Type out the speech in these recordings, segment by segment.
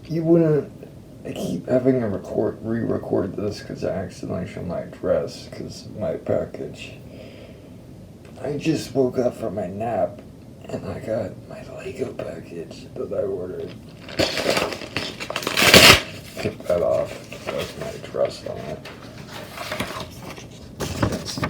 You wouldn't. I keep having to re-record this because I accidentally showed my address because my package. I just woke up from my nap and I got my Lego package that I ordered. Take that off. That's my address on it. Let's see.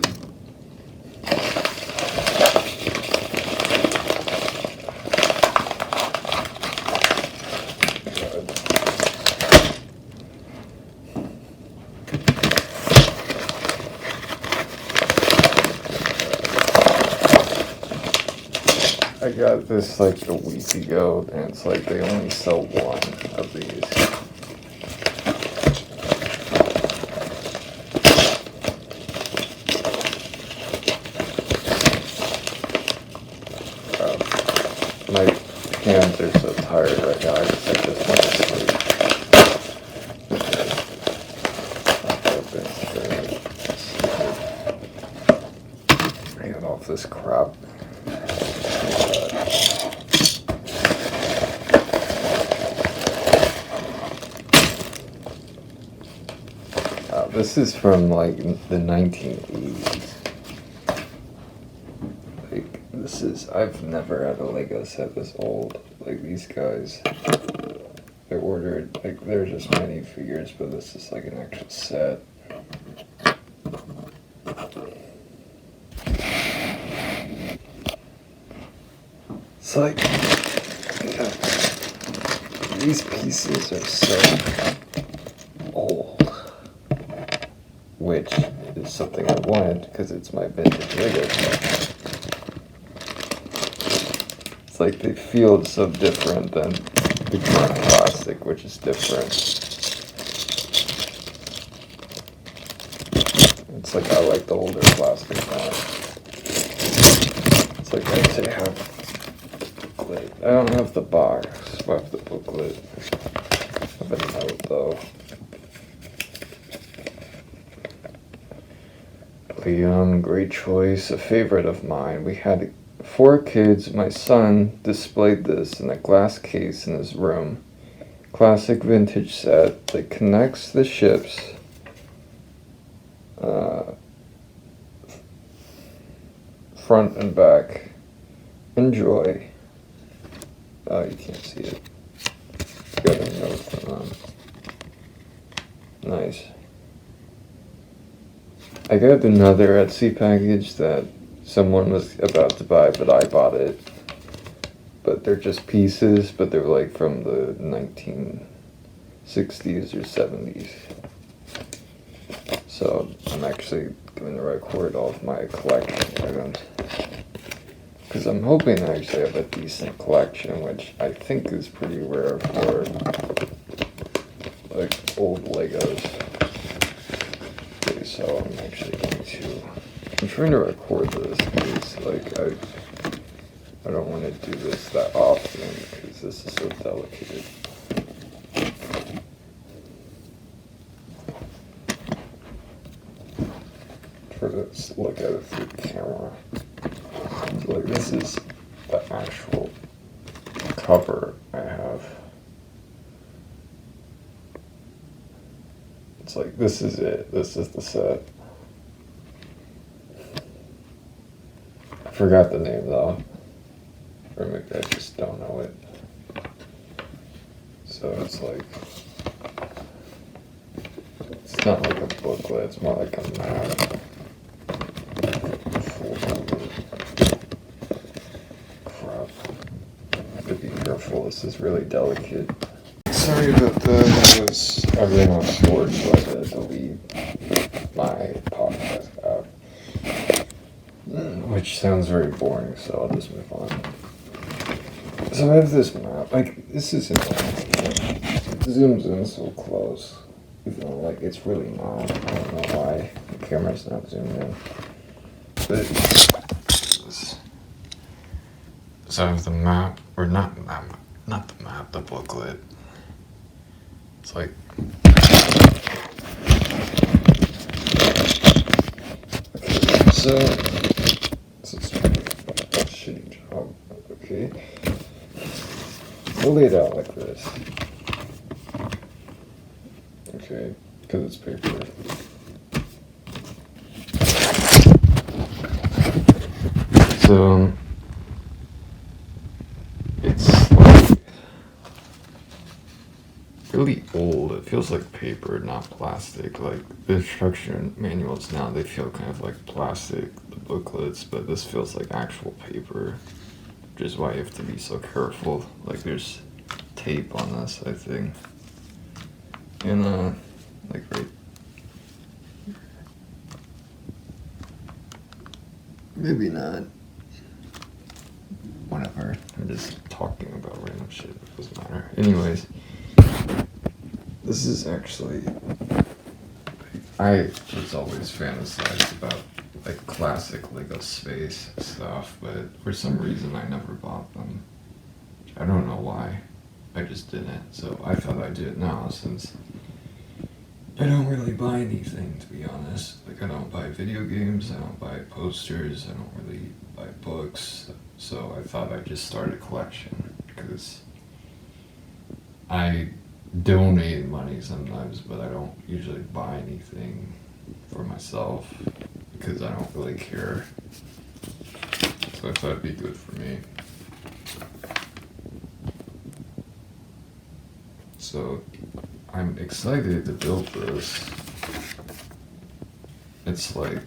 I got this like a week ago, and it's like they only sell one of these. My hands are so tired right now, I just went to sleep. Get off this crap. This is from like the 1980s. Like this is, I've never had a Lego set this old. Like these guys, I ordered, like they're just minifigures, but this is like an actual set. It's like, these pieces are so old. Which is something I wanted because it's my vintage Lego set. It's like they feel so different than the current plastic, which is different. It's like I like the older plastic one. It's like I actually have the booklet. I don't have the box, but I have the booklet. I have a note though. Leon, great choice, a favorite of mine. We had 4 kids. My son displayed this in a glass case in his room. Classic vintage set that connects the ships. Front and back. Enjoy. Oh, you can't see it. Got a note from them. Nice. I got another Etsy package that someone was about to buy, but I bought it. But they're just pieces, but they're like from the 1960s or 70s. So I'm actually going to record all of my collection items. Because I'm hoping I actually have a decent collection, which I think is pretty rare for like old Legos. So I'm actually going to, I'm trying to record this because like I don't want to do this that often because this is so delicate. For this, look at it through the camera. So like this is the actual cover I have. It's like, this is it. This is the set. I forgot the name though. Or maybe I just don't know it. So it's like, it's not like a booklet, it's more like a map. Crap. I have to be careful, this is really delicate. Sorry about that. I ran out of storage, so I had to delete my podcast app. Which sounds very boring, so I'll just move on. So I have this map. Like, this isn't like, it zooms in so close. Even though, like, it's really not. I don't know why the camera's not zoomed in. But so I have the map, or not the map, the booklet. It's like, okay, so this is a shitty job. Okay, we'll lay it out like this. okay, because it's paper. So it's like really old. It feels like paper, not plastic. Like the instruction manuals now, they feel kind of like plastic, the booklets, but this feels like actual paper, which is why you have to be so careful. Like there's tape on this, I think. And like right, maybe not. Whatever. I'm just talking about random shit. It doesn't matter. Anyways, this is actually. I was always fantasized about like classic Lego space stuff, but for some reason I never bought them. I don't know why. I just didn't. So I thought I'd do it now since I don't really buy anything, to be honest. Like I don't buy video games, I don't buy posters, I don't really buy books. So I thought I'd just start a collection because I donate money sometimes, but I don't usually buy anything for myself because I don't really care. So I thought it'd be good for me. So I'm excited to build this. It's like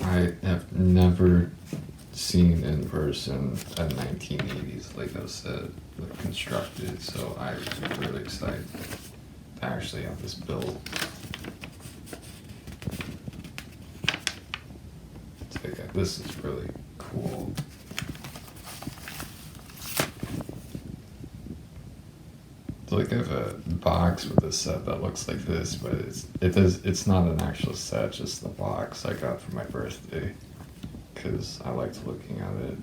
I have never seen in person a 1980s Lego set like constructed, so I'm really excited to actually have this built. It's like, this is really cool. It's like I have a box with a set that looks like this, but it's not an actual set, just the box I got for my birthday because I liked looking at it.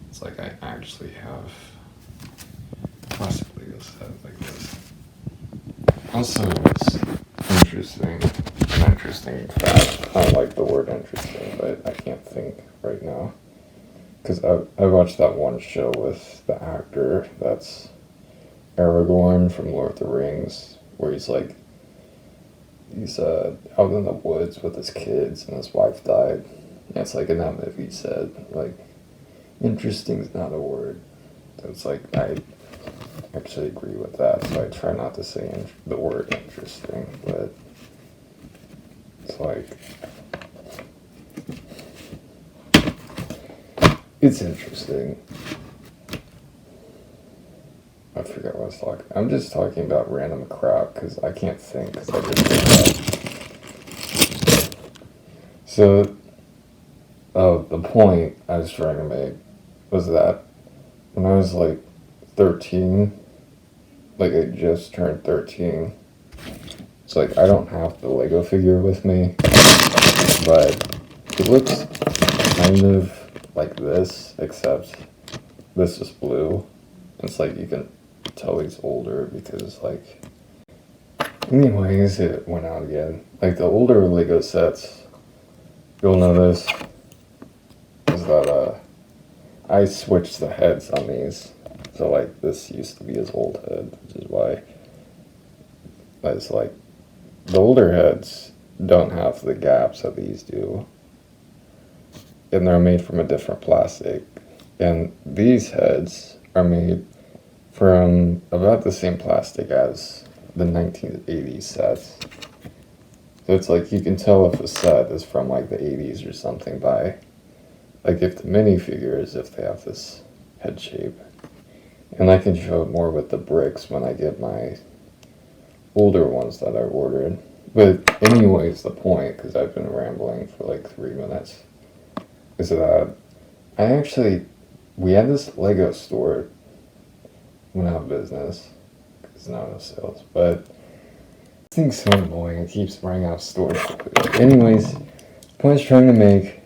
It's like I actually have plastic Lego set like this. Also, it's an interesting fact. I don't like the word interesting, but I can't think right now. Because I watched that one show with the actor that's Aragorn from Lord of the Rings, where he's out in the woods with his kids and his wife died. And it's like in that movie he said, like, interesting is not a word. So it's like, I actually agree with that, so I try not to say the word interesting, but it's like, it's interesting. I forgot what I was talking. I'm just talking about random crap because I can't think because I just did that. So, the point I was trying to make was that when I was like 13, like I just turned 13, it's like I don't have the Lego figure with me, but it looks kind of like this, except this is blue. It's like you can tell he's older because like, anyways, it went out again. Like the older Lego sets, you'll notice is that I switched the heads on these. So like this used to be his old head, which is why it's like the older heads don't have the gaps that these do. And they're made from a different plastic. And these heads are made from about the same plastic as the 1980s sets. So it's like you can tell if a set is from like the 80s or something by like if the minifigures, if they have this head shape. And I can show it more with the bricks when I get my older ones that I ordered. But anyways, the point, because I've been rambling for like 3 minutes, is that we had this Lego store went out of business because now no sales, but this thing's so annoying. It keeps running out of storage. Anyways, the point I was trying to make,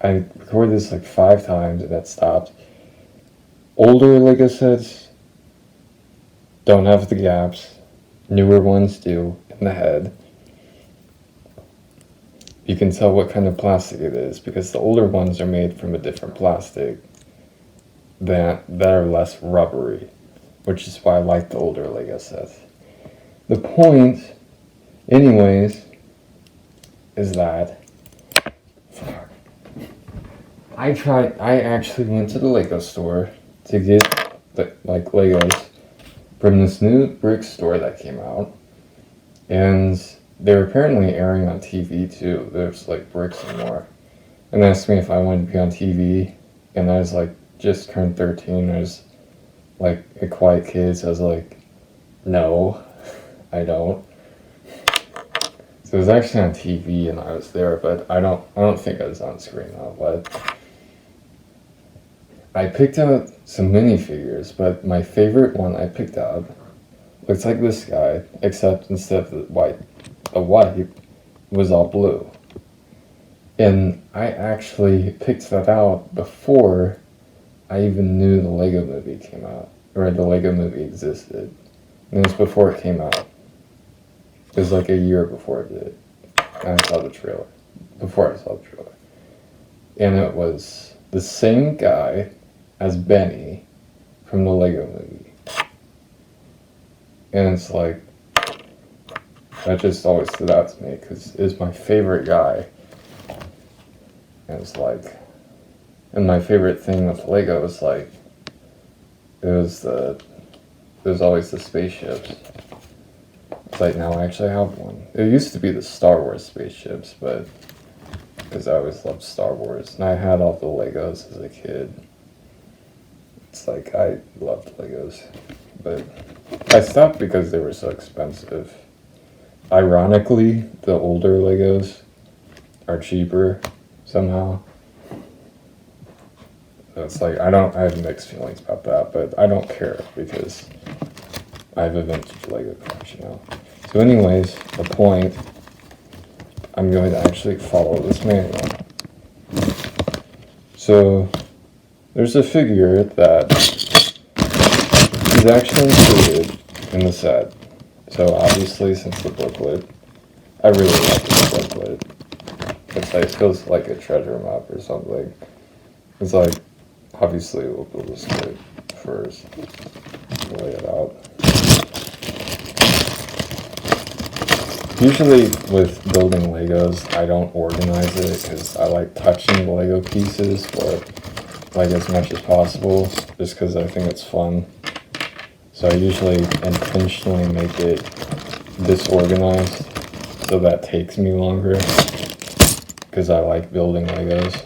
I recorded this like 5 times and that stopped. Older Lego sets don't have the gaps. Newer ones do in the head. You can tell what kind of plastic it is because the older ones are made from a different plastic that are less rubbery, which is why I like the older Lego sets. the point, anyways, is that I actually went to the Lego store to get Legos from this new brick store that came out, and they're apparently airing on TV too. There's like bricks and more, and they asked me if I wanted to be on TV, and I was like just turned 13. I was like a quiet kid, so I was like, no, I don't. So it was actually on TV, and I was there, but I don't think I was on screen though. But I picked out some minifigures, but my favorite one I picked out looks like this guy, except instead of the white was all blue. And I actually picked that out before I even knew the Lego movie came out, or the Lego movie existed. And it was before it came out. It was like a year before it did. And I saw the trailer. Before I saw the trailer. And it was the same guy as Benny from the Lego movie. And it's like, that just always stood out to me because it's my favorite guy. And it's like, and my favorite thing with Lego was like, it was always the spaceships. It's like, now I actually have one. It used to be the Star Wars spaceships, but because I always loved Star Wars, and I had all the Legos as a kid. It's like, I loved Legos, but I stopped because they were so expensive. Ironically, the older Legos are cheaper somehow. So it's like, I have mixed feelings about that, but I don't care because I have a vintage Lego collection now. So anyways, the point, I'm going to actually follow this manual. So there's a figure that is actually included in the set. So obviously, since the booklet, I really like this booklet. It's like, it feels like a treasure map or something. It's like, obviously we'll build this kit first, lay it out. Usually with building Legos, I don't organize it because I like touching the Lego pieces for like as much as possible, just because I think it's fun. So I usually intentionally make it disorganized so that takes me longer because I like building Legos.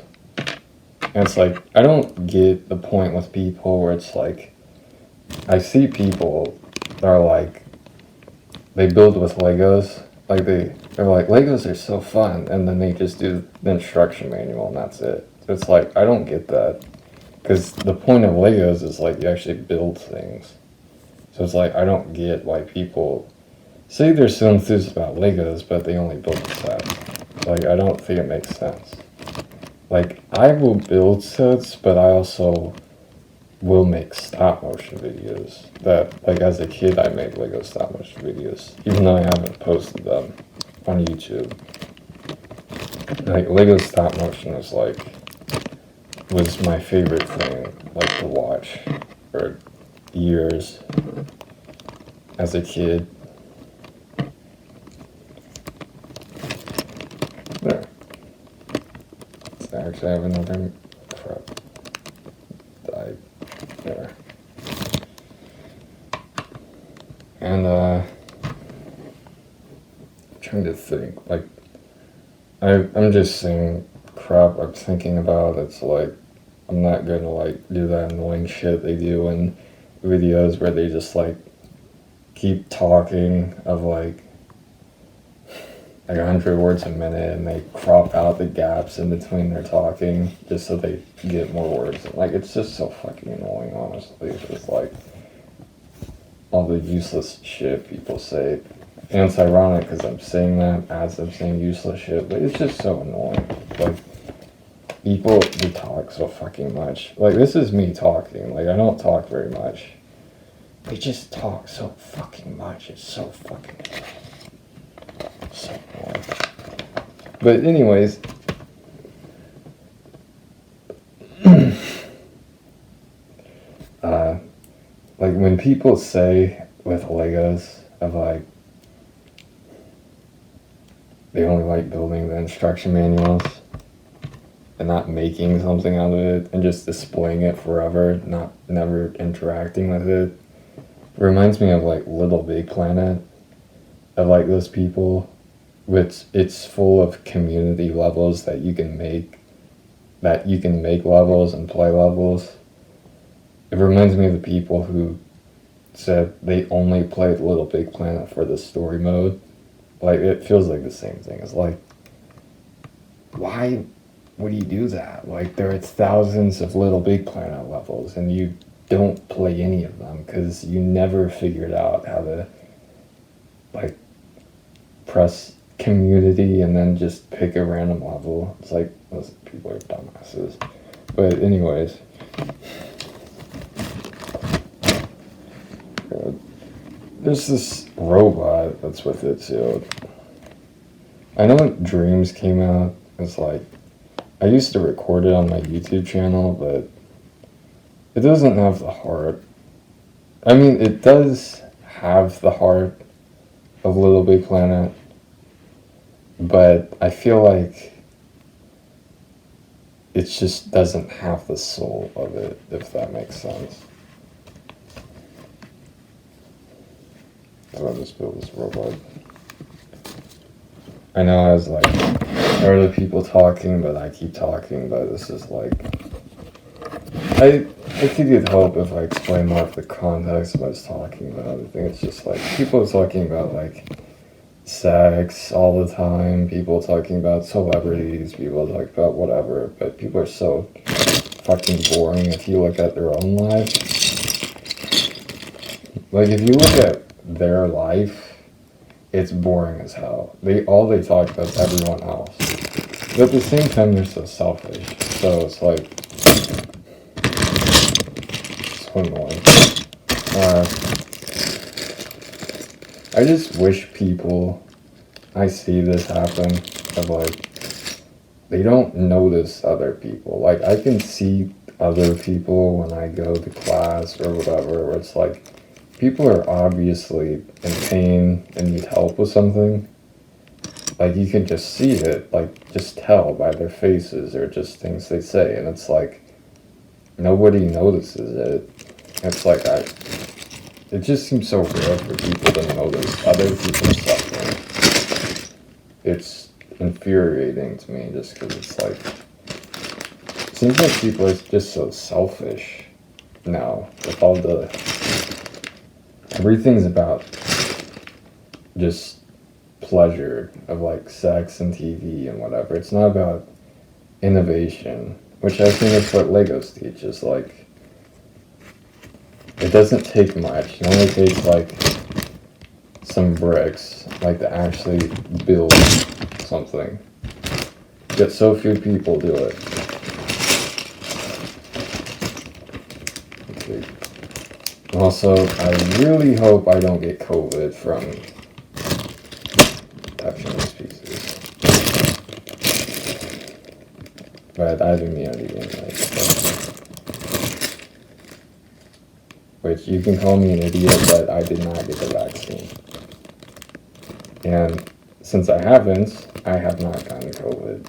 And it's like, I don't get the point with people where it's like, I see people that are like, they build with Legos, like they're like, Legos are so fun, and then they just do the instruction manual and that's it. So it's like, I don't get that, because the point of Legos is like, you actually build things. So it's like, I don't get why people say they're so enthused about Legos, but they only build the sets. Like, I don't think it makes sense. Like, I will build sets, but I also will make stop motion videos. That, like, as a kid, I made Lego stop motion videos, even though I haven't posted them on YouTube. Like, Lego stop motion was my favorite thing, like, to watch for years as a kid. There. So I actually have another crap. Died. There. And I'm trying to think, like, I'm just saying crap I'm thinking about. It's like, I'm not gonna like do that annoying shit they do in videos where they just like keep talking of like 100 words a minute, and they crop out the gaps in between their talking just so they get more words. Like, it's just so fucking annoying, honestly. It's like all the useless shit people say. And it's ironic because I'm saying that as I'm saying useless shit, but it's just so annoying. Like, people who talk so fucking much. Like, this is me talking. Like, I don't talk very much. They just talk so fucking much. It's so fucking annoying. So annoying. But anyways, like when people say with Legos of like, they only like building the instruction manuals and not making something out of it and just displaying it forever, not never interacting with it. It reminds me of like Little Big Planet, of like those people, which it's full of community levels that you can make levels and play levels. It reminds me of the people who said they only played Little Big Planet for the story mode. Like, it feels like the same thing. It's like, why would you do that? Like, there are thousands of Little Big Planet levels, and you don't play any of them because you never figured out how to, like, press community and then just pick a random level. It's like, those people are dumbasses. But anyways, there's this robot that's with it too. I know when Dreams came out, it's like, I used to record it on my YouTube channel, but it doesn't have the heart. I mean, it does have the heart of Little Big Planet, but I feel like it just doesn't have the soul of it, if that makes sense. I'll just build this robot. I know I was like, there are other people talking, but I keep talking, but this is like, I could get help if I explain more of the context of what I was talking about. I think it's just like, people are talking about like sex all the time, people talking about celebrities, people talk about whatever, but people are so fucking boring if you look at their own life. Like, if you look at their life, it's boring as hell. All they talk about is everyone else. But at the same time, they're so selfish. So it's like, so annoying. I just wish people, I see this happen, of like, they don't notice other people. Like, I can see other people when I go to class or whatever, where it's like, people are obviously in pain and need help with something. Like, you can just see it, like, just tell by their faces or just things they say, and it's like, nobody notices it. It's like, it just seems so rare for people to notice other people's suffering. It's infuriating to me just because it's like, it seems like people are just so selfish now with all the, everything's about just pleasure of like sex and TV and whatever. It's not about innovation, which I think is what Legos teaches. Like, it doesn't take much. It only takes like some bricks, like, to actually build something. Yet so few people do it. Okay. Also, I really hope I don't get COVID from touching these pieces. But I have immunity anyway. Which, you can call me an idiot, but I did not get the vaccine. And since I haven't, I have not gotten COVID.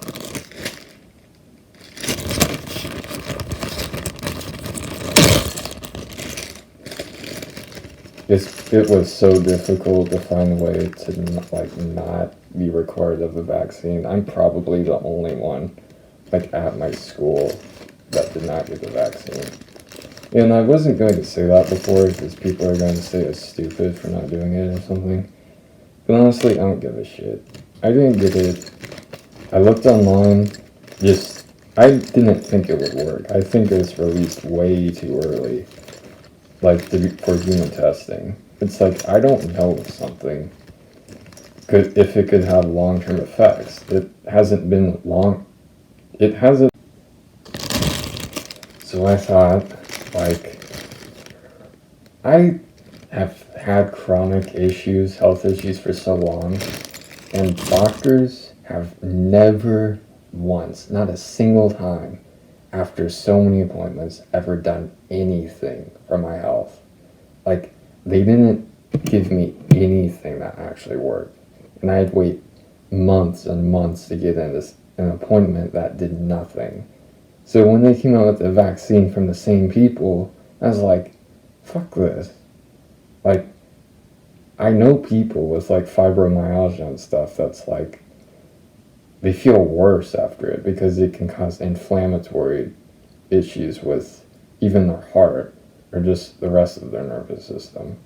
It was so difficult to find a way to not be required of the vaccine. I'm probably the only one, like, at my school that did not get the vaccine. And I wasn't going to say that before because people are going to say it's stupid for not doing it or something. But honestly, I don't give a shit. I didn't get it. I looked online. I didn't think it would work. I think it was released way too early, like, for human testing. It's like, I don't know if something if it could have long-term effects. It hasn't been long. It hasn't. So I thought, like, I have had chronic issues, health issues for so long, and doctors have never once, not a single time, after so many appointments, ever done anything for my health. Like, they didn't give me anything that actually worked. And I'd wait months and months to get in an appointment that did nothing. So when they came out with the vaccine from the same people, I was like, fuck this. Like, I know people with like fibromyalgia and stuff that's like, they feel worse after it because it can cause inflammatory issues with even their heart or just the rest of their nervous system.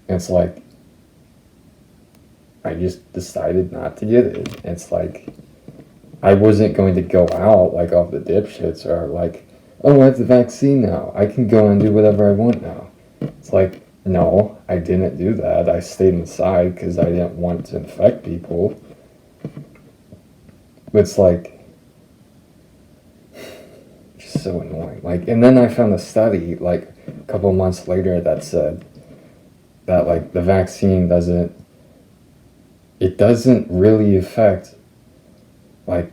And it's like, I just decided not to get it. It's like, I wasn't going to go out like all the dipshits are like, oh, I have the vaccine now. I can go and do whatever I want now. It's like, no, I didn't do that. I stayed inside because I didn't want to infect people. But it's like, just so annoying. Like, and then I found a study like a couple months later that said that like the vaccine doesn't really affect like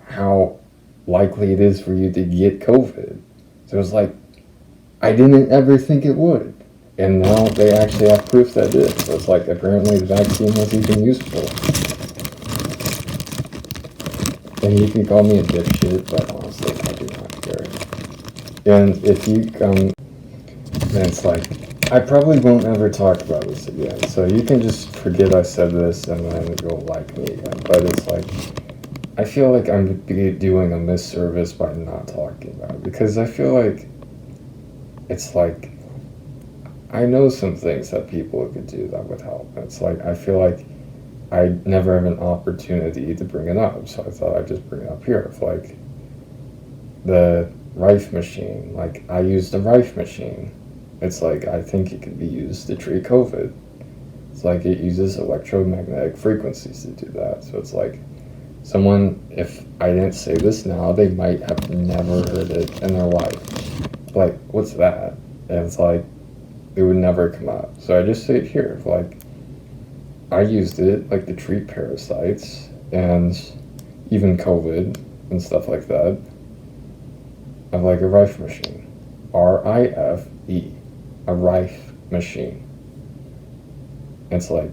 how likely it is for you to get COVID. So it's like, I didn't ever think it would. And now they actually have proof that it is. So it's like, apparently the vaccine was even useful. And you can call me a dipshit, but honestly, I do not care. And if you come, then it's like, I probably won't ever talk about this again. So you can just forget I said this and then you'll like me again. But it's like, I feel like I'm doing a misservice by not talking about it. Because I feel like, it's like, I know some things that people could do that would help. It's like, I feel like I never have an opportunity to bring it up, so I thought I'd just bring it up here. It's like the Rife machine. Like, I used the Rife machine. It's like, I think it could be used to treat COVID. It's like, it uses electromagnetic frequencies to do that. So it's like, someone, if I didn't say this now, they might have never heard it in their life. Like, what's that? And it's like, it would never come up. So I just say it here. Like, I used it like to treat parasites and even COVID and stuff like that. Of like a Rife machine. R-I-F-E. A Rife machine. It's like,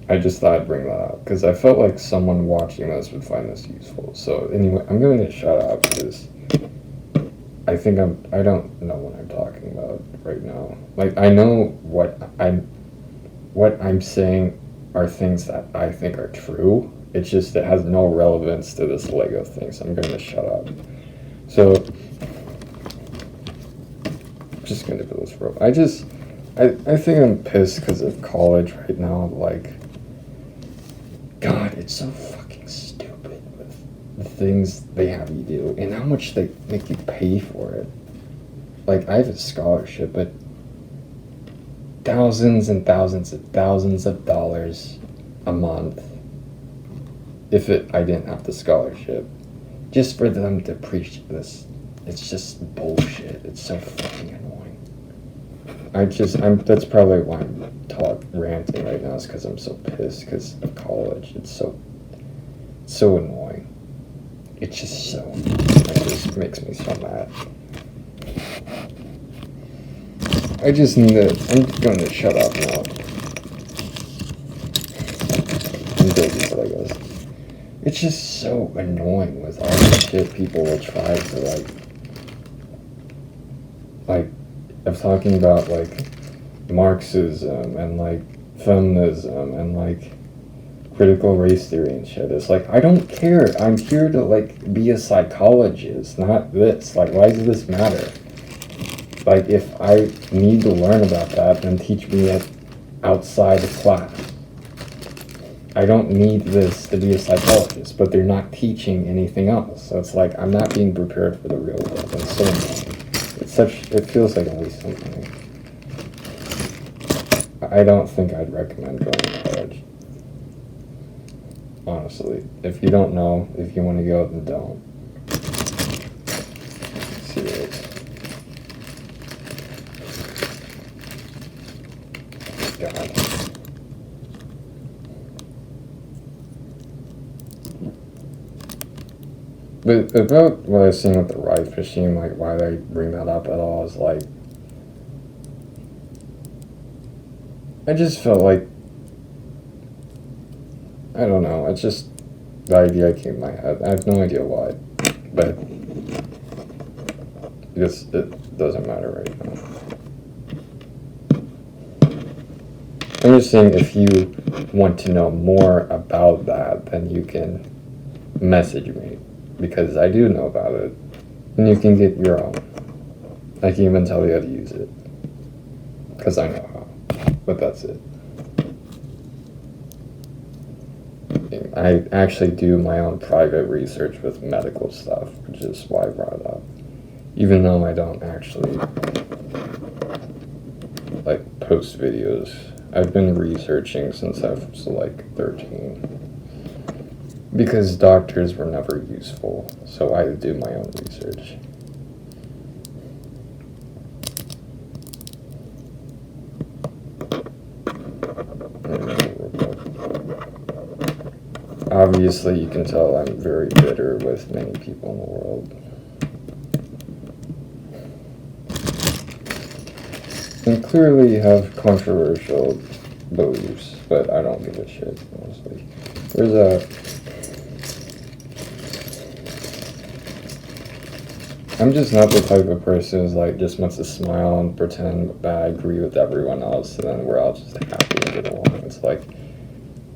I just thought I'd bring that up because I felt like someone watching this would find this useful. So anyway, I'm going to shut up because I don't know what I'm talking about right now. Like, I know what I'm saying are things that I think are true. It's just, it has no relevance to this Lego thing, so I'm going to shut up. So, I'm just going to do this for I think I'm pissed because of college right now. Like, God, it's so fucking stupid with the things they have you do and how much they make you pay for it. Like, I have a scholarship, but thousands and thousands of dollars a month I didn't have the scholarship. Just for them to preach this. It's just bullshit. It's so fucking annoying. That's probably why I'm ranting right now, is because I'm so pissed because of college. It's so annoying. It's just so annoying. It just makes me so mad. I'm going to shut up now. And build these Legos. It's just so annoying with all the shit people will try to like, I'm talking about like Marxism and like feminism and like critical race theory and shit. It's like, I don't care. I'm here to like be a psychologist, not this. Like, why does this matter? Like, if I need to learn about that, then teach me it outside of class. I don't need this to be a psychologist, but they're not teaching anything else. So it's like, I'm not being prepared for the real world. It's so annoying. It feels like a waste of money. I don't think I'd recommend going to college. Honestly. If you don't know, if you want to go, then don't. Serious. God. But about what I was saying with the Rife machine, like why they bring that up at all is like, I just felt like I don't know. It's just the idea came in my head. I have no idea why, but it doesn't matter right now. I'm just saying, if you want to know more about that, then you can message me, because I do know about it, and you can get your own. I can even tell you how to use it, because I know how, but that's it. I actually do my own private research with medical stuff, which is why I brought it up. Even though I don't actually, like, post videos. I've been researching since I was, like, 13. Because doctors were never useful, so I do my own research. Obviously, you can tell I'm very bitter with many people in the world. And clearly have controversial beliefs, but I don't give a shit, honestly. I'm just not the type of person who's like, just wants to smile and pretend that I agree with everyone else, and then we're all just happy and get along. It's like,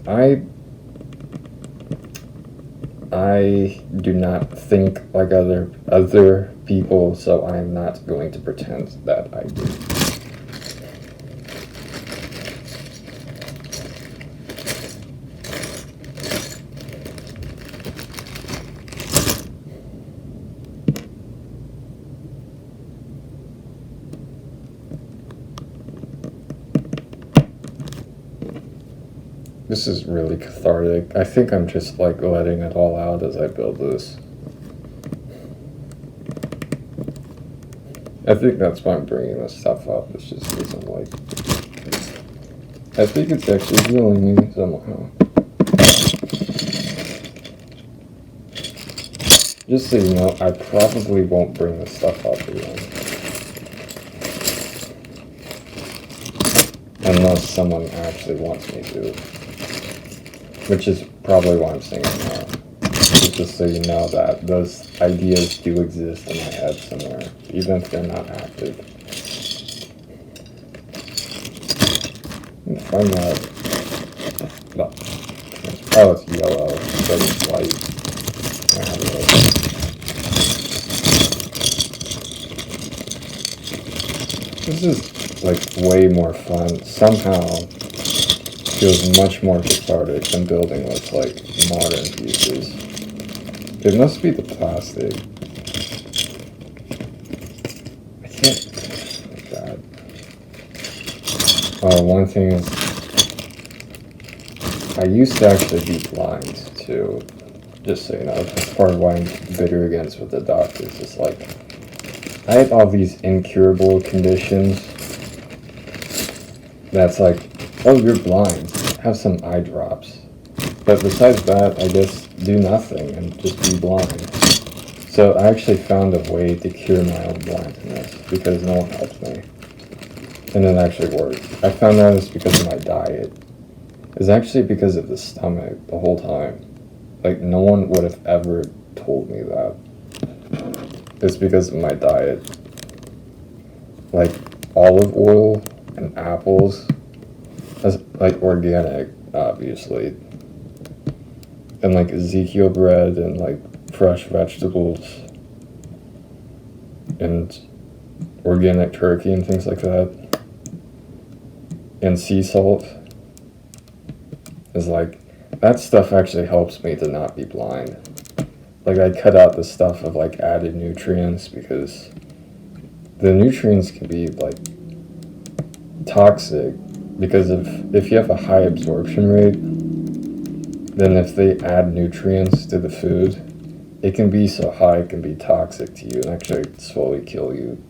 I do not think like other people, so I'm not going to pretend that I do. This is really cathartic. I think I'm just like letting it all out as I build this. I think that's why I'm bringing this stuff up. It's just because I'm like, I think it's actually healing me somehow. Just so you know, I probably won't bring this stuff up again. Unless someone actually wants me to. Which is probably why I'm saying it now. Just so you know that those ideas do exist in my head somewhere, even if they're not active. Find that. No. Oh, it's yellow, but it's white. This is like way more fun. Somehow feels much more cathartic than building with like modern pieces. It must be the plastic. I can't like that. Oh, one thing is, I used to actually be blind too. Just so you know, that's part of why I'm bitter against with the doctors. It's like, I had all these incurable conditions that's like, oh, you're blind, have some eye drops. But besides that, I guess do nothing and just be blind. So I actually found a way to cure my own blindness because no one helped me. And it actually worked. I found out it's because of my diet. It's actually because of the stomach the whole time. Like, no one would have ever told me that. It's because of my diet. Like, olive oil and apples. That's, like, organic, obviously. And, like, Ezekiel bread and, like, fresh vegetables. And organic turkey and things like that. And sea salt. Is, like, that stuff actually helps me to not be blind. Like, I cut out the stuff of, like, added nutrients because the nutrients can be, like, toxic. Because if you have a high absorption rate, then if they add nutrients to the food, it can be so high it can be toxic to you and actually slowly kill you.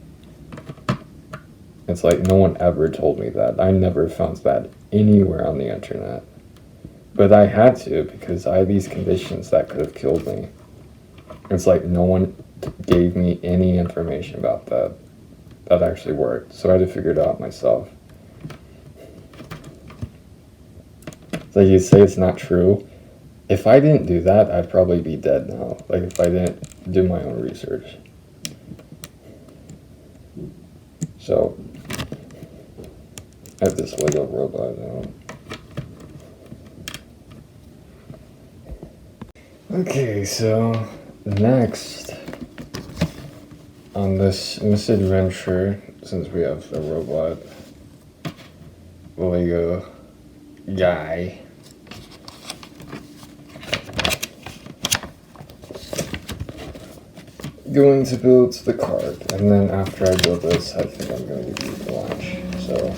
It's like no one ever told me that. I never found that anywhere on the internet. But I had to because I had these conditions that could have killed me. It's like no one gave me any information about that. That actually worked. So I had to figure it out myself. It's like you say it's not true. If I didn't do that, I'd probably be dead now. Like, if I didn't do my own research. So, I have this Lego robot now. Okay, so next on this misadventure, since we have a robot Lego guy, going to build the card, and then after I build this, I think I'm going to give you lunch, so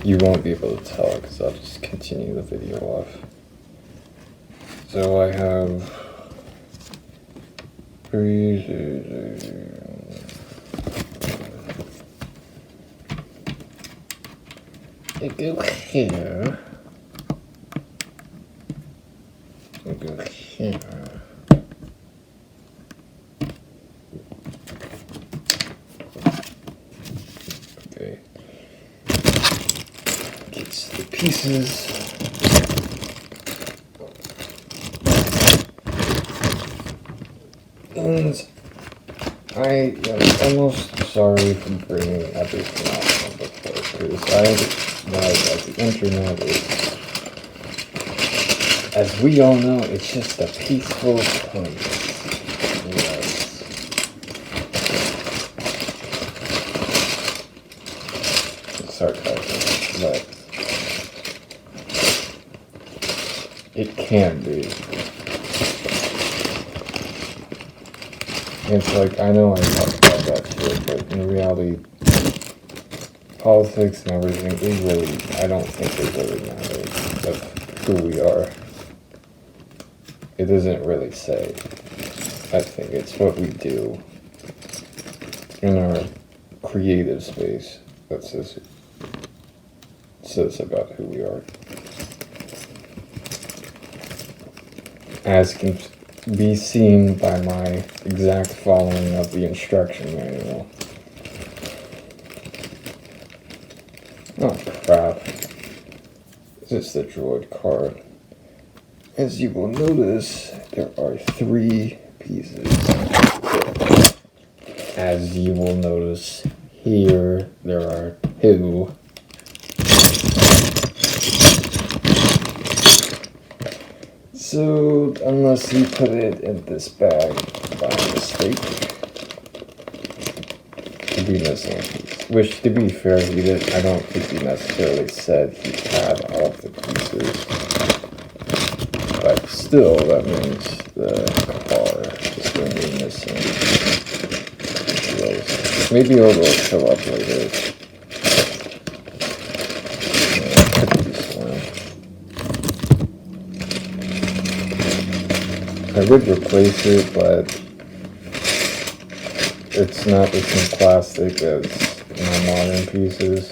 you won't be able to tell because I'll just continue the video off. So I have I go here. I go here. Okay. Gets the pieces. And I am almost sorry for bringing everything up from before, because I know that the internet is, as we all know, it's just a peaceful place. Yes. It's sarcasm, but it can be. It's like, I know I talked about that too, but in reality, politics and everything, I don't think it really matters of who we are. It doesn't really say. I think it's what we do in our creative space that says about who we are. As can be seen by my exact following of the instruction manual. Oh crap. This is the droid card. As you will notice, there are 3 pieces. As you will notice here, there are 2. So, unless you put it in this bag by mistake, you'd be missing a piece. Which, to be fair, I don't think he necessarily said he had all of the pieces. But still, that means the car is going to be missing. Maybe it will show up later. I would replace it, but it's not the same plastic as my modern pieces.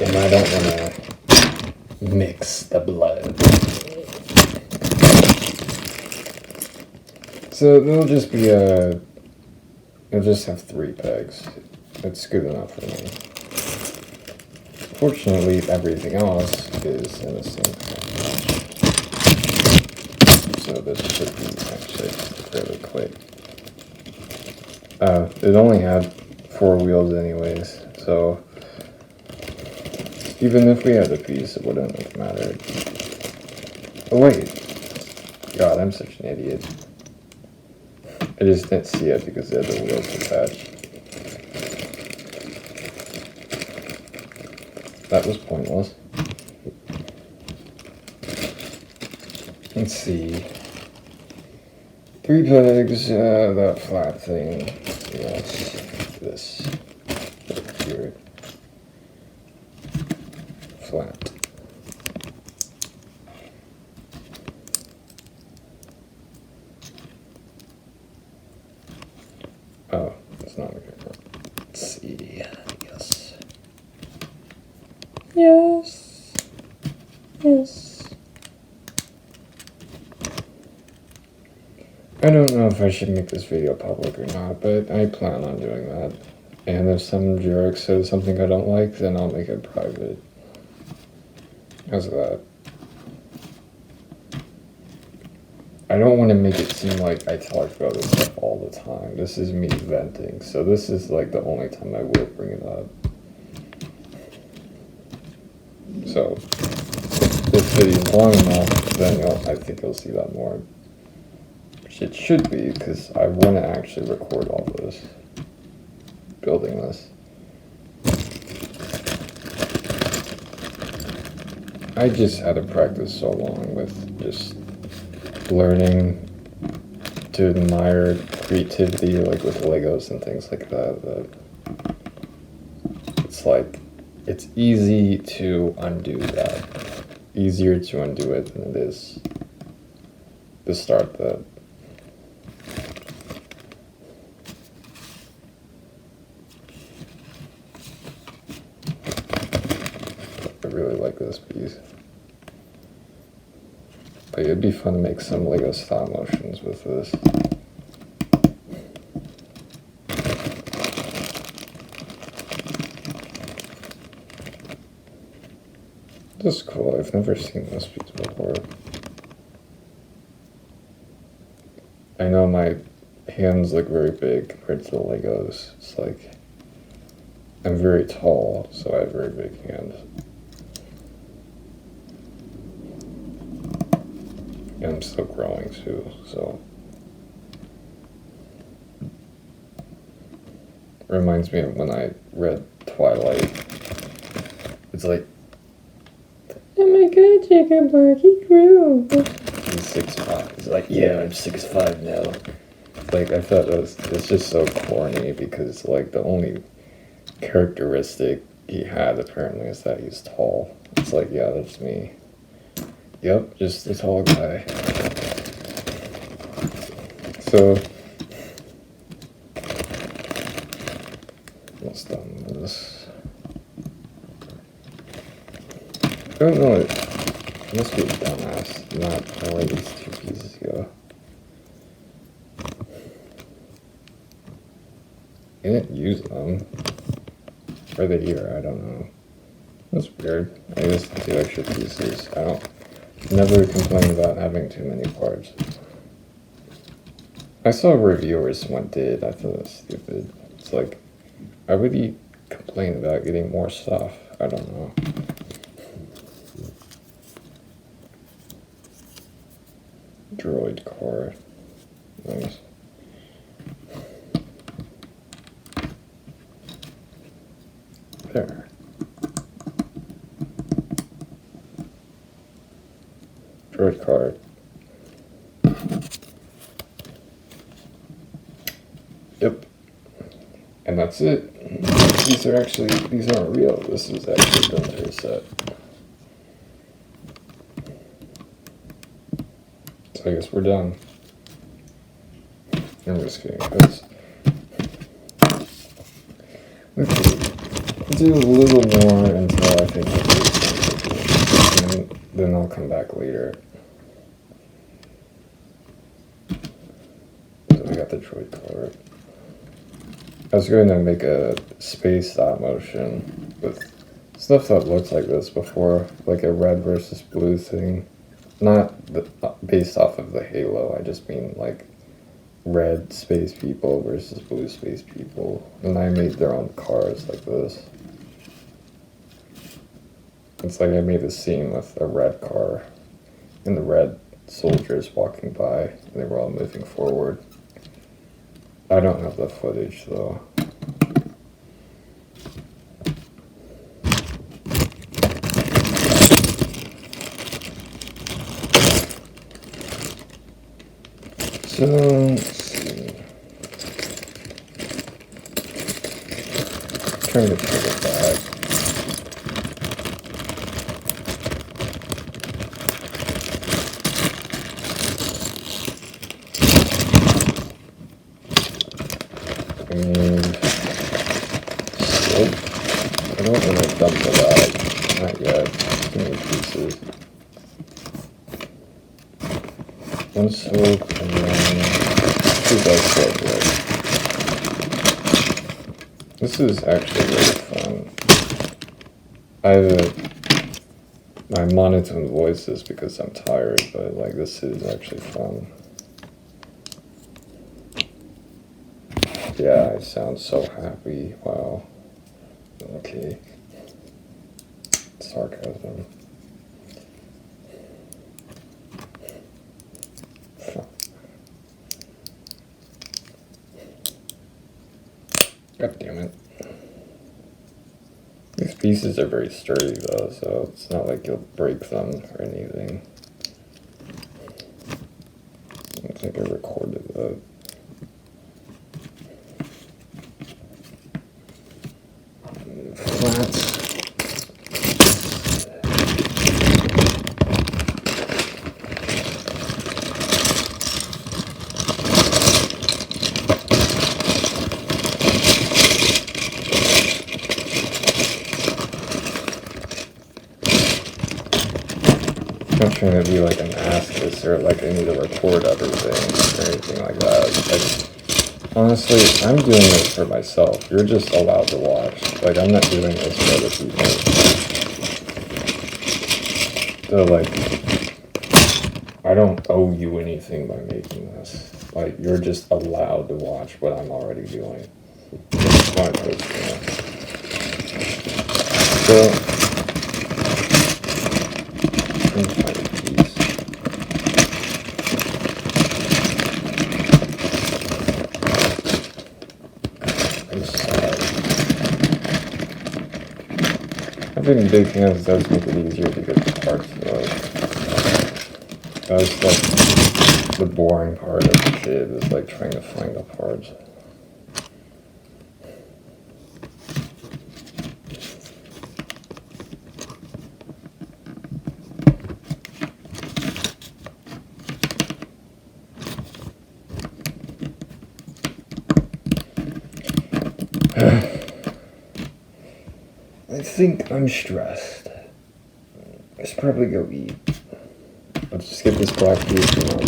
And I don't want to mix the blood. So it'll just be it'll just have 3 pegs. It's good enough for me. Fortunately, everything else is in the same package. So this should be actually fairly quick. It only had 4 wheels anyways, so even if we had the piece, it wouldn't have mattered. Oh wait, God, I'm such an idiot. I just didn't see it because the other wheels attached. That was pointless. Let's see. 3 pegs, that flat thing. Yes, this here. Flat. Oh, it's not a good one. Let's see. Yes. Yes. Yes. I don't know if I should make this video public or not, but I plan on doing that. And if some jerk says something I don't like, then I'll make it private. How's that? I don't want to make it seem like I talk about this stuff all the time. This is me venting, so this is like the only time I will bring it up. So, if this video is long enough, then I think you'll see that more. Which it should be, because I want to actually record all this. Building this. I just had to practice so long with just learning to admire creativity, like with Legos and things like that, that it's like, it's easy to undo that. Easier to undo it than it is to start that. I really like this piece. But it'd be fun to make some Lego stop motions with this. This is cool. I've never seen this piece before. I know my hands look very big compared to the Legos. It's like, I'm very tall, so I have very big hands. And I'm still growing too, so. It reminds me of when I read Twilight. It's like, oh my god, Jacob Black, he grew. He's 6'5". He's like, yeah, I'm 6'5" now. Like, I thought it's just so corny because, like, the only characteristic he had apparently is that he's tall. It's like, yeah, that's me. Yep, just a tall guy. So, almost done with this. I don't know, it must be a dumbass not know where these two pieces go. I didn't use them. Are they here? I don't know. That's weird. I guess 2 extra pieces. I don't never complain about having too many parts. I saw reviewers someone did. I thought that's stupid. It's like, why would you complain about getting more stuff? I don't know. Droid car. Nice. There. Droid card. Yep. And that's it. These aren't real. This is actually done to a set. So I guess we're done. I'm just kidding. We'll do a little more until I think and then I'll come back later. So we got the droid color. I was going to make a space stop motion with stuff that looks like this before, like a red versus blue thing. Not based off of the halo, I just mean like red space people versus blue space people. And I made their own cars like this. It's like I made a scene with a red car and the red soldiers walking by, and they were all moving forward. I don't have the footage though. So, let's see. Trying to put it back. And soap. I don't want to dump it out. Not yet. Too many pieces. One soap and then 2 dice soap. This is actually really fun. I have my monotone voices because I'm tired, but like this is actually fun. Yeah, I sound so happy. Wow. Okay. Sarcasm. God damn it. These pieces are very sturdy though, so it's not like you'll break them or anything. I don't think I recorded that. Flats. I'm not trying to be like an ass or like I need to record everything or anything like that. Like, honestly, I'm doing this for myself. You're just allowed to watch. Like, I'm not doing this for other people. So, like, I don't owe you anything by making this. Like, you're just allowed to watch what I'm already doing. It's my personal. So, having big hands does make it easier to get the parts. That's like the boring part of the shit is like trying to find the parts. I think I'm stressed. I should probably go eat. Let's just get this black piece on.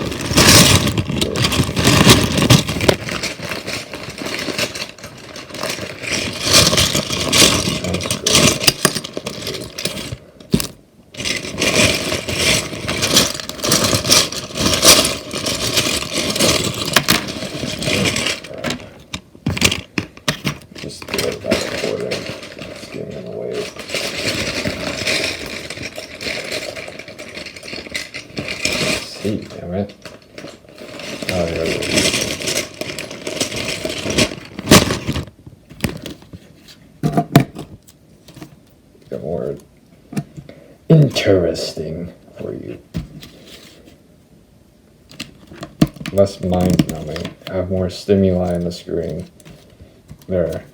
Just do it by recording. It's getting in the way. See, damn it. Oh, there it is. Got more interesting for you. Less mind numbing. Have more stimuli on the screen. There.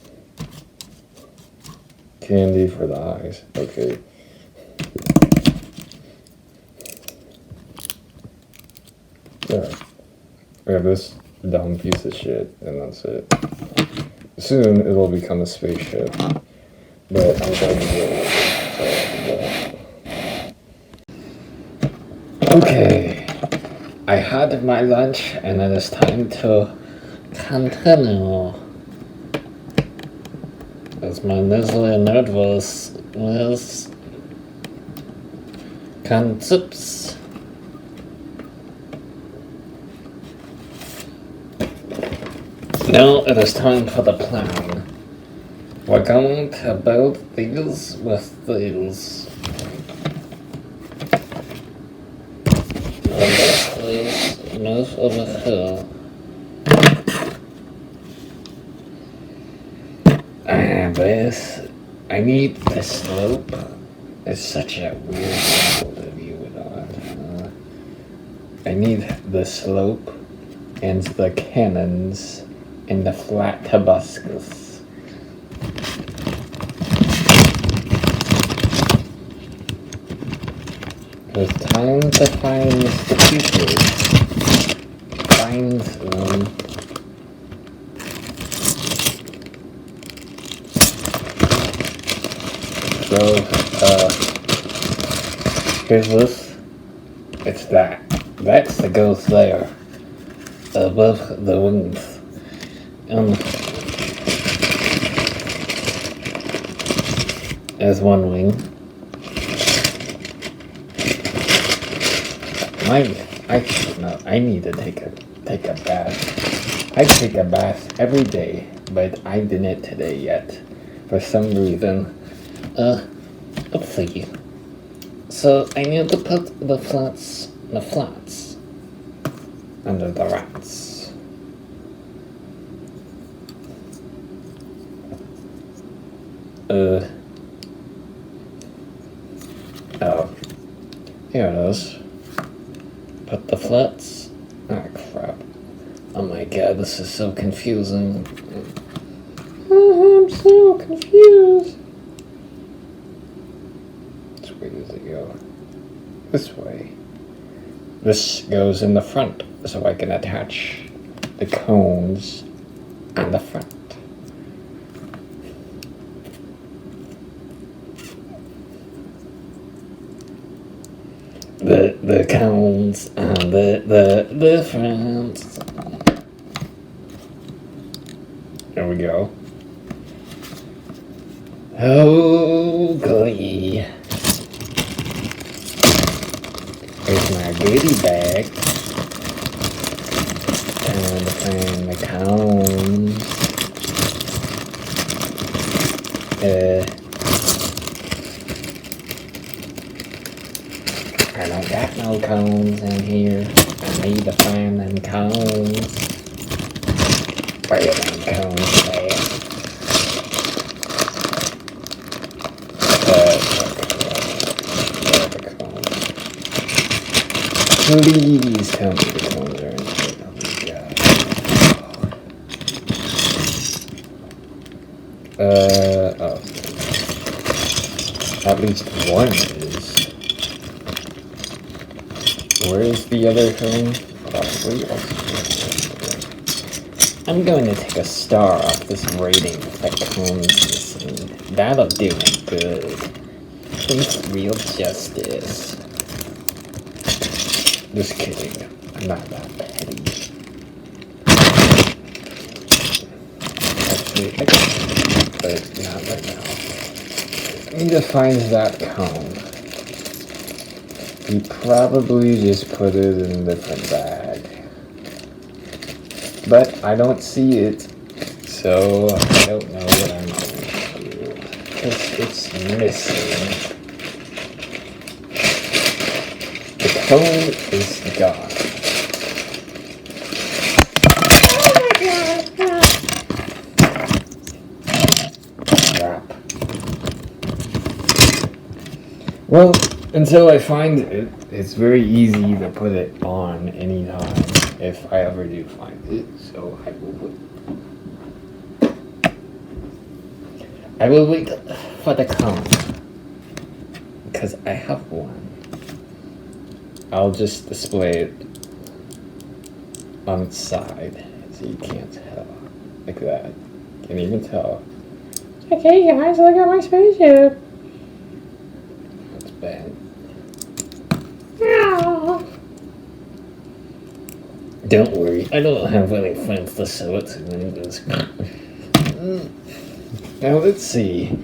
Candy for the eyes. Okay. There. We have this dumb piece of shit, and that's it. Soon it'll become a spaceship. But I'm going to do it. Okay. I had my lunch, and it is time to continue. As my nasally nervous is concepts. Now it is time for the plan. We're going to build these with these. Please move over here. This, I need the slope. It's such a weird angle to view it on. I need the slope and the cannons and the flat tobuscus. It's time to find the pieces. Find them. So, here's this. It's that. That's the ghost there. Above the wings. There's one wing. I need to take a bath. I take a bath every day, but I didn't today yet. For some reason. Let's see. So I need to put the flats under the rats. Oh, here it is. Put the flats. Ah, crap. Oh my god, this is so confusing. Oh, I'm so confused. Which way does it go? This way. This goes in the front, so I can attach the cones on the front. The cones on the front. There we go. Oh, goody. Here's my goodie bag. And the cones. I don't got no cones in here. I need to find them cones. Where are them cones at? Please tell me the cones are in here. Oh my god. Oh. At least one is. Where is the other cone? Possibly also. I'm going to take a star off this rating if that cone's missing. That'll do it good. It's real justice. Just kidding. I'm not that petty. Actually, I can, but not right now. I need to find that cone. You probably just put it in a different bag. But I don't see it, so I don't know what I'm going to do. Because it's missing. The cone is gone. Crap. Well, until I find it, it's very easy to put it on anytime if I ever do find it. So I will wait for the cone because I have one. I'll just display it on its side so you can't tell. Like that. Can't even tell. Okay guys, look at my spaceship. That's bad. Don't worry, I don't have any friends to show it to in this. Now let's see.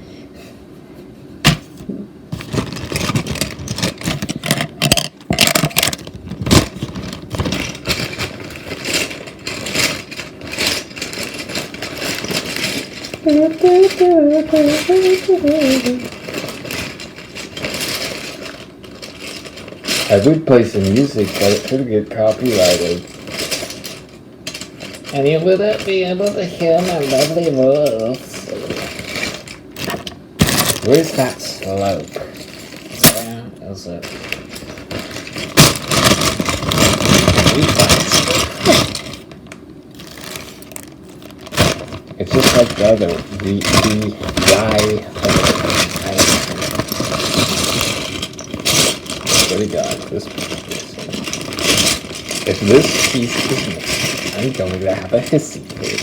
I would play some music, but it could get copyrighted. And you wouldn't be able to hear my lovely voice. Where's that slope? Where is it? It's just like the other, the Y. What do we got? This piece. If this piece is missing, I'm going to have a hissy fit.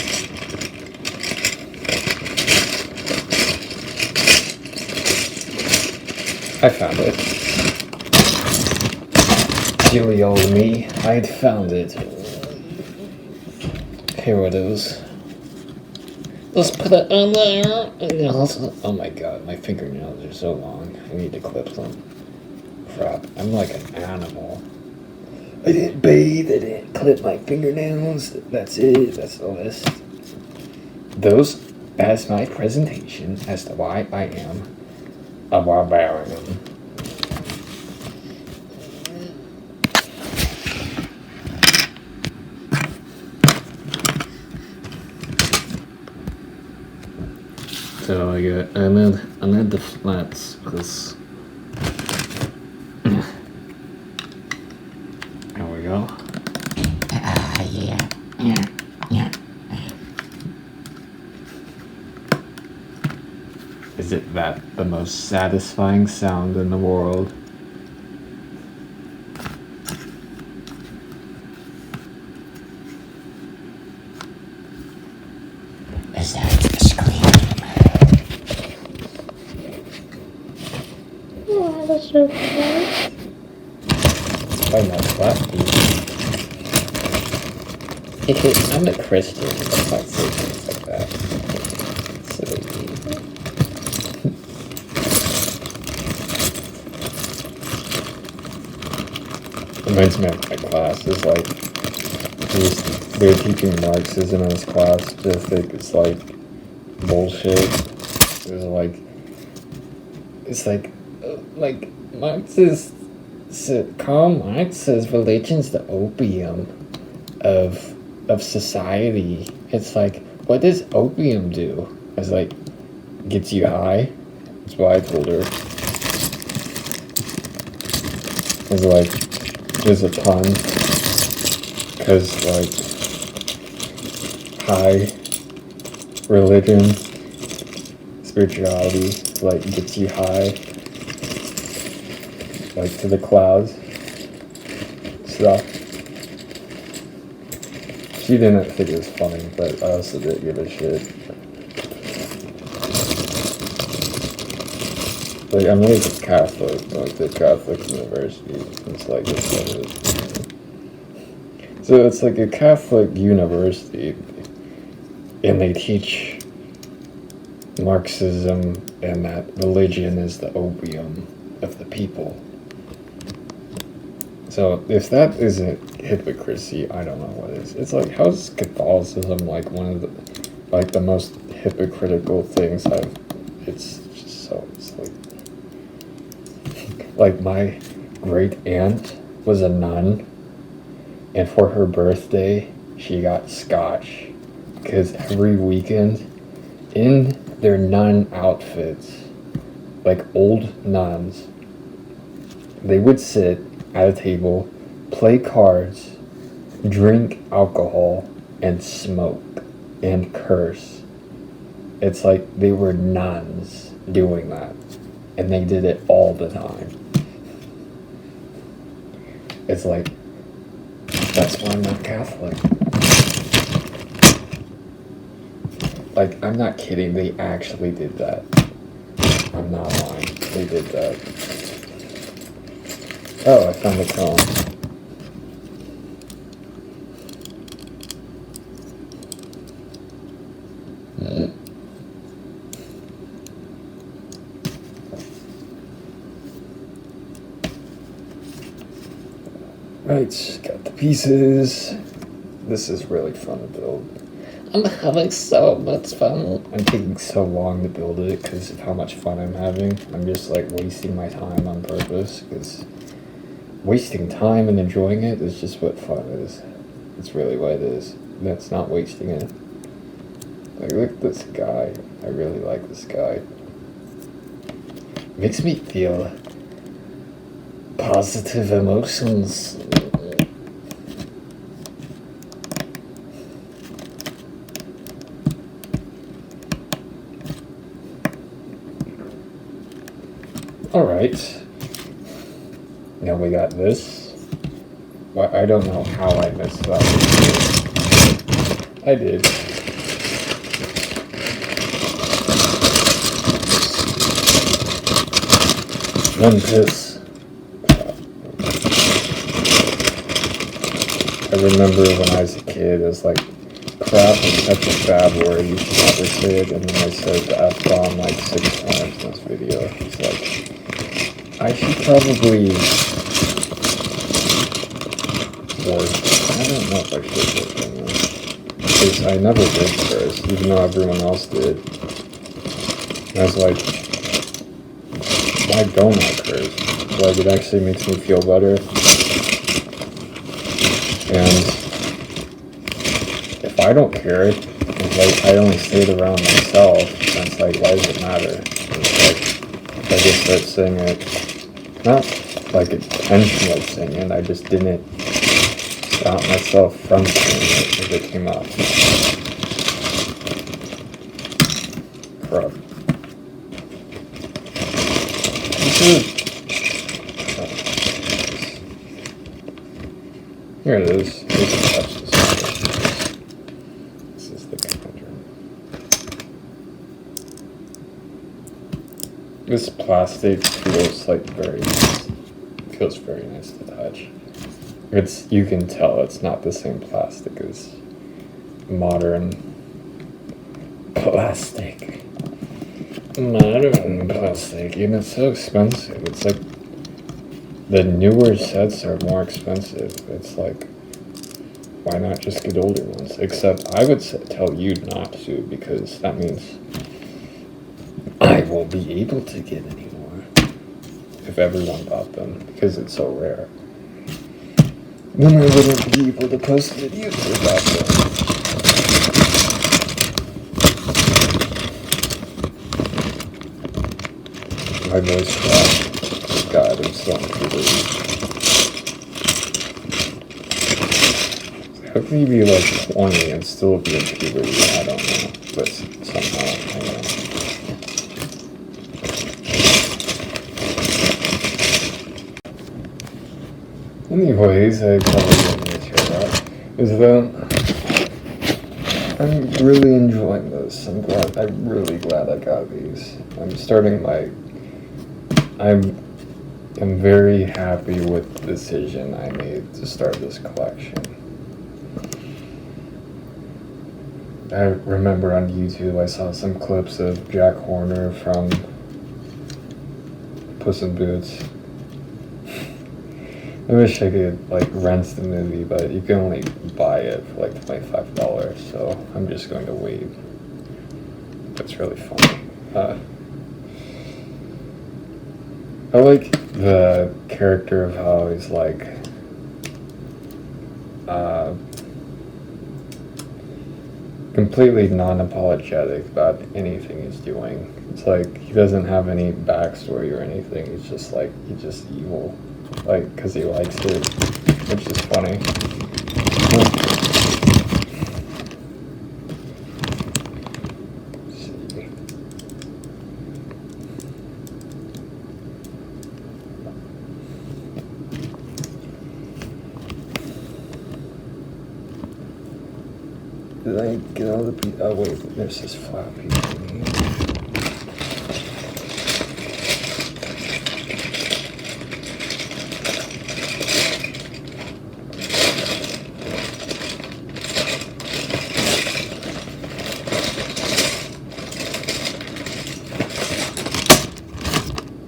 I found it. Silly old me, I'd found it. Here it is. Let's put it on there. Oh my god, my fingernails are so long. I need to clip them. Crap, I'm like an animal. I didn't bathe, I didn't clip my fingernails. That's it, that's the list. That's my presentation as to why I am a barbarian. So yeah, I need the flats because there we go. Yeah. Is it that the most satisfying sound in the world? Is that a scream? Oh, that's so cool. Why not clappy? I'm a Christian, I might say things like that. Silly. Reminds me of my class. It's like they're teaching Marxism in this class. Just think it's like bullshit. It's like Marx Karl Marx says religion's the opium of society. It's like, what does opium do? It's like gets you high. That's what I told her. It's like there's a pun, because like high religion, spirituality, like gets you high, like to the clouds stuff. She didn't think it was funny, but I also didn't give a shit. Like, I'm raised Catholic, like the Catholic University. It's like it's what it is. So it's like a Catholic university, and they teach Marxism and that religion is the opium of the people. So if that isn't hypocrisy, I don't know what is. It's like, how's Catholicism like one of the most hypocritical things it's just so, it's like my great aunt was a nun, and for her birthday she got scotch, because every weekend in their nun outfits, like old nuns, they would sit at a table, play cards, drink alcohol, and smoke, and curse. It's like they were nuns doing that, and they did it all the time. It's like, that's why I'm not Catholic. Like, I'm not kidding, they actually did that. I'm not lying, they did that. Oh, I found a cone. Right, got the pieces. This is really fun to build. I'm having so much fun. I'm taking so long to build it because of how much fun I'm having. I'm just like wasting my time on purpose, because wasting time and enjoying it is just what fun is. It's really what it is. That's not wasting it. Like, look at this guy. I really like this guy. Makes me feel positive emotions. Alright. Now we got this. Well, I don't know how I messed up. I did. Memphis. I remember when I was a kid, it was like, crap is such a bad word, you should never say it, and then I said the F-bomb like 6 times in this video. It's like, I should probably work. I don't know if I should work on this. because I never did curse, even though everyone else did. And I was like, why don't I curse? Like, it actually makes me feel better. And if I don't care, if like I only stayed around myself, then it's like, why does it matter? And it's like, if I just start saying it, not like intentionally saying it, I just didn't stop myself from saying it if it came up. Crap. Here it is. This is the conundrum. This plastic feels like feels very nice to touch. You can tell it's not the same plastic as modern plastic. Modern plastic, and it's so expensive. It's like the newer sets are more expensive. It's like, why not just get older ones? Except I would tell you not to, because that means I won't be able to get any more if everyone bought them, because it's so rare. Then I wouldn't be able to post videos about them. My voice cracked. God, I'm still on puberty. How can you be like 20 and still be in puberty? I don't know. But somehow I am. Anyways, I probably didn't need to hear that. Is that I'm really enjoying this. I'm really glad I got these. I'm very happy with the decision I made to start this collection. I remember on YouTube I saw some clips of Jack Horner from Puss in Boots. I wish I could like rent the movie, but you can only buy it for like $25, so I'm just going to wait. That's really funny. I like the character of how he's like completely non-apologetic about anything he's doing. It's like he doesn't have any backstory or anything. He's just evil, like, because he likes it, which is funny. Did I get all the pieces? Oh wait, there's this flat piece in here.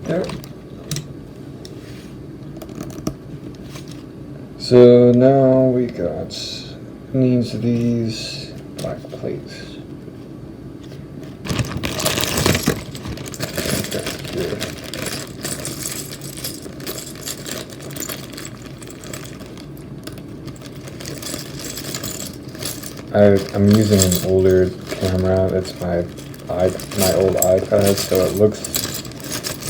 There. So now we needs these black plates. I'm using an older camera. It's my old iPad, so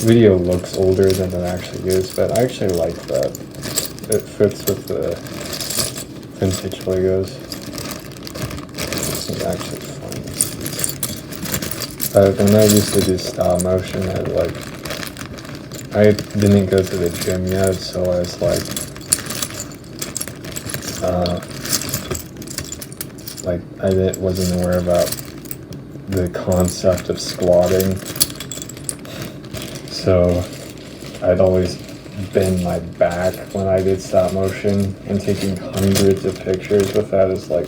video looks older than it actually is, but I actually like that. It fits with the vintage Legos. This is actually fun. When I used to do stop motion, I didn't go to the gym yet, so I was wasn't aware about the concept of squatting. So I'd always bend my back when I did stop motion, and taking hundreds of pictures with that is like,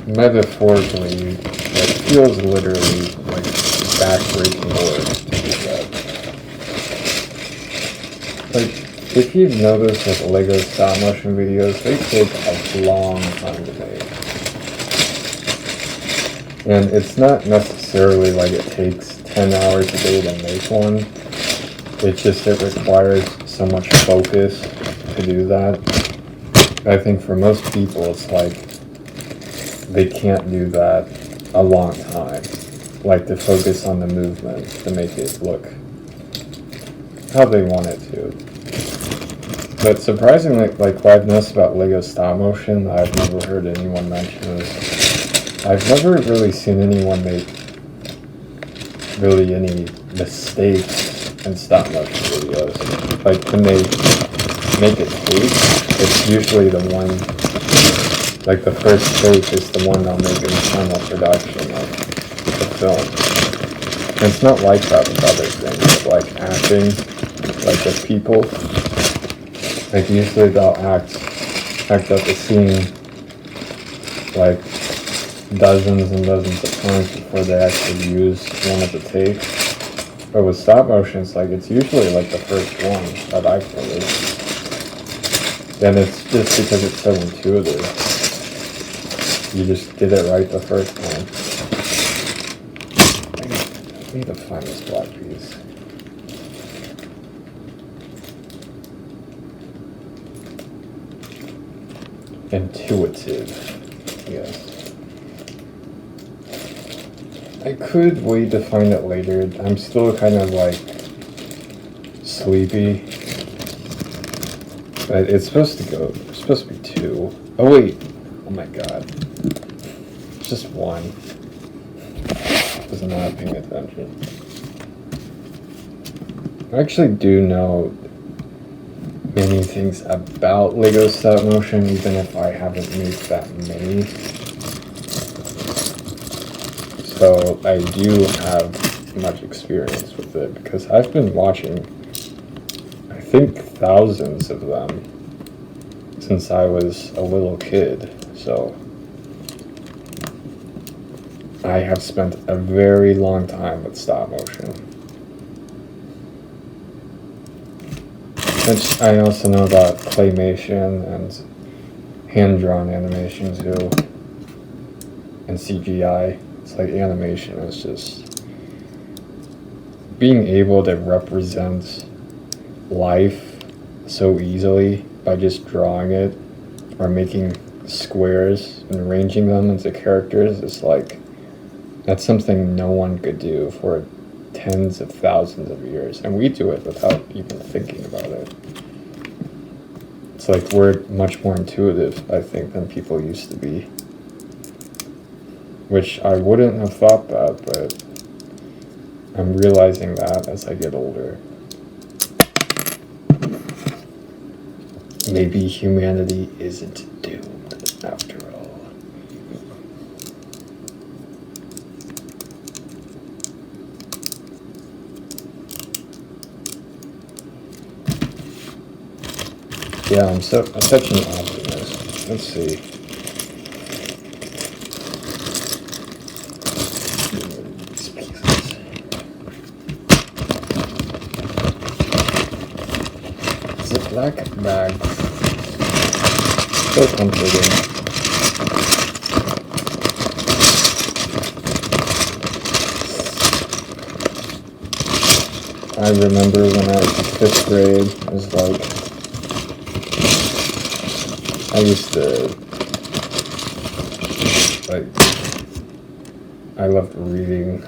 metaphorically, it feels literally like back-breaking work to do that. Like, if you've noticed with Lego stop motion videos, they take a long time to make. And it's not necessarily like it takes 10 hours a day to make one. It's just it requires so much focus to do that. I think for most people it's like they can't do that a long time. Like to focus on the movement to make it look how they want it to. But surprisingly, like what I've noticed about Lego stop motion that I've never heard anyone mention is I've never really seen anyone make really any mistakes in stop motion videos. Like when they make a take, it's usually the one, like the first take is the one they'll make in final production of the film. And it's not like that with other things, like acting, like with people. Like usually they'll act out the scene like dozens and dozens of times before they actually use one of the takes. But with stop motion, it's like it's usually like the first one that I've noticed. And it's just because it's so intuitive. You just get it right the first time. I need to find this black piece. Intuitive, yes. I could wait to find it later. I'm still kind of like sleepy. But it's supposed to be 2. Oh wait, oh my god. It's just 1. Was not paying attention. I actually do know many things about Lego stop motion, even if I haven't made that many. So I do have much experience with it because I've been watching, I think, thousands of them since I was a little kid. So I have spent a very long time with stop motion. Which I also know about claymation and hand-drawn animation too, and CGI. It's like animation is just being able to represent life so easily by just drawing it or making squares and arranging them into characters. Is like, that's something no one could do for tens of thousands of years, and we do it without even thinking about it. It's like we're much more intuitive, I think, than people used to be, which I wouldn't have thought that, but I'm realizing that as I get older. Maybe humanity isn't doomed after all. Yeah, I'm such an optimist. Let's see. It's a black bag. So comforting. I remember when I was in 5th grade, it was like, I used to, like, I loved reading.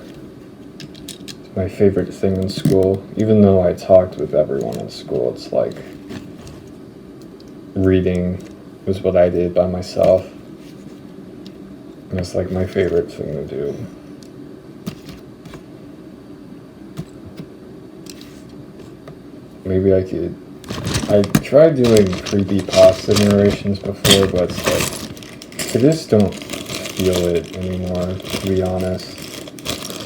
It's my favorite thing in school. Even though I talked with everyone in school, it's like, reading was what I did by myself. And it's like my favorite thing to do. Maybe I tried doing creepypasta narrations before, but it's like, I just don't feel it anymore, to be honest.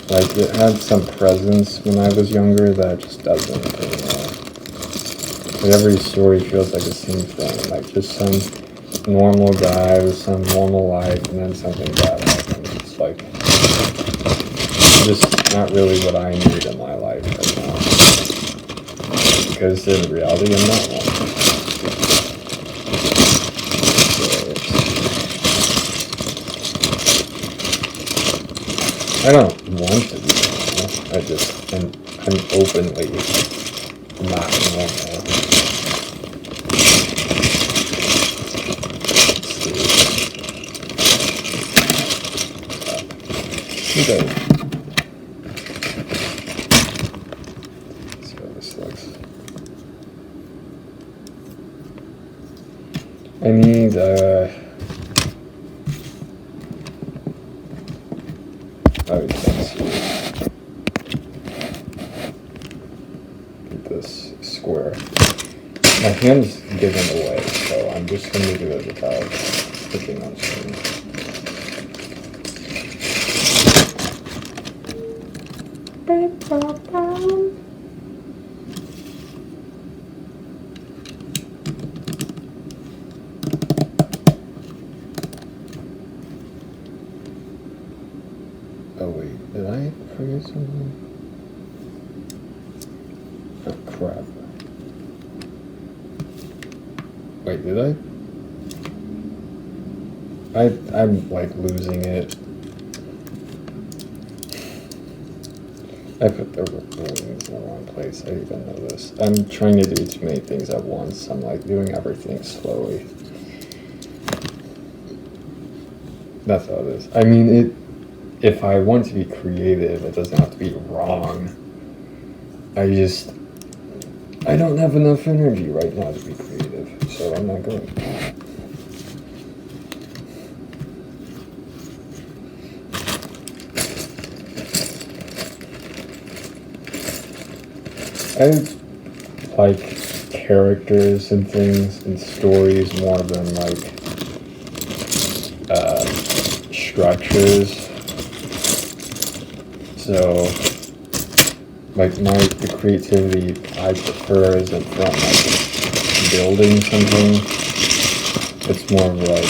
Like, it had some presence when I was younger that just doesn't anymore. Like, every story feels like the same thing, like just some normal guy with some normal life, and then something bad happens. It's like, just not really what I need in my life right now. Because in reality, I'm not one. I don't want to be normal. I'm openly not normal. Okay. Let's see how this looks. I need I can't see this square. My hand's getting away, so I'm just gonna do it without clicking on screen. Oh wait, did I forget something? Oh crap. Wait, did I'm like losing it. I put the wings in the wrong place. I even know this. I'm trying to do too many things at once. I'm like doing everything slowly. That's all it is. I mean, if I want to be creative, it doesn't have to be wrong. I don't have enough energy right now to be creative, so I'm not going. I like characters and things and stories more than like structures. So like the creativity I prefer isn't from like building something. It's more of like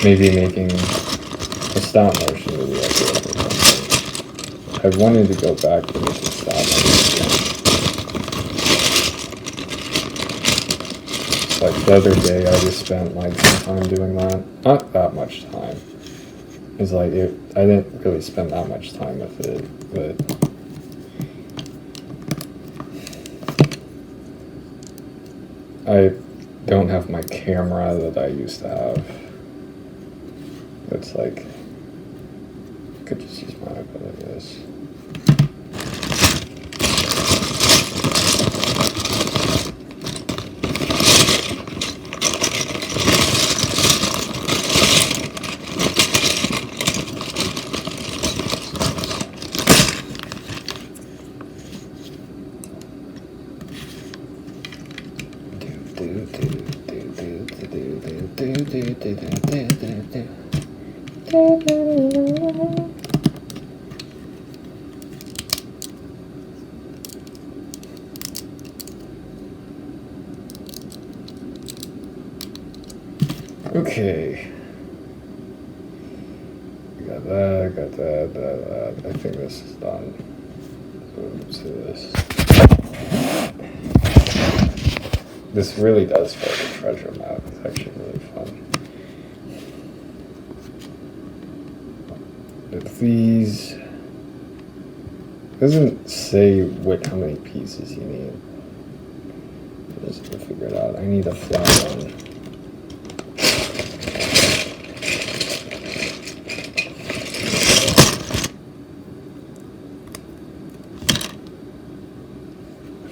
maybe making a stop motion movie I feel like or something. I wanted to go back to making stop motion again. Like the other day I just spent like some time doing that. Not that much time. It's like I didn't really spend that much time with it, but I don't have my camera that I used to have. It's like I could just use my iPad, I guess. Okay. Got that. I think this is done. Let's do this. This really does feel like a treasure map. It's actually really fun. If these doesn't say how many pieces you need. I'm just gonna figure it out. I need a flat one.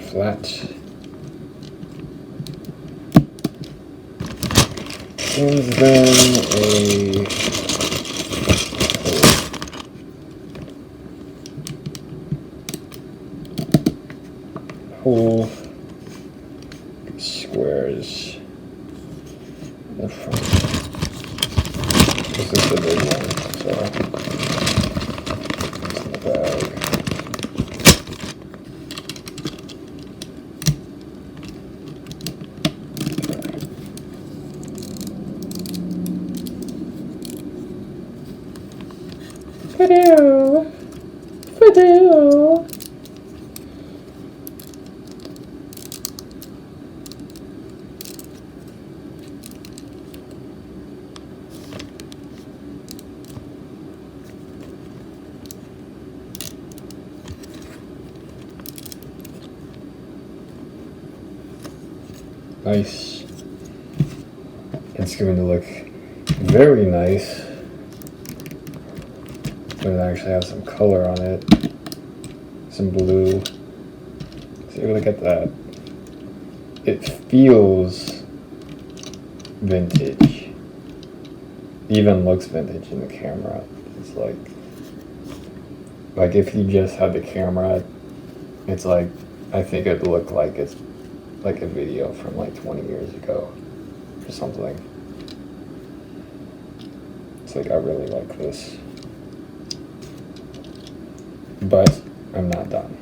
Flat. And then a whole squares in the front. This is the big one, so it's in the bag. Video. nice. It's going to look very nice when it actually has some color on it. Some blue. See, look at that. It feels vintage. Even looks vintage in the camera. It's like if you just had the camera, it's like, I think it'd look like it's like a video from like 20 years ago or something. It's like, I really like this. But I'm not done.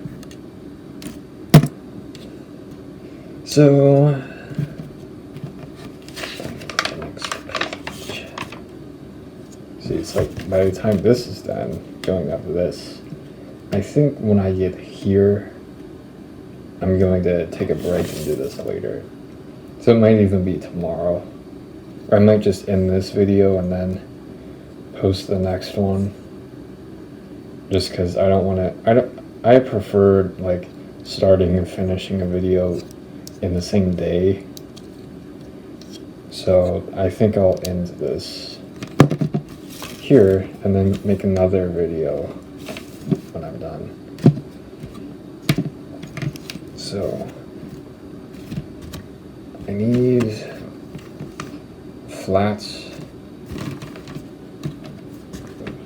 So, the next page. See, it's like by the time this is done, going up this, I think when I get here, I'm going to take a break and do this later. So it might even be tomorrow. Or I might just end this video and then post the next one. Just because I don't want to, I prefer like starting and finishing a video in the same day. So I think I'll end this here and then make another video when I'm done. So I need flats.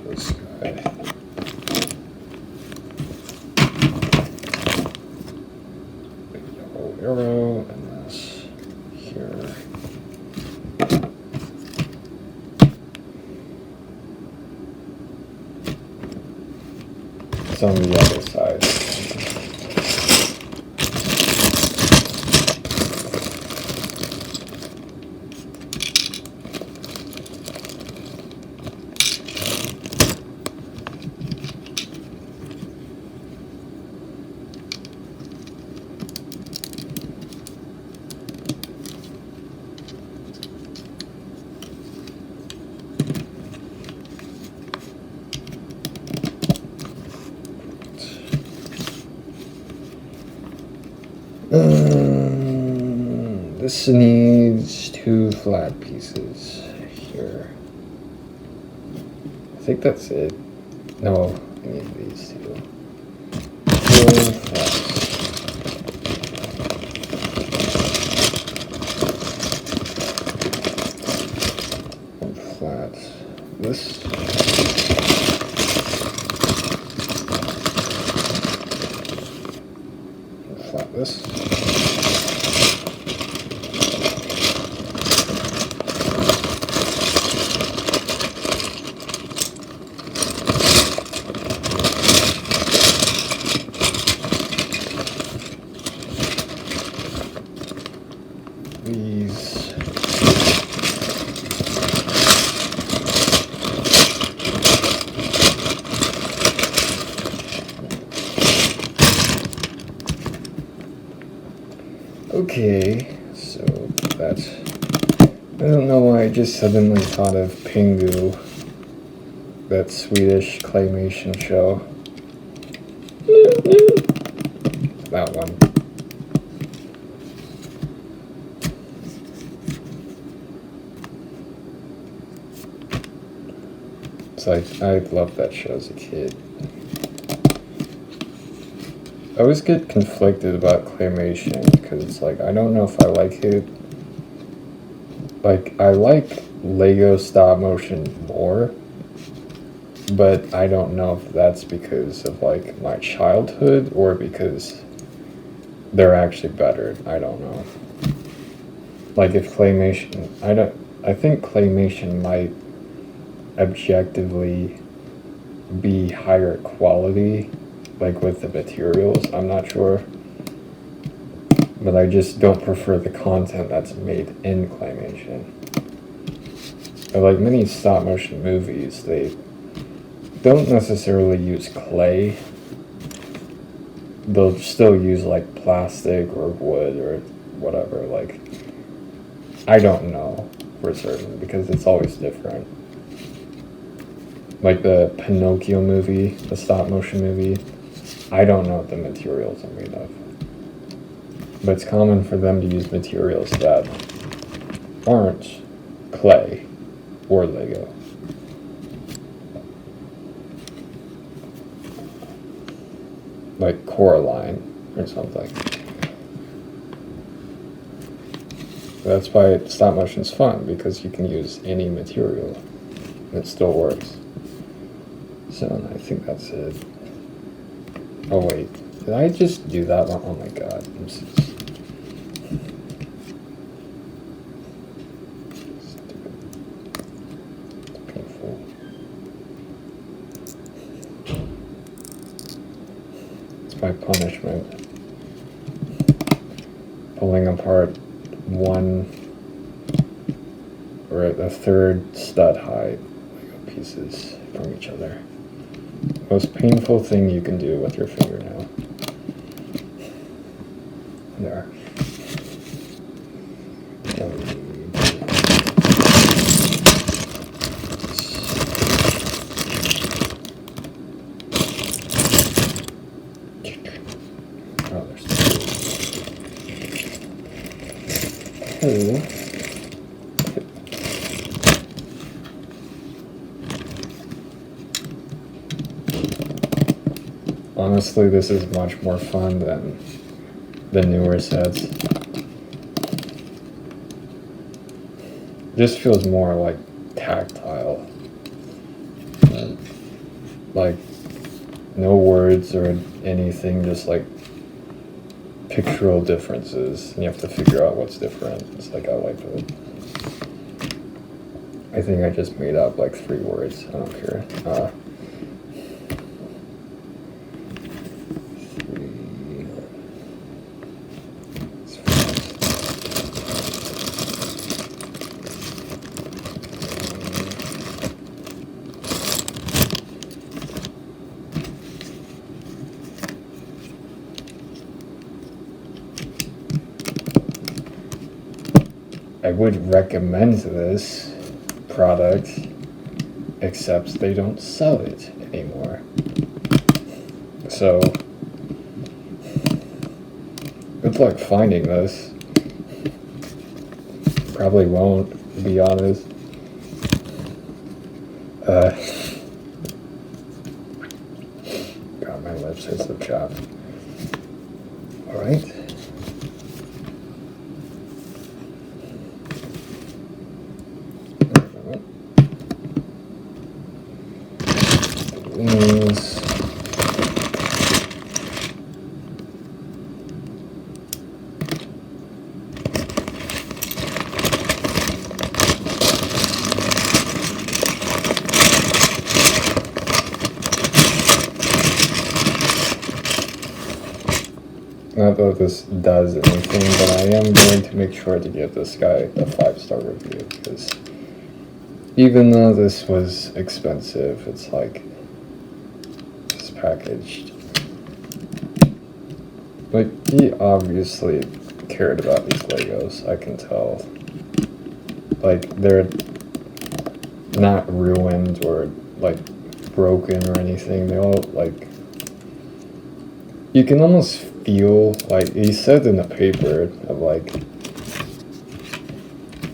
This guy. Yellow arrow and this here. It's on the other side. This needs 2 flat pieces here. I think that's it. No, I need these 2. 2 flats. One flat. This. One flat this. These. Okay, so that's, I don't know why I just suddenly thought of Pingu, that Swedish claymation show. That one. It's like, I loved that show as a kid. I always get conflicted about claymation because it's like, I don't know if I like it. Like, I like Lego stop motion more, but I don't know if that's because of like my childhood or because they're actually better. I don't know. Like, if claymation, I think claymation might objectively be higher quality, like with the materials. I'm not sure, but I just don't prefer the content that's made in claymation. But like many stop motion movies, they don't necessarily use clay. They'll still use like plastic or wood or whatever. Like, I don't know for certain because it's always different. Like the Pinocchio movie, the stop motion movie, I don't know what the materials are made of. but it's common for them to use materials that aren't clay or Lego. Like Coraline or something. That's why stop motion's fun, because you can use any material and it still works. So I think that's it. Oh wait, did I just do that one? Oh my god, I'm so stupid. It's painful. It's my punishment. Pulling apart one or a third stud high Lego pieces from each other. Most painful thing you can do with your fingernail. There. Oh, there's two. Honestly, this is much more fun than the newer sets. This feels more like tactile. Like no words or anything, just like pictorial differences. And you have to figure out what's different. It's like I like it. I think I just made up like 3 words. I don't care. I would recommend this product, except they don't sell it anymore. So, good luck finding this. Probably won't, to be honest. God, my lips are so chapped. Alright. Wings. Not that this does anything, but I am going to make sure to give this guy a 5-star review, because even though this was expensive, it's like it's packaged. Like, he obviously cared about these Legos, I can tell. Like, they're not ruined or like broken or anything. They all like, you can almost feel, like he said in the paper of like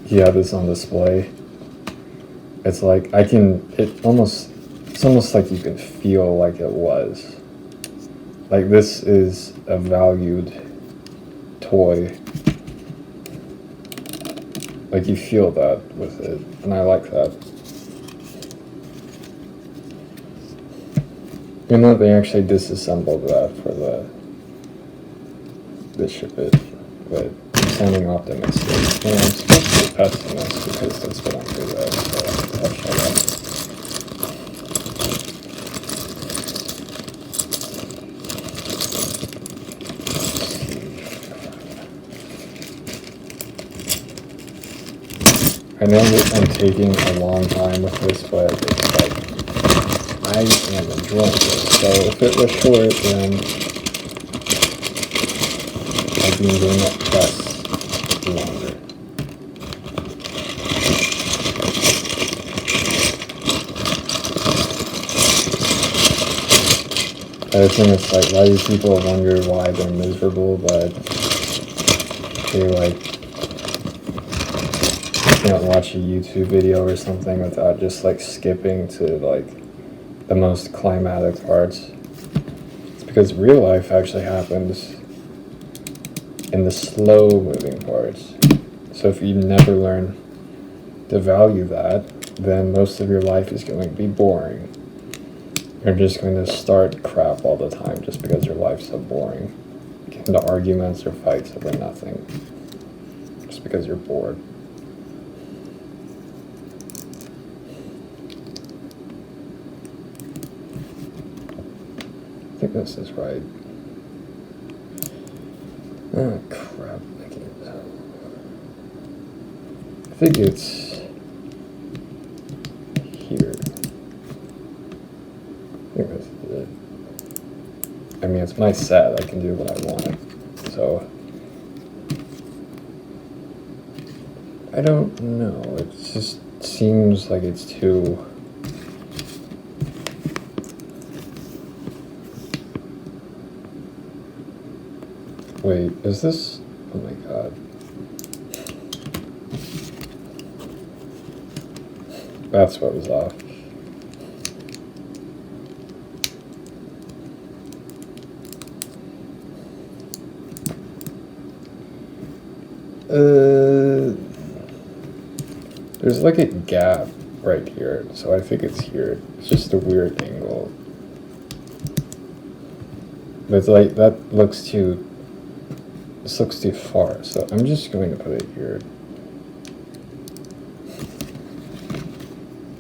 he had this on display. It's like it's almost like you can feel like it was. Like, this is a valued toy. Like, you feel that with it, and I like that. You know, they actually disassembled that for the ship it, but I'm sounding optimistic. And I'm supposed to be pessimist because that's what I'm good at, so I'll shut up. I know that I'm taking a long time with this, but it's like, I am enjoying this. So if it was short, then I'd be doing it less longer. I think it's like, why do people wonder why they're miserable, but to like, you can't watch a YouTube video or something without just like skipping to like the most climatic parts. It's because real life actually happens in the slow moving parts. So if you never learn to value that, then most of your life is going to be boring. You're just going to start crap all the time just because your life's so boring. Get into arguments or fights over nothing. Just because you're bored. I think this is right. Oh crap, I can't tell. I think it's here. I think this is it. I mean, it's my set, I can do what I want. So, I don't know, it just seems like it's too... Wait, is this... Oh my god. That's what was off. There's like a gap right here, so I think it's here. It's just a weird angle. But it's like, that looks too... This looks too far, so I'm just going to put it here.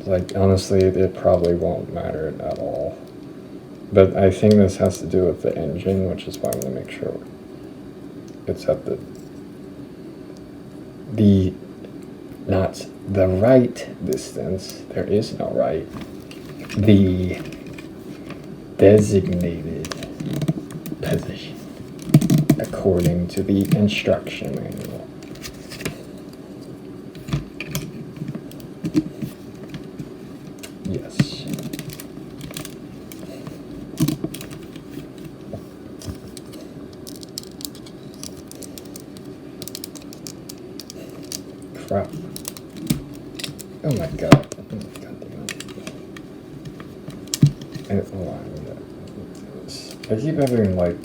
Like, honestly, it probably won't matter at all. But I think this has to do with the engine, which is why I'm going to make sure it's at not the right distance. There is no right. The designated position, according to the instruction manual. Yes. Crap. Oh my god. God damn it. I keep having like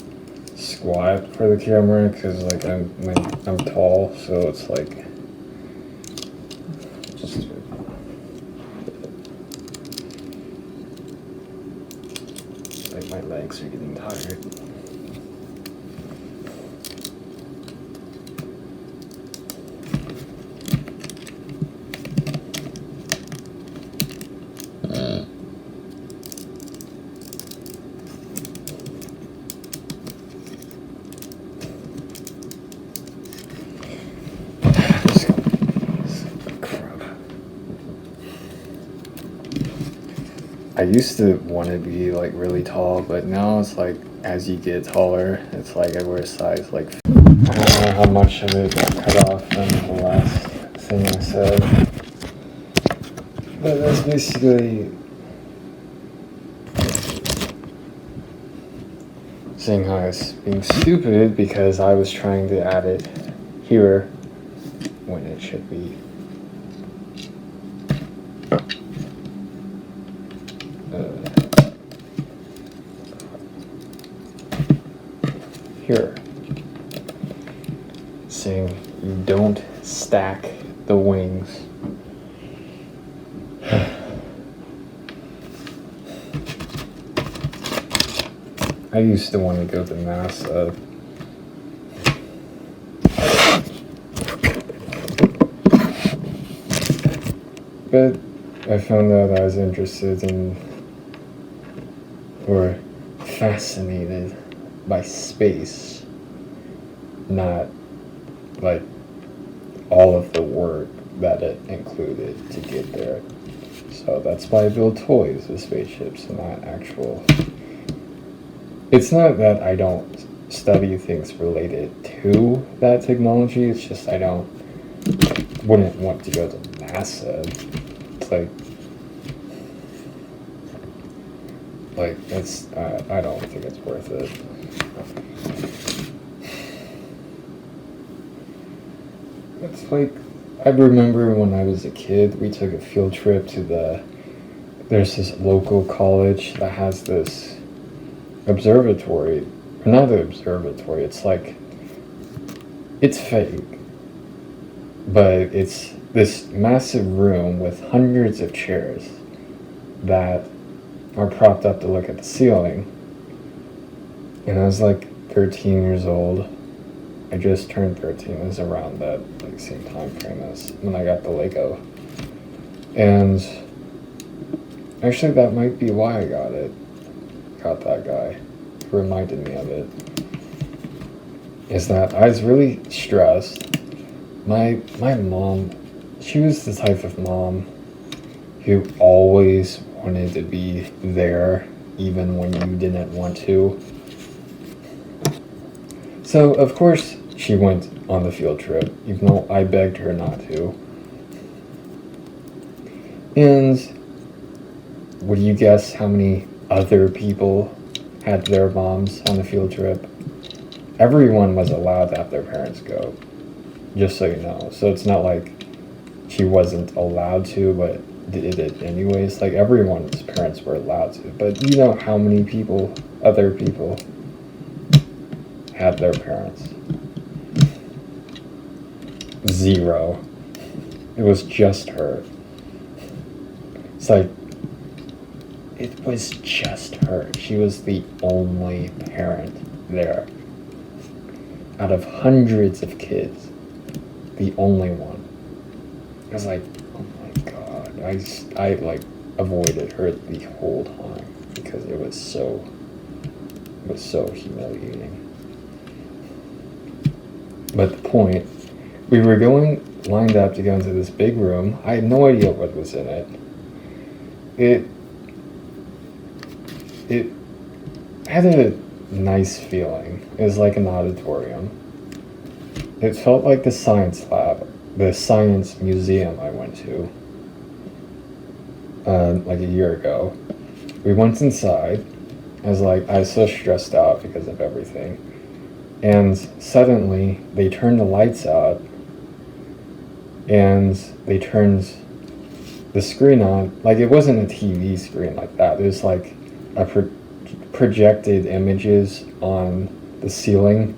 squat for the camera because like I'm tall, so it's like just like my legs are getting tired. I used to want to be like really tall, but now it's like as you get taller, it's like I wear a size like... I don't know how much of it got cut off from the last thing I said. But that's basically saying how I was being stupid because I was trying to add it here when it should be here. Saying you don't stack the wings. I used to want to go to NASA. But I found out I was interested in or fascinated by space, not like all of the work that it included to get there. So that's why I build toys with spaceships, not actual... It's not that I don't study things related to that technology, it's just I wouldn't want to go to NASA. It's like it's, I don't think it's worth it. It's like, I remember when I was a kid, we took a field trip to there's this local college that has this observatory, or not an observatory, it's fake, but it's this massive room with hundreds of chairs that are propped up to look at the ceiling. And I was like 13 years old. I just turned 13. It was around that same time frame as when I got the Lego. And actually that might be why I got it. Got that guy. Who reminded me of it. Is that I was really stressed. My mom, she was the type of mom who always wanted to be there even when you didn't want to. So, of course, she went on the field trip, even though I begged her not to. And would you guess how many other people had their moms on the field trip? Everyone was allowed to have their parents go, just so you know. So it's not like she wasn't allowed to, but did it anyways. Like, everyone's parents were allowed to. But you know how many people, other people, had their parents? 0. It was just her. It's like, it was just her. She was the only parent there. Out of hundreds of kids, the only one. I was like, oh my god. I avoided her the whole time because it was so humiliating. But the point, we were lined up to go into this big room. I had no idea what was in it. It had a nice feeling. It was like an auditorium. It felt like the science lab, the science museum I went to like a year ago. We went inside. I was so stressed out because of everything. And suddenly they turned the lights out and they turned the screen on. Like, it wasn't a TV screen like that. It was like a projected images on the ceiling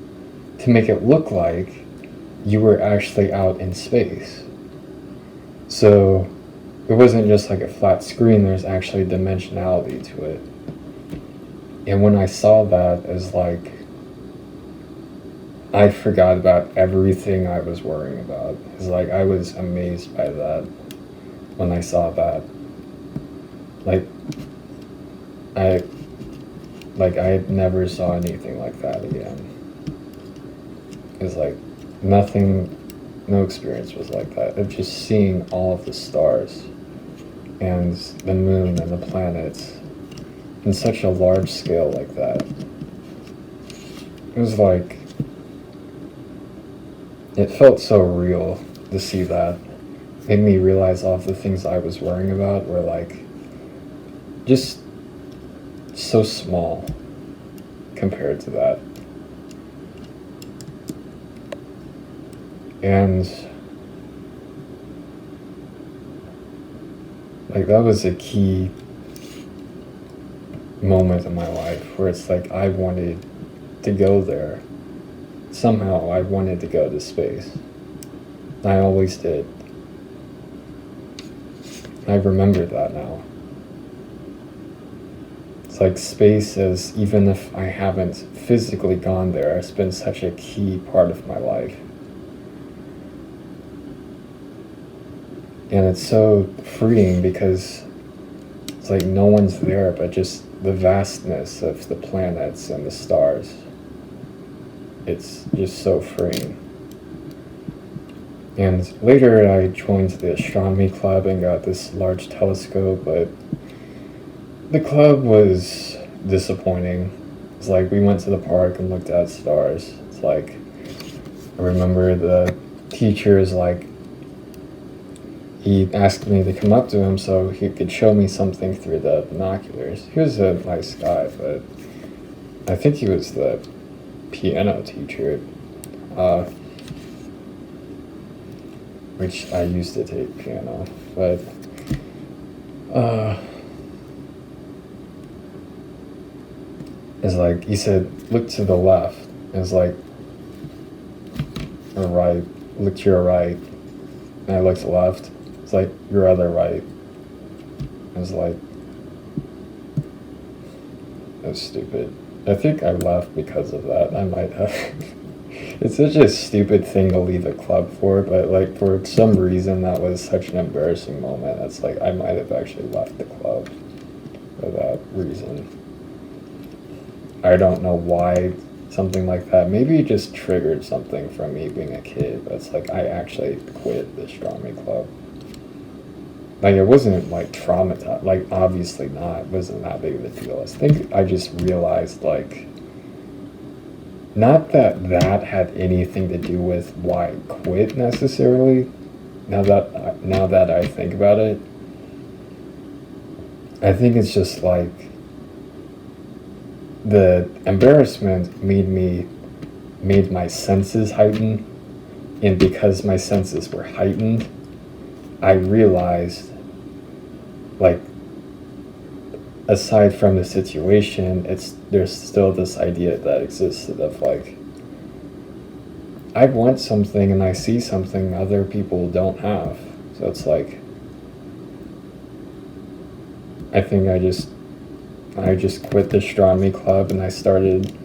to make it look like you were actually out in space. So it wasn't just like a flat screen, there's actually dimensionality to it. And when I saw that, as like, I forgot about everything I was worrying about. It's like, I was amazed by that when I saw that. I never saw anything like that again. It's like, no experience was like that. Of just seeing all of the stars and the moon and the planets in such a large scale like that. It was like, it felt so real to see that. It made me realize all of the things I was worrying about were like, just so small compared to that. And like, that was a key moment in my life where it's like, I wanted to go there. Somehow I wanted to go to space. I always did. I remember that now. It's like, space is, even if I haven't physically gone there, it's been such a key part of my life. And it's so freeing because it's like no one's there but just the vastness of the planets and the stars. It's just so freeing. And later I joined the astronomy club and got this large telescope, but the club was disappointing. It's like, we went to the park and looked at stars. It's like, I remember the teacher is like, he asked me to come up to him so he could show me something through the binoculars. He was a nice guy, but I think he was the piano teacher. which I used to take piano, but it's like he said, look to the left. It's like, or right, look to your right. And I looked left. It's like your other right. It's like, that's stupid. I think I left because of that. I might have. It's such a stupid thing to leave a club for, but like for some reason that was such an embarrassing moment. It's like I might have actually left the club for that reason. I don't know why something like that. Maybe it just triggered something from me being a kid, but it's like I actually quit the astronomy club. Like it wasn't like traumatized, like obviously not, it wasn't that big of a deal. I think I just realized like, not that that had anything to do with why I quit necessarily. Now that I think about it, I think it's just like the embarrassment made my senses heighten, and because my senses were heightened, I realized, like, aside from the situation, there's still this idea that existed of like, I want something and I see something other people don't have. So it's like, I think I just quit the astronomy club and I started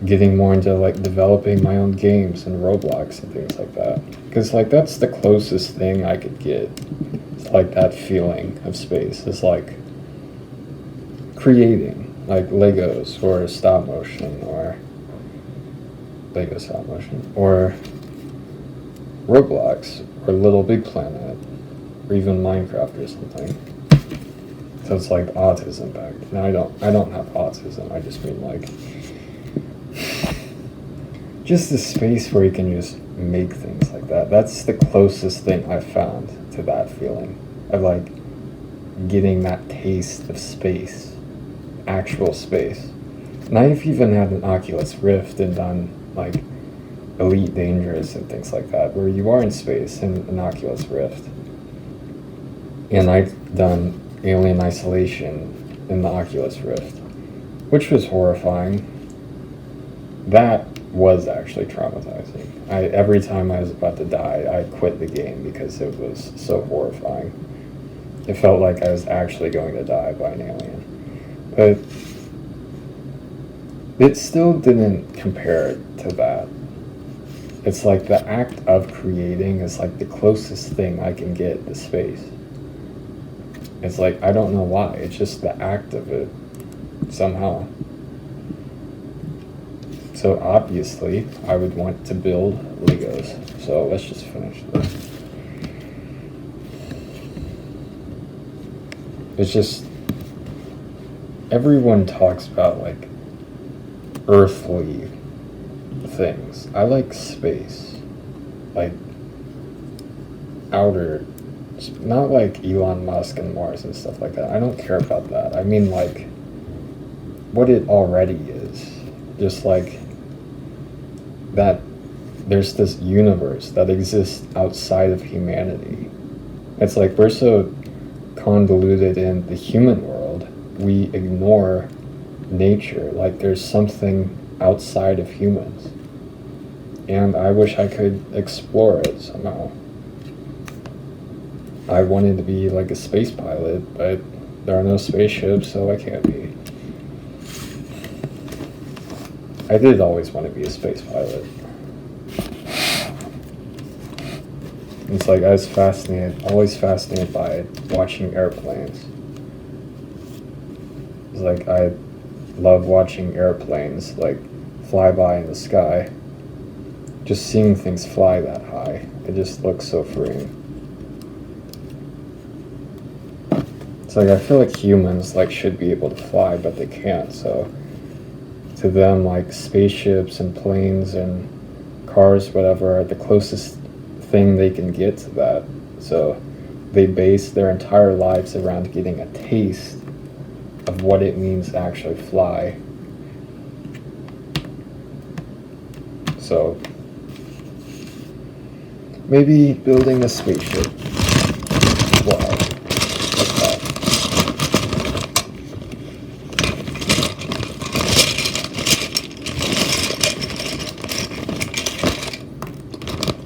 getting more into like developing my own games and Roblox and things like that. Because like that's the closest thing I could get. It's like that feeling of space. It's like creating like Legos or stop motion or Lego stop motion or Roblox or Little Big Planet or even Minecraft or something. So it's like autism back. Now I don't have autism. I just mean like just the space where you can just make things like that. That's the closest thing I've found to that feeling of like getting that taste of space, actual space. And I've even had an Oculus Rift and done like Elite Dangerous and things like that, where you are in space in an Oculus Rift. And I've done Alien Isolation in the Oculus Rift, which was horrifying. That was actually traumatizing. Every time I was about to die, I quit the game because it was so horrifying. It felt like I was actually going to die by an alien. But it still didn't compare to that. It's like the act of creating is like the closest thing I can get to space. It's like, I don't know why, it's just the act of it, somehow. So obviously, I would want to build Legos. So let's just finish this. It's just, everyone talks about like earthly things. I like space, like outer, not like Elon Musk and Mars and stuff like that. I don't care about that. I mean like what it already is. Just like that there's this universe that exists outside of humanity. It's like we're so convoluted in the human world, we ignore nature. Like there's something outside of humans. And I wish I could explore it somehow. I wanted to be like a space pilot, but there are no spaceships, so I can't be. I did always want to be a space pilot. It's like I was always fascinated by watching airplanes. It's like I love watching airplanes like fly by in the sky. Just seeing things fly that high, it just looks so freeing. It's like I feel like humans like should be able to fly, but they can't. So to them, like spaceships and planes and cars, whatever, are the closest thing they can get to that. So they base their entire lives around getting a taste of what it means to actually fly. maybe building a spaceship. Wow. Like that.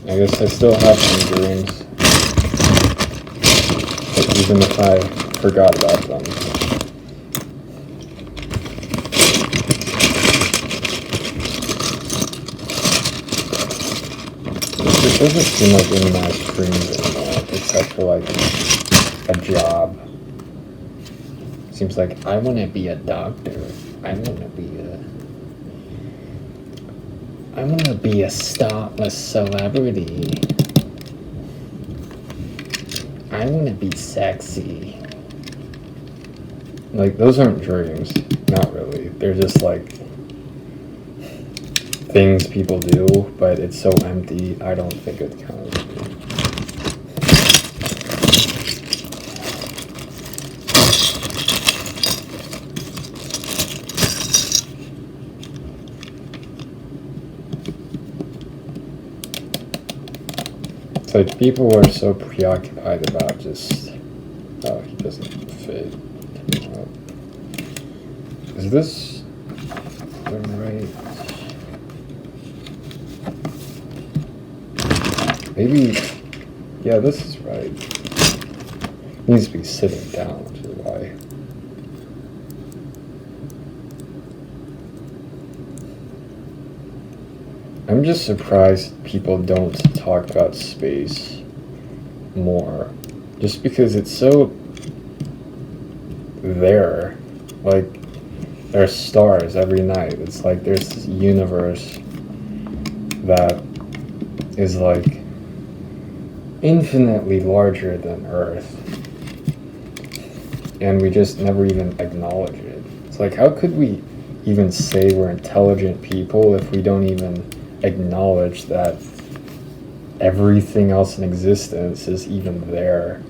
I guess I still have some dreams. But even if I forgot about them. It doesn't seem like any nice dreams anymore, except for like a job. Seems like I want to be a doctor. I want to be a celebrity. I want to be sexy. Like, those aren't dreams. Not really. They're just like things people do, but it's so empty, I don't think it counts. It's like people are so preoccupied about just, oh, he doesn't fit. Is this the right? Maybe, yeah, this is right. Needs to be sitting down, which is why. I'm just surprised people don't talk about space more. Just because it's so there. Like, there's stars every night. It's like there's this universe that is like infinitely larger than Earth, and we just never even acknowledge it. It's like, how could we even say we're intelligent people if we don't even acknowledge that everything else in existence is even there?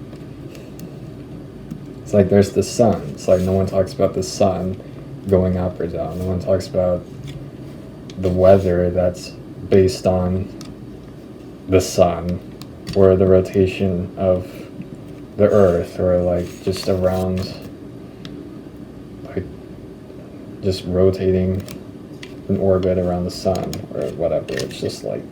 It's like there's the sun. It's like no one talks about the sun going up or down. No one talks about the weather that's based on the sun, or the rotation of the Earth, or like just around, like just rotating in orbit around the sun or whatever. It's just like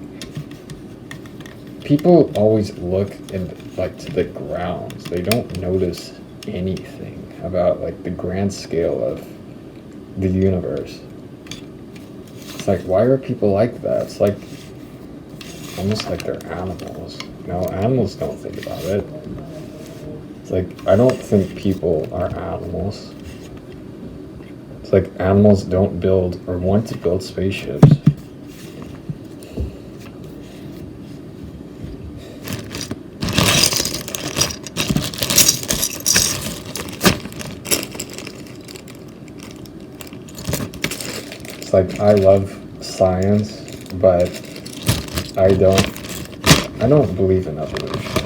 people always look in like to the ground. They don't notice anything about like the grand scale of the universe. It's like, why are people like that? It's like almost like they're animals. No, animals don't think about it. It's like, I don't think people are animals. It's like animals don't build or want to build spaceships. It's like, I love science, but I don't believe in evolution.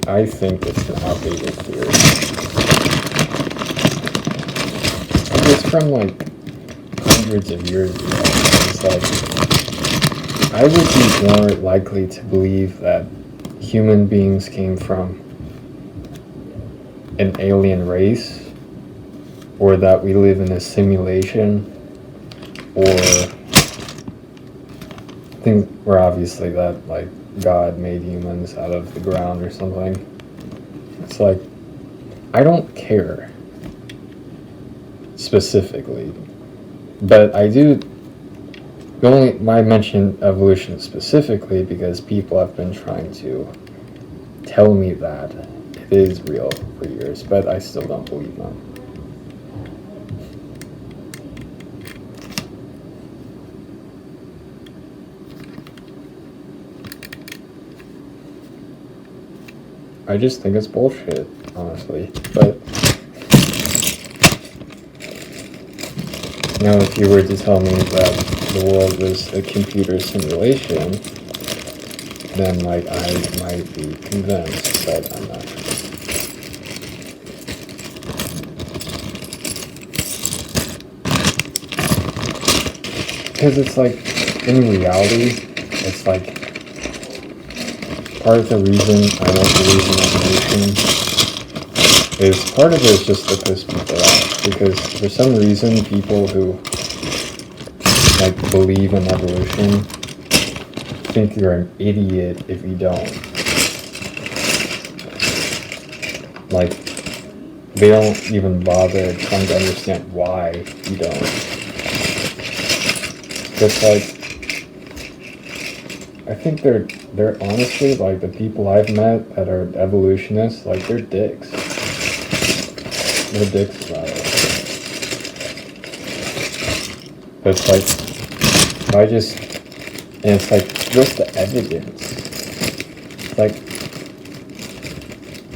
I think it's an outdated theory. And it's from like hundreds of years ago. It's like, I would be more likely to believe that human beings came from an alien race, or that we live in a simulation, or things were obviously that like God made humans out of the ground or something. It's like, I don't care specifically, but I do. I mention evolution specifically because people have been trying to tell me that it is real for years, but I still don't believe them. I just think it's bullshit, honestly. But you know, if you were to tell me that the world was a computer simulation, then like I might be convinced, but I'm not. Because it's like, in reality, it's like part of the reason I don't believe in evolution is part of it is just to piss people off, because for some reason people who like believe in evolution think you're an idiot if you don't. Like, they don't even bother trying to understand why you don't. It's like, I think they're honestly, like, the people I've met that are evolutionists, like, they're dicks. They're dicks about it. But it's like, and it's like, what's the evidence? Like,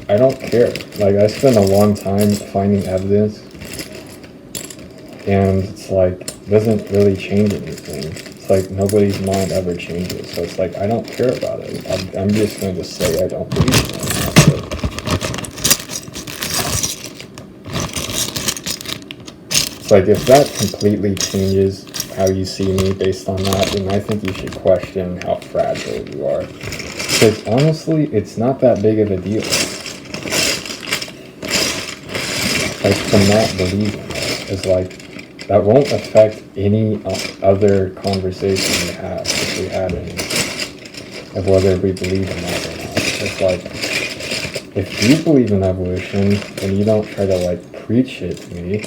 I don't care. Like, I spent a long time finding evidence, and it's like, it doesn't really change anything. It's like, nobody's mind ever changes. So it's like, I don't care about it. I'm just going to say I don't believe in it. That's it. It's like, if that completely changes how you see me based on that, then I think you should question how fragile you are. Because honestly, it's not that big of a deal. Like, from not believing it, is like, that won't affect any other conversation we have, if we had any, of whether we believe in that or not. It's like, if you believe in evolution and you don't try to like preach it to me,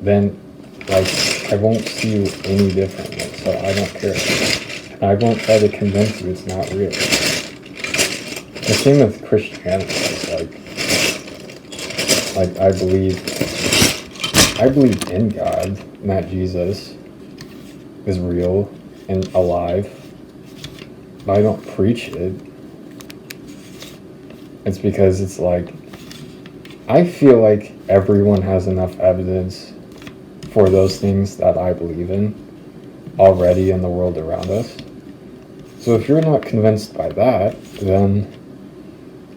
then like I won't see you any differently, so I don't care. And I won't try to convince you it's not real. The same with Christianity. It's like I believe in God, and that Jesus is real and alive, but I don't preach it. It's because it's like, I feel like everyone has enough evidence for those things that I believe in already in the world around us. So if you're not convinced by that, then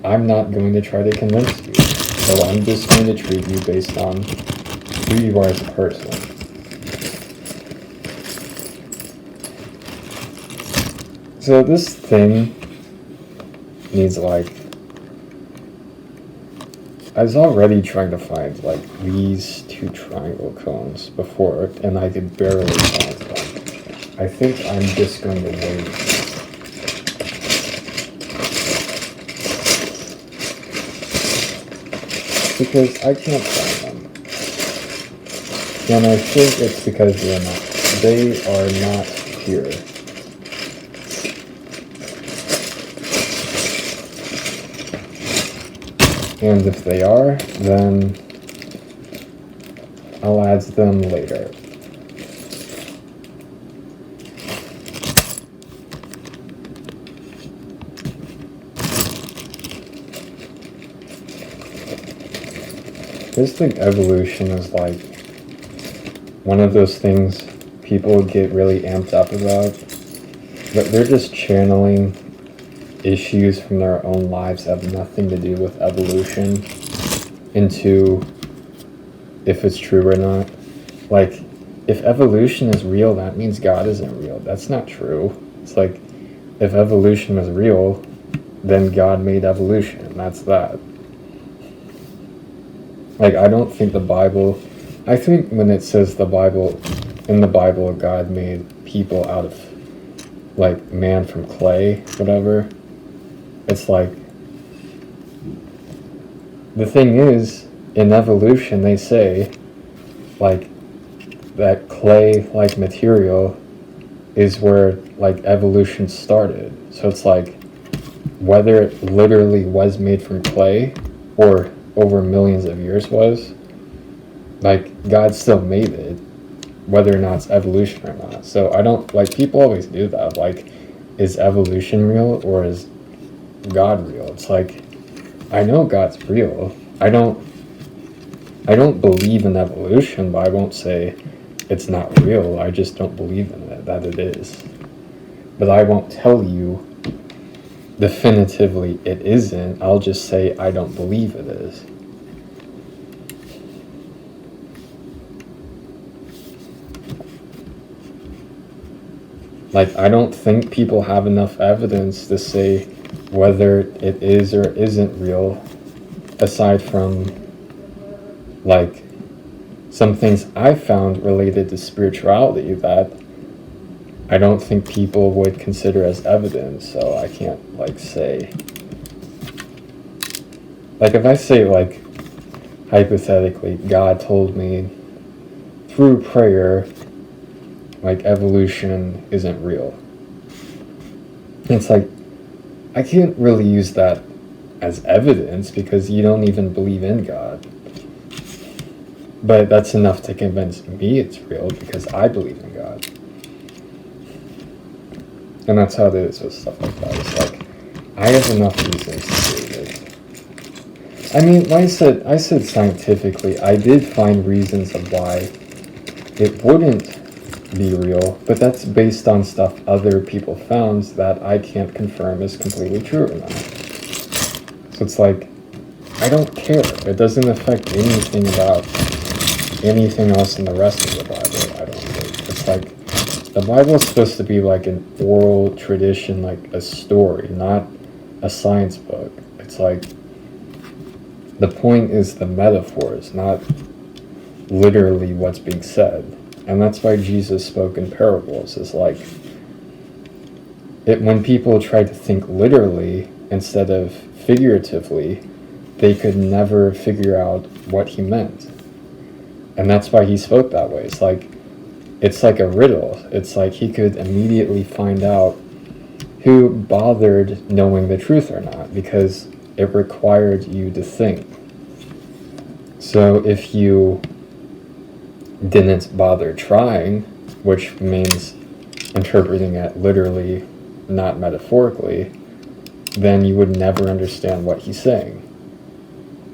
I'm not going to try to convince you. So I'm just going to treat you based on who you are as a person. So this thing needs like, I was already trying to find like these two triangle cones before, and I could barely find them. I think I'm just going to wait. Because I can't find them. And I think it's because they are not here. And if they are, then I'll add them later. I just think evolution is like one of those things people get really amped up about, but they're just channeling issues from their own lives that have nothing to do with evolution into if it's true or not. Like, if evolution is real, that means God isn't real. That's not true. It's like, if evolution was real, then God made evolution. That's that. Like, I don't think the Bible, I think when it says in the Bible, God made people out of, like, man from clay, whatever, it's like, the thing is, in evolution, they say, like, that clay-like material is where, like, evolution started. So it's like, whether it literally was made from clay, or over millions of years was, like, God still made it, whether or not it's evolution or not. So I don't, like, people always do that, like, is evolution real or is God real? It's like, I know God's real. I don't believe in evolution, but I won't say it's not real. I just don't believe in it, that it is. But I won't tell you definitively it isn't. I'll just say I don't believe it is. Like, I don't think people have enough evidence to say whether it is or isn't real, aside from, like, some things I've found related to spirituality that I don't think people would consider as evidence, so I can't, like, say. Like, if I say, like, hypothetically, God told me through prayer, like, evolution isn't real. It's like, I can't really use that as evidence because you don't even believe in God. But that's enough to convince me it's real because I believe in God. And that's how it is with stuff like that. It's like, I have enough reasons to believe it. I mean, like I said scientifically, I did find reasons of why it wouldn't be real, but that's based on stuff other people found that I can't confirm is completely true or not. So it's like, I don't care. It doesn't affect anything about anything else in the rest of the Bible, I don't think. It's like, the Bible is supposed to be like an oral tradition, like a story, not a science book. It's like, the point is the metaphors, not literally what's being said. And that's why Jesus spoke in parables. It's like, when people try to think literally instead of figuratively, they could never figure out what he meant. And that's why he spoke that way. It's like a riddle. It's like he could immediately find out who bothered knowing the truth or not, because it required you to think. So if you didn't bother trying, which means interpreting it literally, not metaphorically, then you would never understand what he's saying.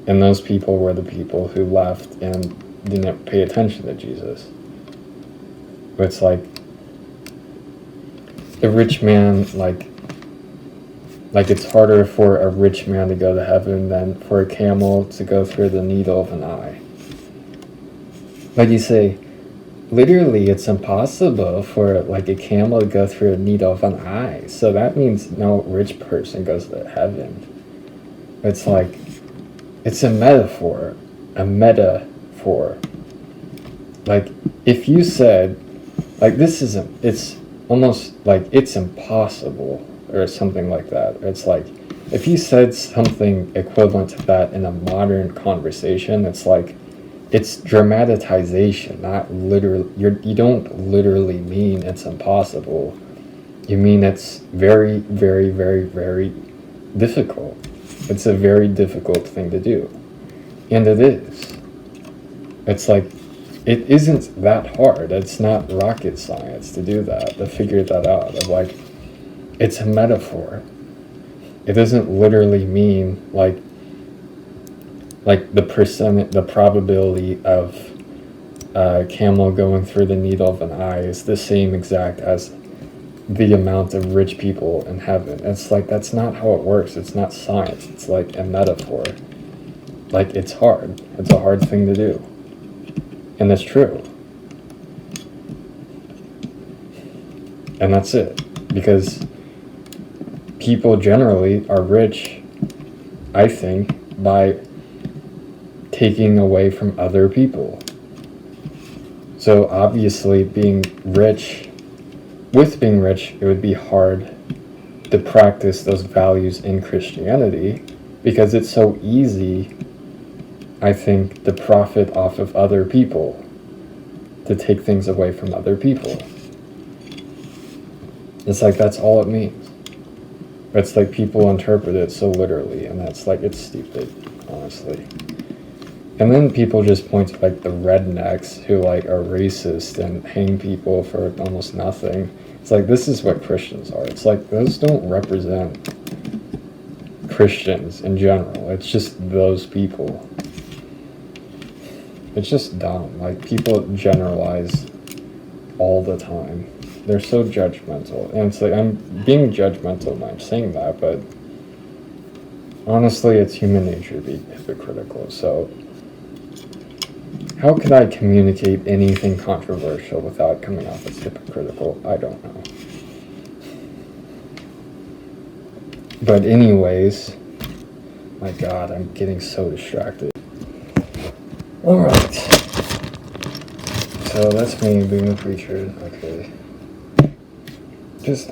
And those people were the people who left and didn't pay attention to Jesus. It's like, the rich man, like it's harder for a rich man to go to heaven than for a camel to go through the needle of an eye. Like you say, literally it's impossible for like a camel to go through a needle of an eye. So that means no rich person goes to heaven. It's like, it's a metaphor. A metaphor. Like, if you said, like, this isn't, it's almost like it's impossible or something like that. It's like, if you said something equivalent to that in a modern conversation, it's like, it's dramatization, not literally. You don't literally mean it's impossible. You mean it's very, very, very, very difficult. It's a very difficult thing to do. And it is. It's like, it isn't that hard. It's not rocket science to do that, to figure that out. Of like, it's a metaphor. It doesn't literally mean like the probability of a camel going through the needle of an eye is the same exact as the amount of rich people in heaven. It's like, that's not how it works. It's not science. It's like a metaphor. Like, it's hard. It's a hard thing to do. And that's true. And that's it. Because people generally are rich, I think, by taking away from other people. So obviously being rich, it would be hard to practice those values in Christianity because it's so easy, I think, to profit off of other people, to take things away from other people. It's like, that's all it means. It's like people interpret it so literally, and that's like, it's stupid, honestly. And then people just point to like the rednecks who like are racist and hang people for almost nothing. It's like, this is what Christians are. It's like, those don't represent Christians in general. It's just those people. It's just dumb. Like, people generalize all the time. They're so judgmental. And it's like, I'm being judgmental when I'm saying that, but honestly, it's human nature to be hypocritical. So how could I communicate anything controversial without coming off as hypocritical? I don't know. But anyways, my God, I'm getting so distracted. Alright. So that's me being a preacher. Okay.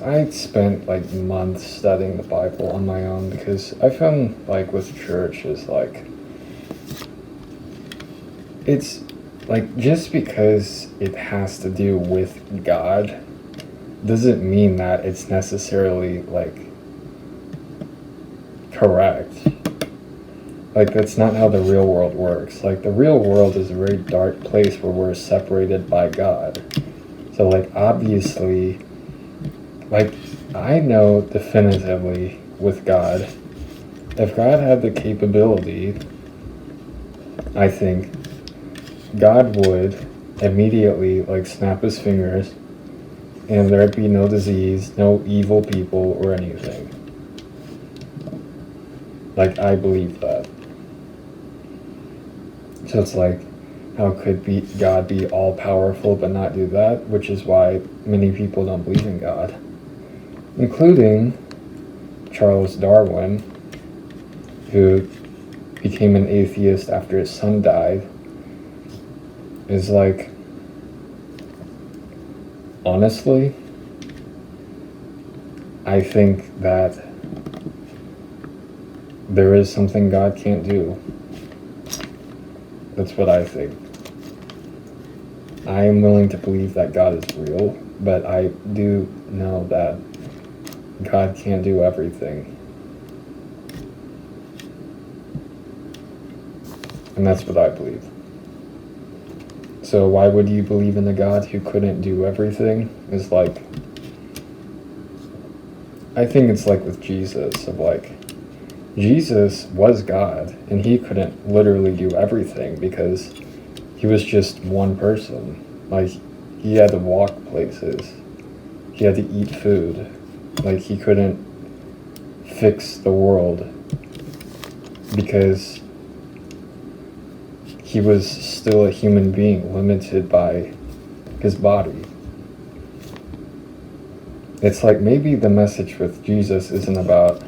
I spent like months studying the Bible on my own because I found like with church is like, it's like just because it has to do with God doesn't mean that it's necessarily like correct. Like, that's not how the real world works. Like, the real world is a very dark place where we're separated by God. So, like, obviously, like, I know definitively with God, if God had the capability, I think God would immediately, like, snap his fingers and there'd be no disease, no evil people, or anything. Like, I believe that. So it's like, how could God be all-powerful but not do that? Which is why many people don't believe in God. Including Charles Darwin, who became an atheist after his son died, is like, honestly, I think that there is something God can't do. That's what I think. I am willing to believe that God is real, but I do know that God can't do everything. And that's what I believe. So why would you believe in a God who couldn't do everything? Is like, I think it's like with Jesus, of like, Jesus was God, and he couldn't literally do everything because he was just one person. Like, he had to walk places. He had to eat food. Like, he couldn't fix the world because he was still a human being limited by his body. It's like maybe the message with Jesus isn't about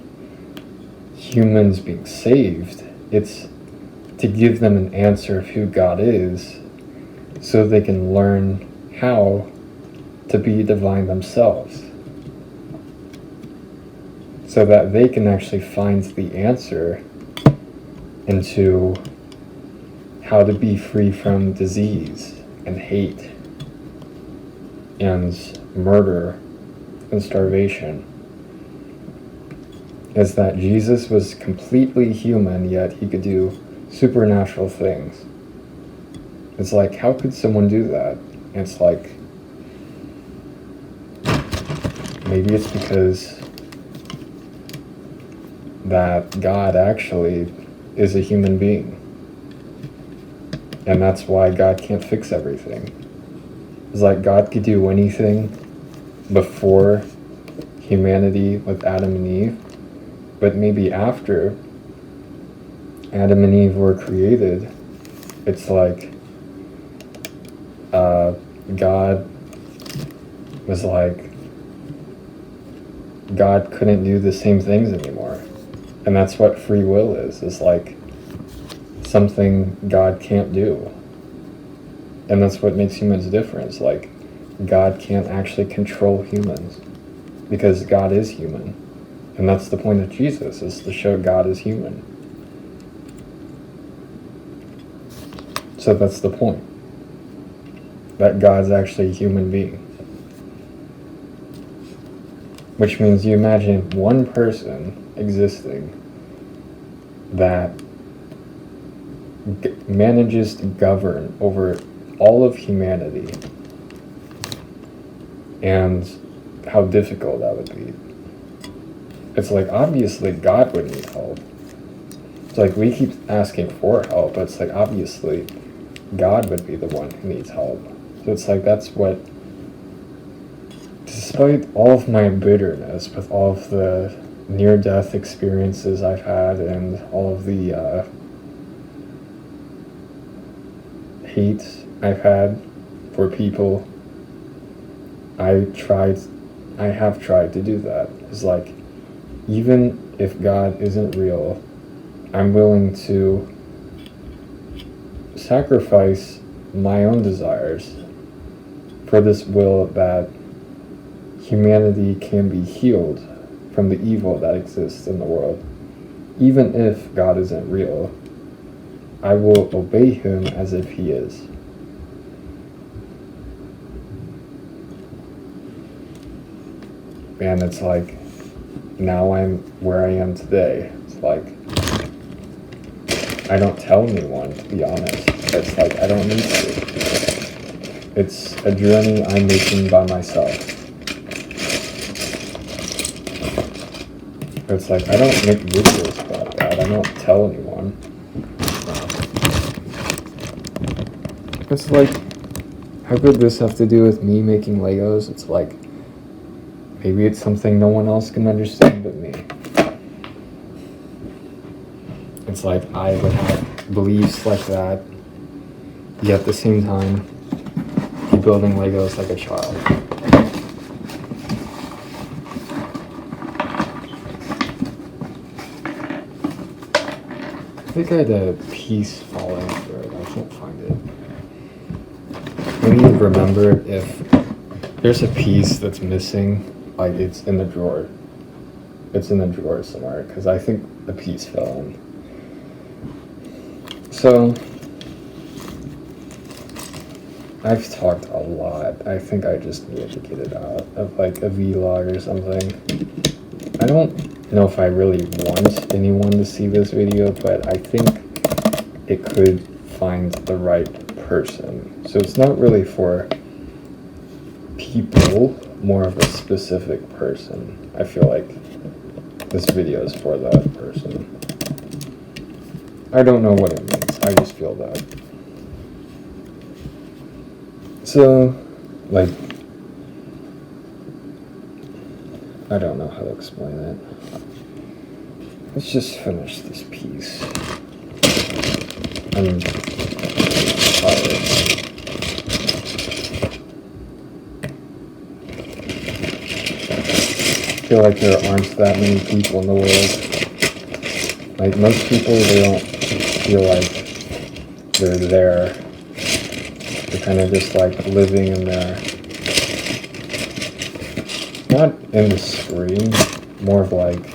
humans being saved. It's to give them an answer of who God is so they can learn how to be divine themselves. So that they can actually find the answer into how to be free from disease and hate and murder and starvation. Is that Jesus was completely human, yet he could do supernatural things. It's like, how could someone do that? It's like, maybe it's because that God actually is a human being. And that's why God can't fix everything. It's like God could do anything before humanity with Adam and Eve, but maybe after Adam and Eve were created, it's like God was like, God couldn't do the same things anymore. And that's what free will is like something God can't do. And that's what makes humans different. It's like God can't actually control humans because God is human. And that's the point of Jesus, is to show God is human. So that's the point. That God's actually a human being. Which means you imagine one person existing that manages to govern over all of humanity, and how difficult that would be. It's like, obviously God would need help. It's like, we keep asking for help, but it's like, obviously God would be the one who needs help. So it's like, that's what, despite all of my bitterness with all of the near-death experiences I've had and all of the hate I've had for people, I have tried to do that. It's like, even if God isn't real, I'm willing to sacrifice my own desires for this will that humanity can be healed from the evil that exists in the world. Even if God isn't real, I will obey him as if he is. And it's like, now I'm where I am today. It's like, I don't tell anyone, to be honest. It's like, I don't need to. It's a journey I'm making by myself. It's like, I don't make videos about that. I don't tell anyone. It's like, how could this have to do with me making Legos? It's like, maybe it's something no one else can understand but me. It's like, I would have beliefs like that, yet at the same time, be building Legos like a child. I think I had a piece falling through it. I can't find it. Maybe you remember if there's a piece that's missing, like it's in the drawer. It's in the drawer somewhere, because I think the piece fell in. So, I've talked a lot. I think I just needed to get it out of like a vlog or something. I don't know if I really want anyone to see this video, but I think it could find the right person. So it's not really for people, more of a specific person. I feel like this video is for that person. I don't know what it means, I just feel that. So, like, I don't know how to explain it. Let's just finish this piece. I'm tired. I feel like there aren't that many people in the world. Like, most people, they don't feel like they're there. They're kind of just like living in their, not in the screen, more of like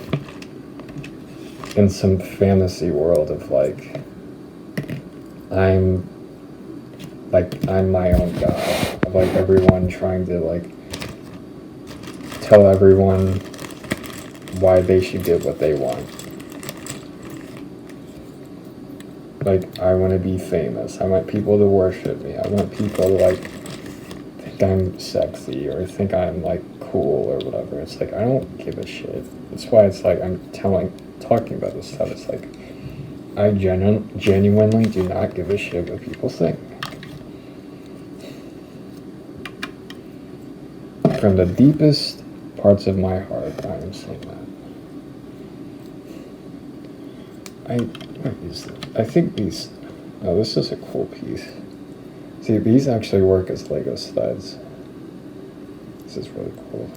in some fantasy world of like, I'm my own god. Of like everyone trying to like tell everyone why they should get what they want. Like, I want to be famous. I want people to worship me. I want people to like think I'm sexy or think I'm like cool or whatever. It's like, I don't give a shit. That's why it's like I'm talking about this stuff. It's like, I genuinely do not give a shit what people think. From the deepest parts of my heart, I am saying that. What is this? I think these, oh, this is a cool piece. See, these actually work as Lego studs. This is really cool.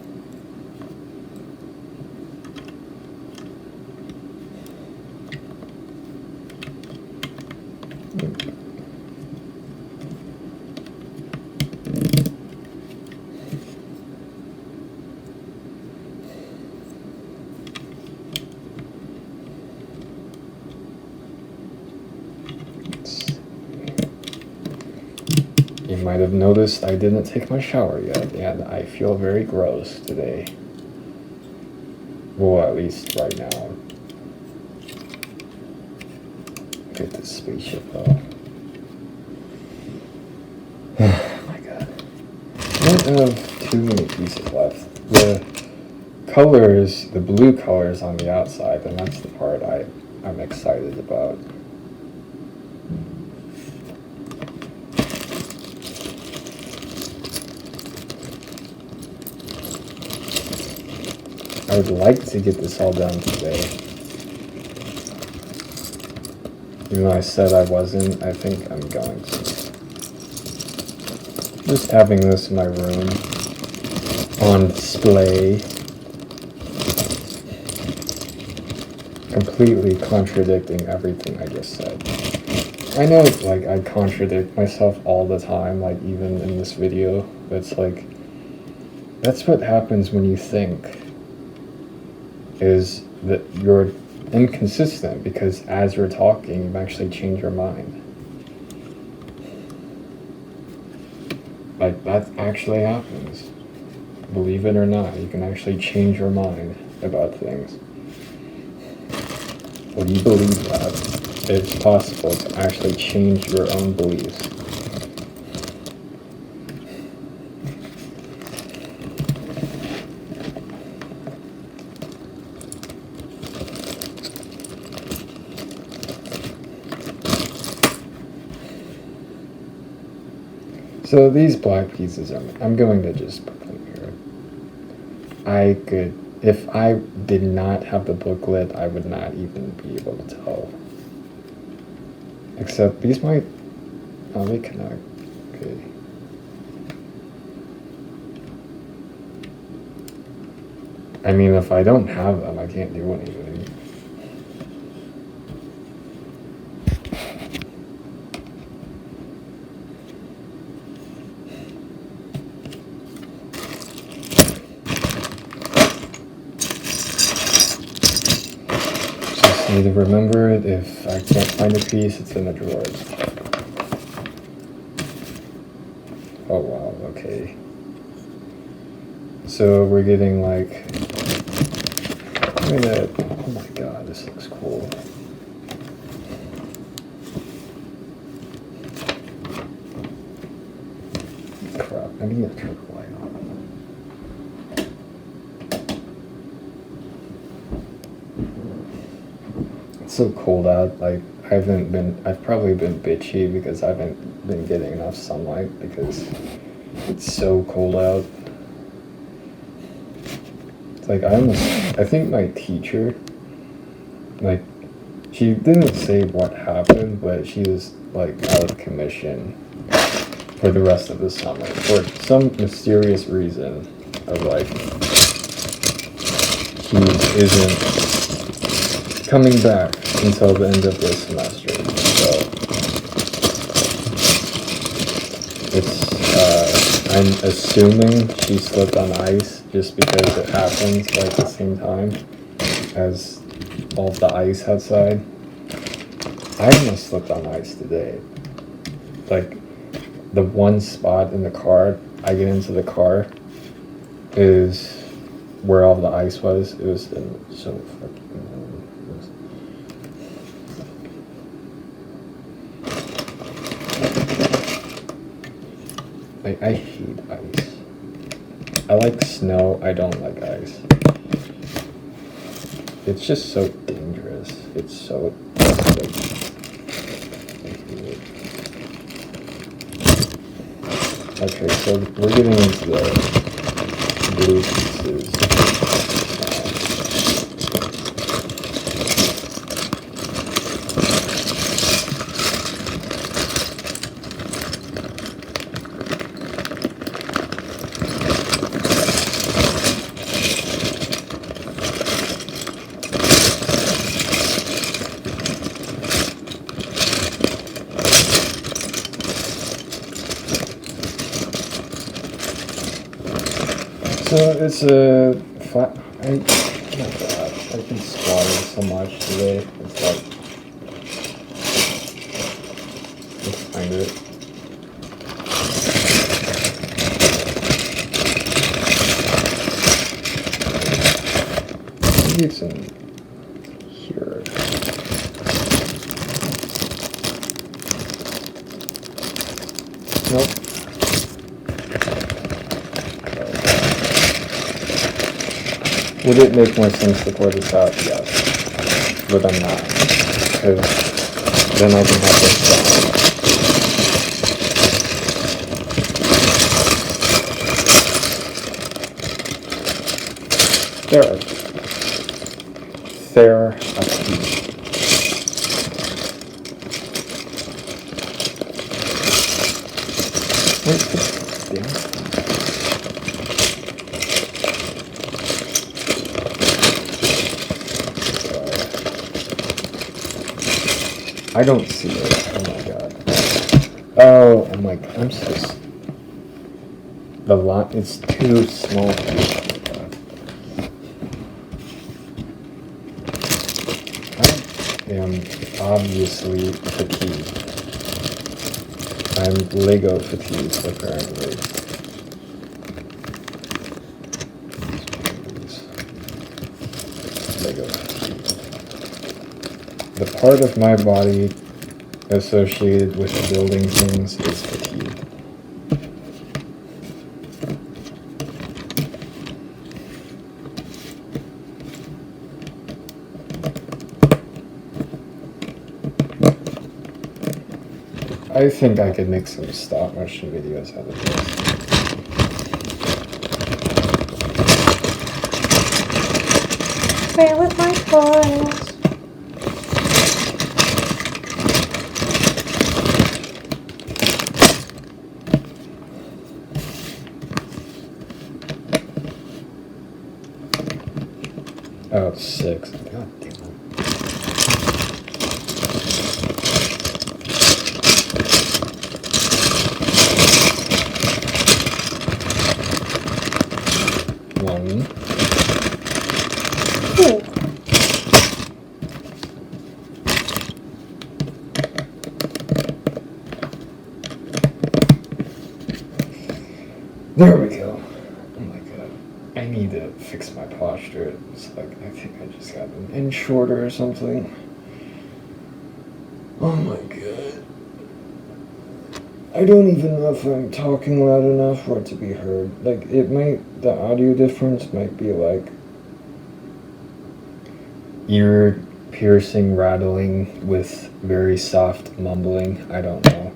You might have noticed I didn't take my shower yet, and I feel very gross today. Well, at least right now. Get this spaceship though. Oh my god. I don't have too many pieces left. The colors, the blue colors on the outside, and that's the part I'm excited about. I would like to get this all done today. Even though I said I wasn't, I think I'm going to. Just having this in my room on display completely contradicting everything I just said. I know, like, I contradict myself all the time, like, even in this video, but it's like, that's what happens when you think, is that you're inconsistent, because as you're talking, you actually change your mind. Like, that actually happens. Believe it or not, you can actually change your mind about things. When you believe that, it's possible to actually change your own beliefs. So these black pieces, I'm going to just put them here. I could, if I did not have the booklet, I would not even be able to tell. Except these might, oh, they connect, okay. I mean, if I don't have them, I can't do anything. Need to remember it. If I can't find a piece, it's in the drawer. Oh wow, okay. So we're getting like, oh my god, this looks cool. Crap, I need to turn the light on. It's so cold out, like, I've probably been bitchy because I haven't been getting enough sunlight because it's so cold out. It's like, I think my teacher, like, she didn't say what happened, but she was, like, out of commission for the rest of the summer for some mysterious reason of, like, he isn't coming back until the end of this semester, so it's, I'm assuming she slipped on ice just because it happens like the same time as all the ice outside. I almost slipped on ice today. Like, the one spot in the car, I get into the car, is where all the ice was. It was so fucking... Like, I hate ice. I like snow, I don't like ice. It's just so dangerous. It's so... like, okay, so we're getting into the blue pieces. So it's a flat. Oh my god, I've been squatting so much today. It's like, let's find it. Maybe it's in here. Nope. Would it make more sense to pour this out? Yes. But I'm not. Because then I can have this down. Therapy. Where's the damn? I don't see it. Oh my god. Oh, I'm so... The line, it's too small. I am obviously fatigued. I'm Lego fatigued, apparently. Lego fatigue. The part of my body associated with building things is fatigue. I think I could make some stop motion videos out of this. Where with my toys? Oh, it's 6. God damn it. One. Ooh. There we go. Oh my god. I need to fix my posture. It's like, I think I just got an inch shorter or something. Oh my god. I don't even know if I'm talking loud enough for it to be heard. Like, the audio difference might be like ear piercing rattling with very soft mumbling. I don't know.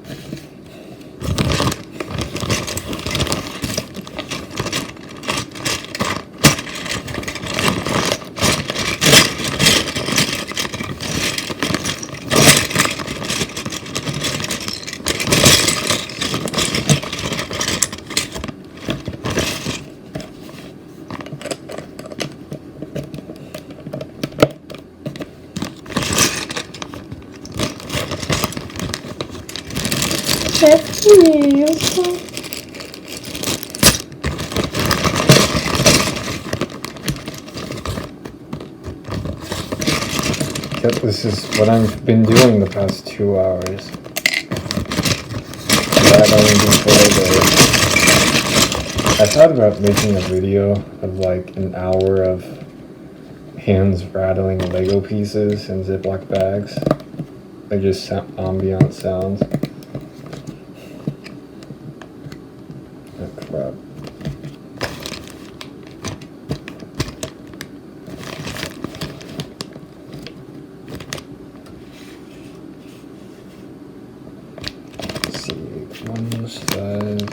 That's me. Okay. Yep, this is what I've been doing the past 2 hours. Rattling before I thought about making a video of like an hour of hands rattling Lego pieces in Ziploc bags. Like just ambient sounds. Oh crap. Let's see, one side,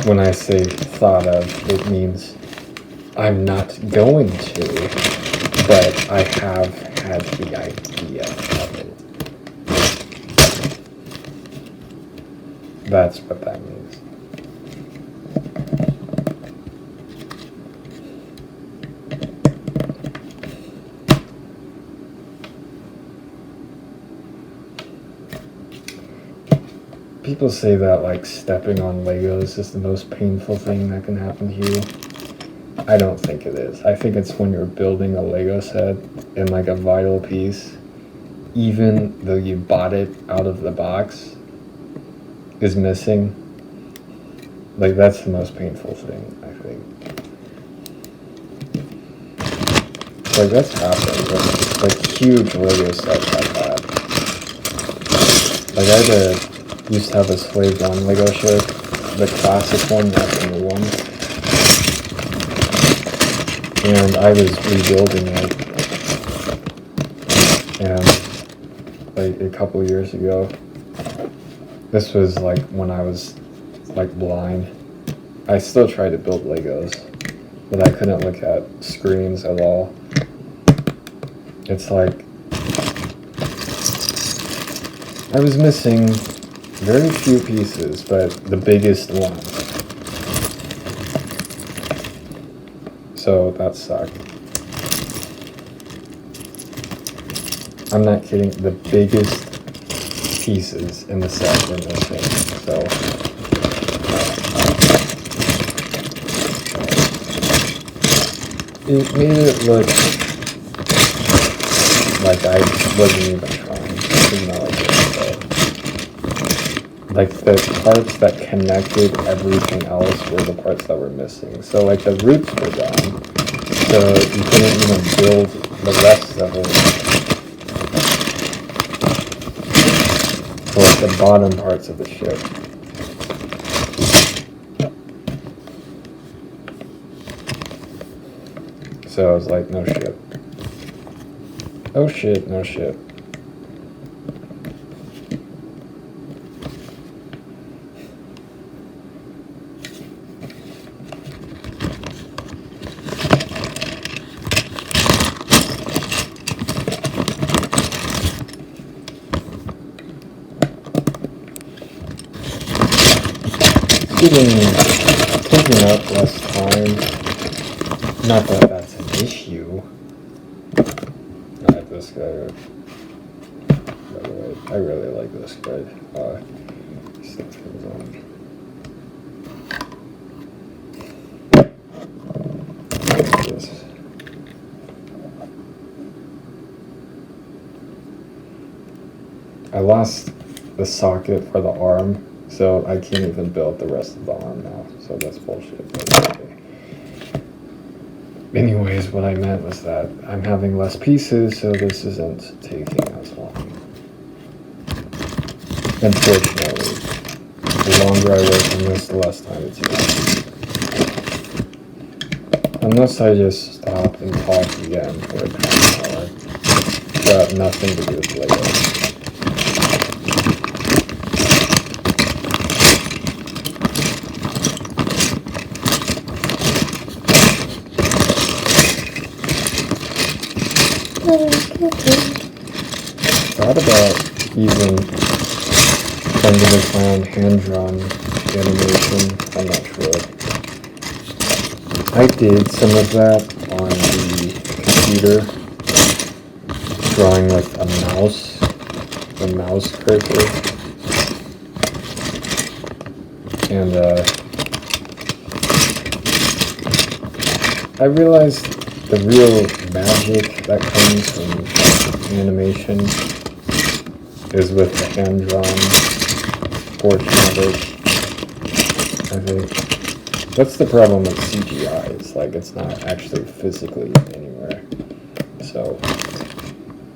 when I say thought of, it means I'm not going to, but I have had the idea of it. That's what that means. People say that like stepping on Legos is the most painful thing that can happen to you. I don't think it is. I think it's when you're building a Lego set and like a vital piece, even though you bought it out of the box, is missing. Like that's the most painful thing, I think. Like that's happened with like huge Lego sets I've had. Like used to have a Slave 1 Lego ship, the classic one, not the new one. And I was rebuilding it, and like a couple years ago, this was like when I was like blind. I still tried to build Legos, but I couldn't look at screens at all. it's like I was missing very few pieces, but the biggest ones. So that sucked. I'm not kidding, the biggest pieces in the set were missing, so it made it look like I wasn't even trying, even though I did, but like the parts that connected everything else were the parts that were missing. So like the roots were gone, so you couldn't even build the rest of it. For like the bottom parts of the ship. So I was like, no shit. Oh shit, no shit. Taking up less time. Not that that's an issue. Alright, this guy. By the way, I really like this guy. Stuff comes on. What's this? I lost the socket for the arm. So I can't even build the rest of the arm now, so that's bullshit, but okay. Anyways, what I meant was that I'm having less pieces, so this isn't taking as long. Unfortunately, the longer I work on this, the less time it takes. Unless I just stop and talk again for a half hour. Got nothing to do with Lego. Thought about even sending a clown hand-drawn animation. I'm not sure. I did some of that on the computer, drawing like a mouse cursor, and I realized the real magic that comes from animation is with the hand-drawn portion of it, I think. That's the problem with CGI, it's like it's not actually physically anywhere, so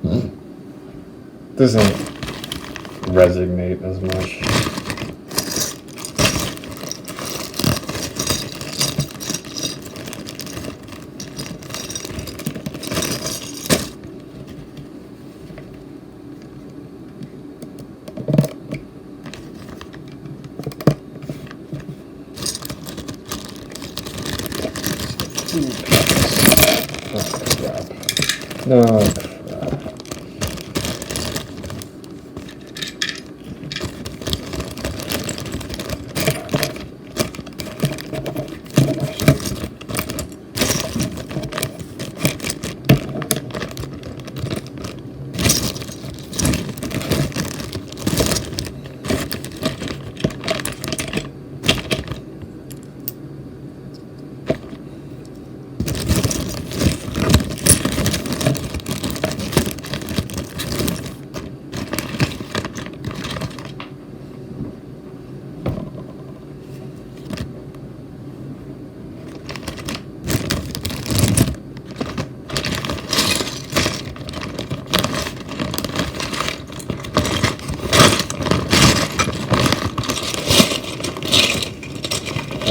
it doesn't resonate as much. No, crap.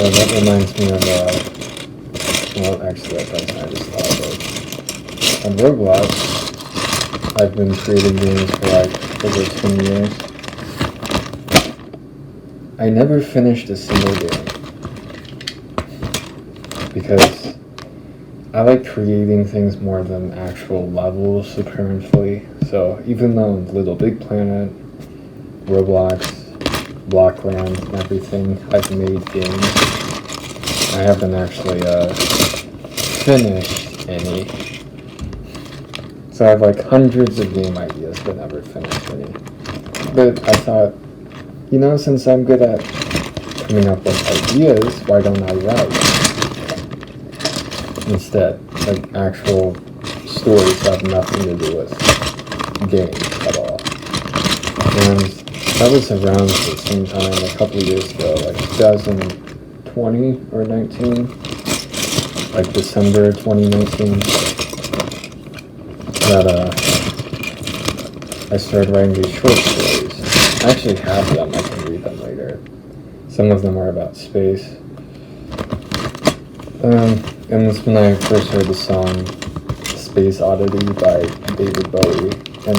That reminds me of, well, actually that doesn't, I just thought of. On Roblox, I've been creating games for like over 10 years. I never finished a single game. Because I like creating things more than actual levels currently. So even though Little Big Planet, Roblox, Blockland, and everything, I've made games, I haven't actually finished any. So I have like hundreds of game ideas but never finished any. But I thought, since I'm good at coming up with ideas, why don't I write instead? Like actual stories that have nothing to do with games at all. And that was around the same time, a couple of years ago, like 2020 or 19, like December 2019, that I started writing these short stories. I actually have them, I can read them later. Some of them are about space. And that's when I first heard the song Space Oddity by David Bowie, and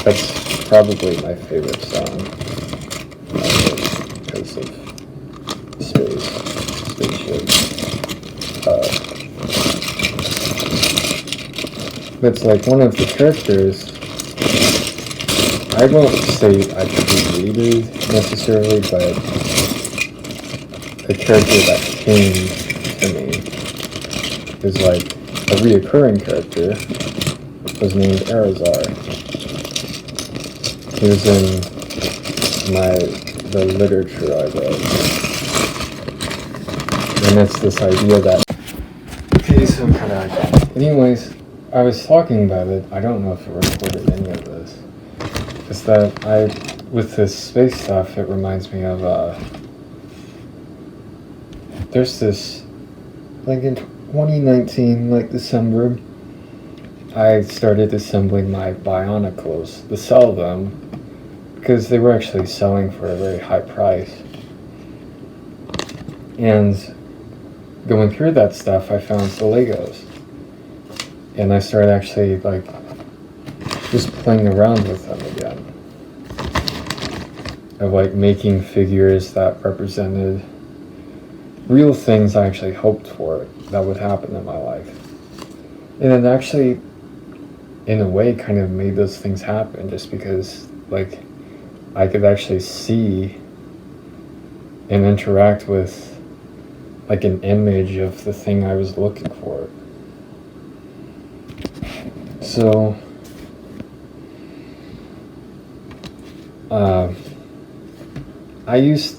that's probably my favorite song because of spaceship. It's like one of the characters, I won't say I created necessarily, but the character that came to me is like a reoccurring character, was named Arizar. He was in the literature I wrote. And it's this idea that, okay, so anyways, I was talking about it, I don't know if it recorded any of this. It's that with this space stuff, it reminds me of, there's this, like in 2019, like December, I started assembling my Bionicles to sell them because they were actually selling for a very high price. And going through that stuff, I found the Legos. And I started actually like just playing around with them again. Of like making figures that represented real things I actually hoped for that would happen in my life. And it actually, in a way, kind of made those things happen just because, like, I could actually see and interact with, like, an image of the thing I was looking for. So,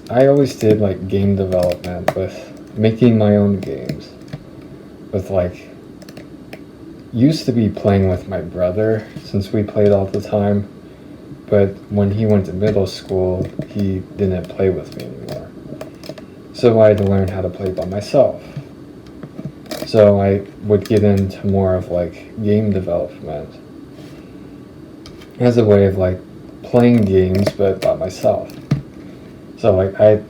I always did like game development with making my own games. With like, used to be playing with my brother since we played all the time, but when he went to middle school, he didn't play with me anymore. So I had to learn how to play by myself. So I would get into more of like game development as a way of like playing games but by myself. So like I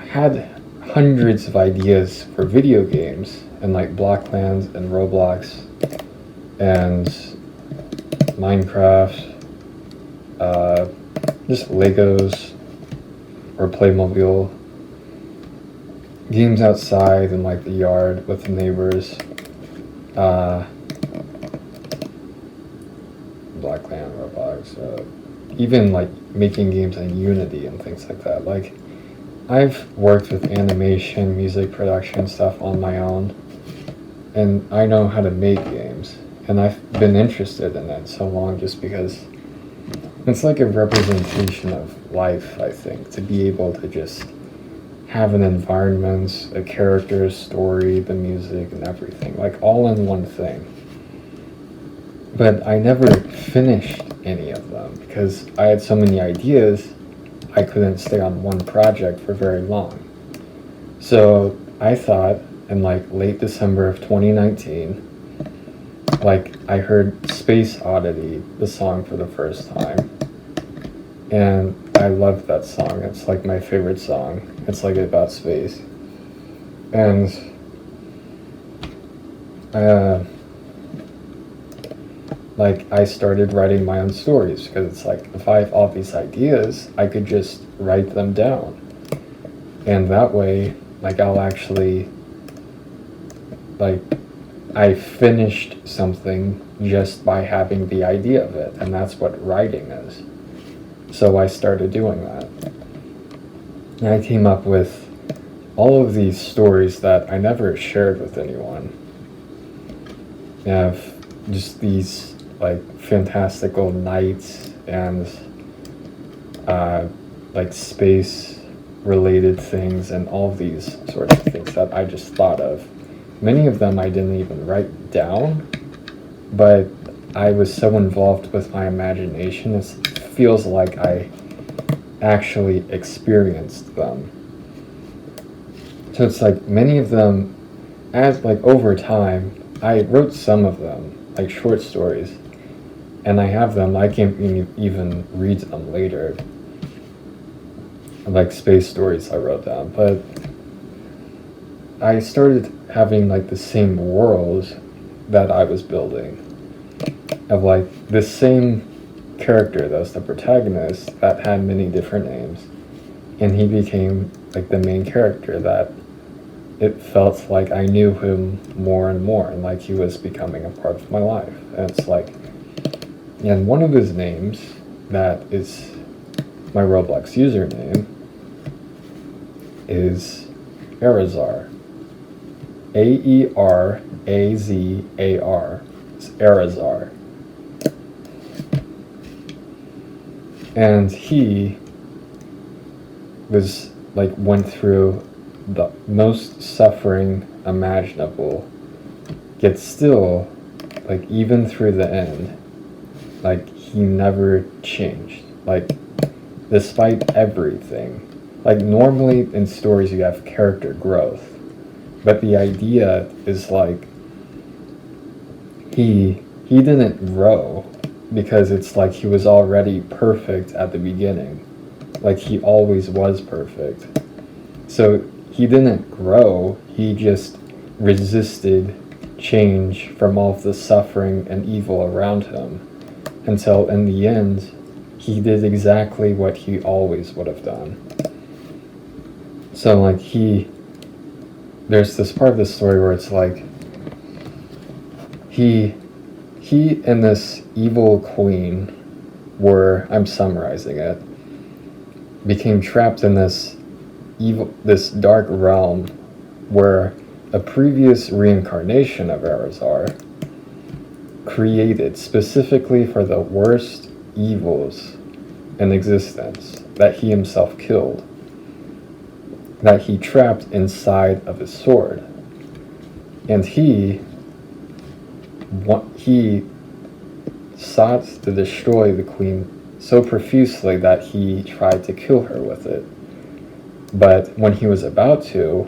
had hundreds of ideas for video games and like Blockland and Roblox and Minecraft, just Legos or Playmobil, games outside in like the yard with the neighbors, Blockland, Roblox, even like making games in Unity and things like that. Like I've worked with animation, music production stuff on my own, and I know how to make games, and I've been interested in it so long just because it's like a representation of life, I think, to be able to just have an environment, a character, a story, the music, and everything, like all in one thing. But I never finished any of them because I had so many ideas, I couldn't stay on one project for very long. So I thought in like late December of 2019, like I heard Space Oddity, the song, for the first time. And I love that song. It's like my favorite song. It's like about space. And like I started writing my own stories because it's like if I have all these ideas, I could just write them down. And that way, like I'll actually like, I finished something just by having the idea of it, and that's what writing is. So I started doing that. And I came up with all of these stories that I never shared with anyone. I have just these like fantastical nights and like space related things and all these sorts of things that I just thought of. Many of them I didn't even write down, but I was so involved with my imagination, it feels like I actually experienced them. So it's like many of them, as like over time, I wrote some of them, like short stories, and I have them, I can't even read them later, like space stories I wrote down, but I started having like the same world that I was building, of like the same character that was the protagonist that had many different names, and he became like the main character that it felt like I knew him more and more, and like he was becoming a part of my life. And it's like, and one of his names that is my Roblox username is Arazar. Aerazar. It's Arazar. And he was like went through the most suffering imaginable, yet still, like even through the end, like he never changed, like despite everything. Like normally in stories you have character growth, but the idea is like he didn't grow because it's like he was already perfect at the beginning, like he always was perfect. So he didn't grow, he just resisted change from all of the suffering and evil around him, until in the end he did exactly what he always would have done. So like there's this part of the story where it's like he and this evil queen were, I'm summarizing it, became trapped in this dark realm where a previous reincarnation of Arazar created specifically for the worst evils in existence that he himself killed, that he trapped inside of his sword. And he sought to destroy the queen so profusely that he tried to kill her with it. But when he was about to,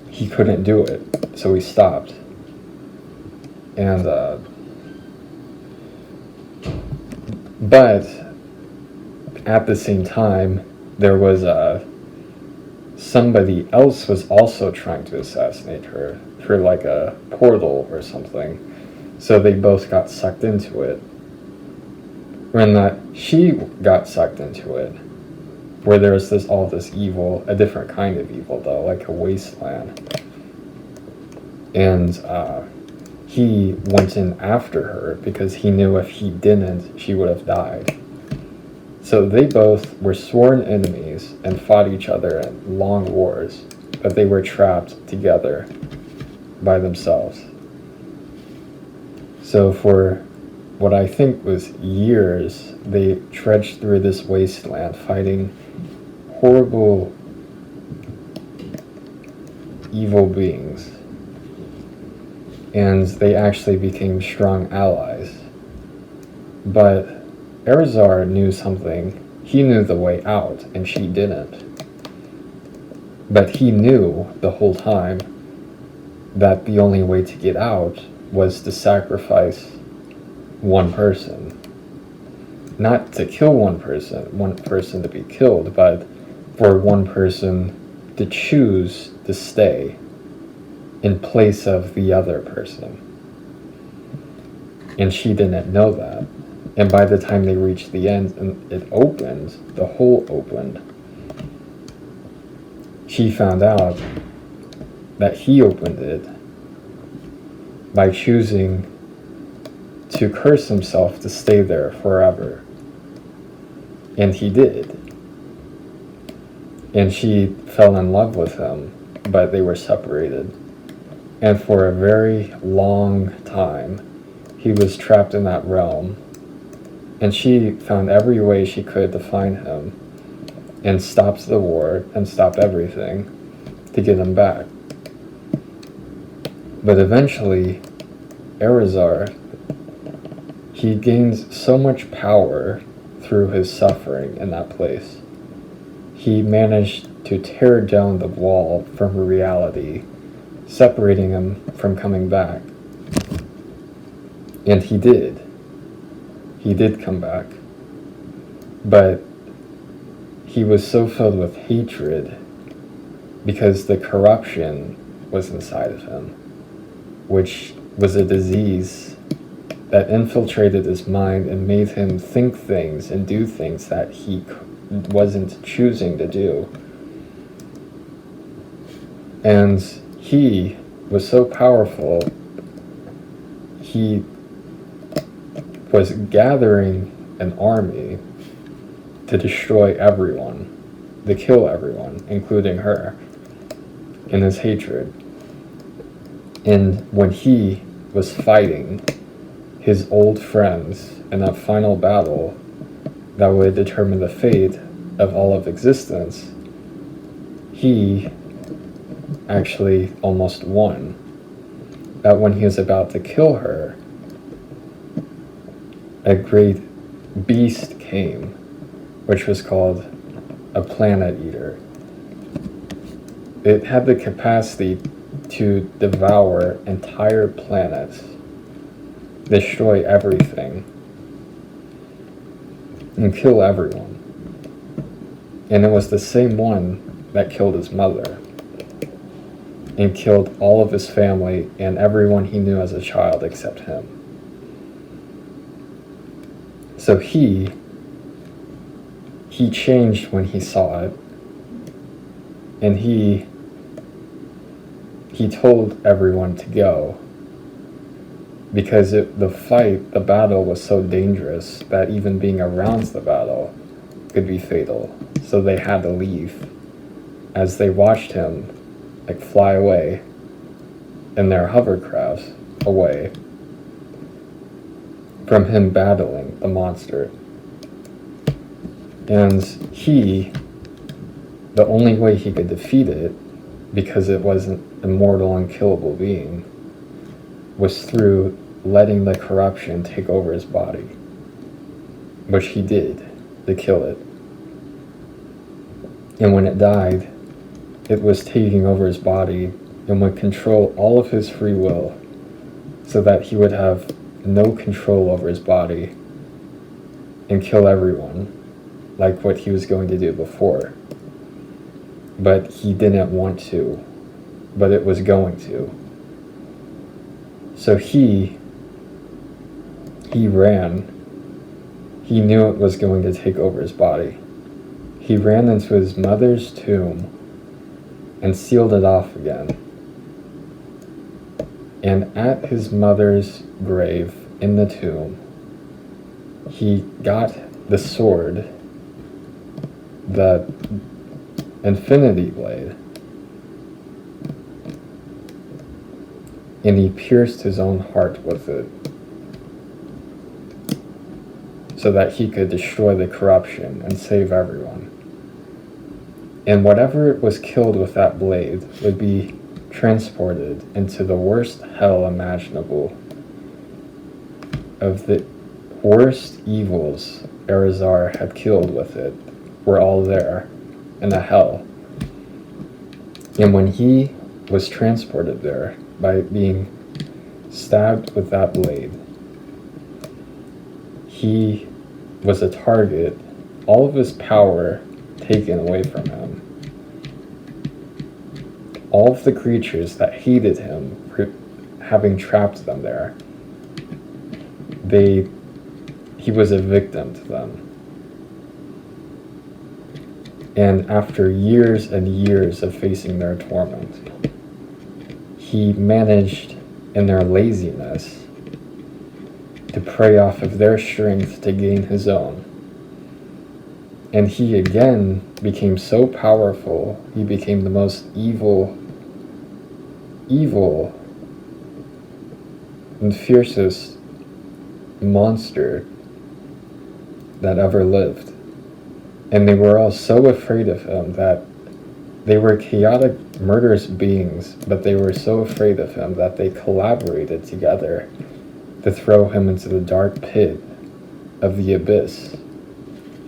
he couldn't do it, so he stopped. And but at the same time, there was somebody else was also trying to assassinate her through like a portal or something. So they both got sucked into it. When she got sucked into it, where there was all this evil, a different kind of evil though, like a wasteland. And he went in after her because he knew if he didn't, she would have died. So they both were sworn enemies and fought each other in long wars, but they were trapped together by themselves. So for what I think was years, they trudged through this wasteland fighting horrible, evil beings. And they actually became strong allies. But Arazar knew something. He knew the way out, and she didn't. But he knew the whole time that the only way to get out was to sacrifice one person. Not to kill one person to be killed, but for one person to choose to stay in place of the other person. And she didn't know that. And by the time they reached the end and it opened, the hole opened, she found out that he opened it by choosing to curse himself to stay there forever. And he did. And she fell in love with him, but they were separated. And for a very long time, he was trapped in that realm. And she found every way she could to find him and stopped the war and stopped everything to get him back. But eventually, Erazar, he gained so much power through his suffering in that place. He managed to tear down the wall from reality, separating him from coming back. And he did. He did come back. But he was so filled with hatred because the corruption was inside of him, which was a disease that infiltrated his mind and made him think things and do things that he wasn't choosing to do. And he was so powerful, he was gathering an army to destroy everyone, to kill everyone, including her, in his hatred. And when he was fighting his old friends in that final battle that would determine the fate of all of existence, he actually almost won. That when he was about to kill her, a great beast came, which was called a planet eater. It had the capacity to devour entire planets, destroy everything, and kill everyone. And it was the same one that killed his mother and killed all of his family and everyone he knew as a child except him. So he changed when he saw it, and he told everyone to go because the battle was so dangerous that even being around the battle could be fatal. So they had to leave as they watched him fly away in their hovercrafts away from him battling the monster. And the only way he could defeat it, because it was an immortal, unkillable being, was through letting the corruption take over his body, which he did to kill it. And when it died, it was taking over his body and would control all of his free will so that he would have no control over his body and kill everyone like what he was going to do before. But he didn't want to, but it was going to. So he ran. He knew it was going to take over his body. He ran into his mother's tomb and sealed it off again. And at his mother's grave in the tomb, he got the sword, the infinity blade, and he pierced his own heart with it so that he could destroy the corruption and save everyone. And whatever was killed with that blade would be transported into the worst hell imaginable. Of the worst evils Erazar had killed with it were all there in the hell. And when he was transported there by being stabbed with that blade, he was a target, all of his power taken away from him. All of the creatures that hated him for having trapped them there, he was a victim to them. And after years and years of facing their torment, he managed, in their laziness, to prey off of their strength to gain his own. And he again became so powerful, he became the most evil and fiercest monster that ever lived. And they were all so afraid of him that they were chaotic, murderous beings, but they were so afraid of him that they collaborated together to throw him into the dark pit of the abyss,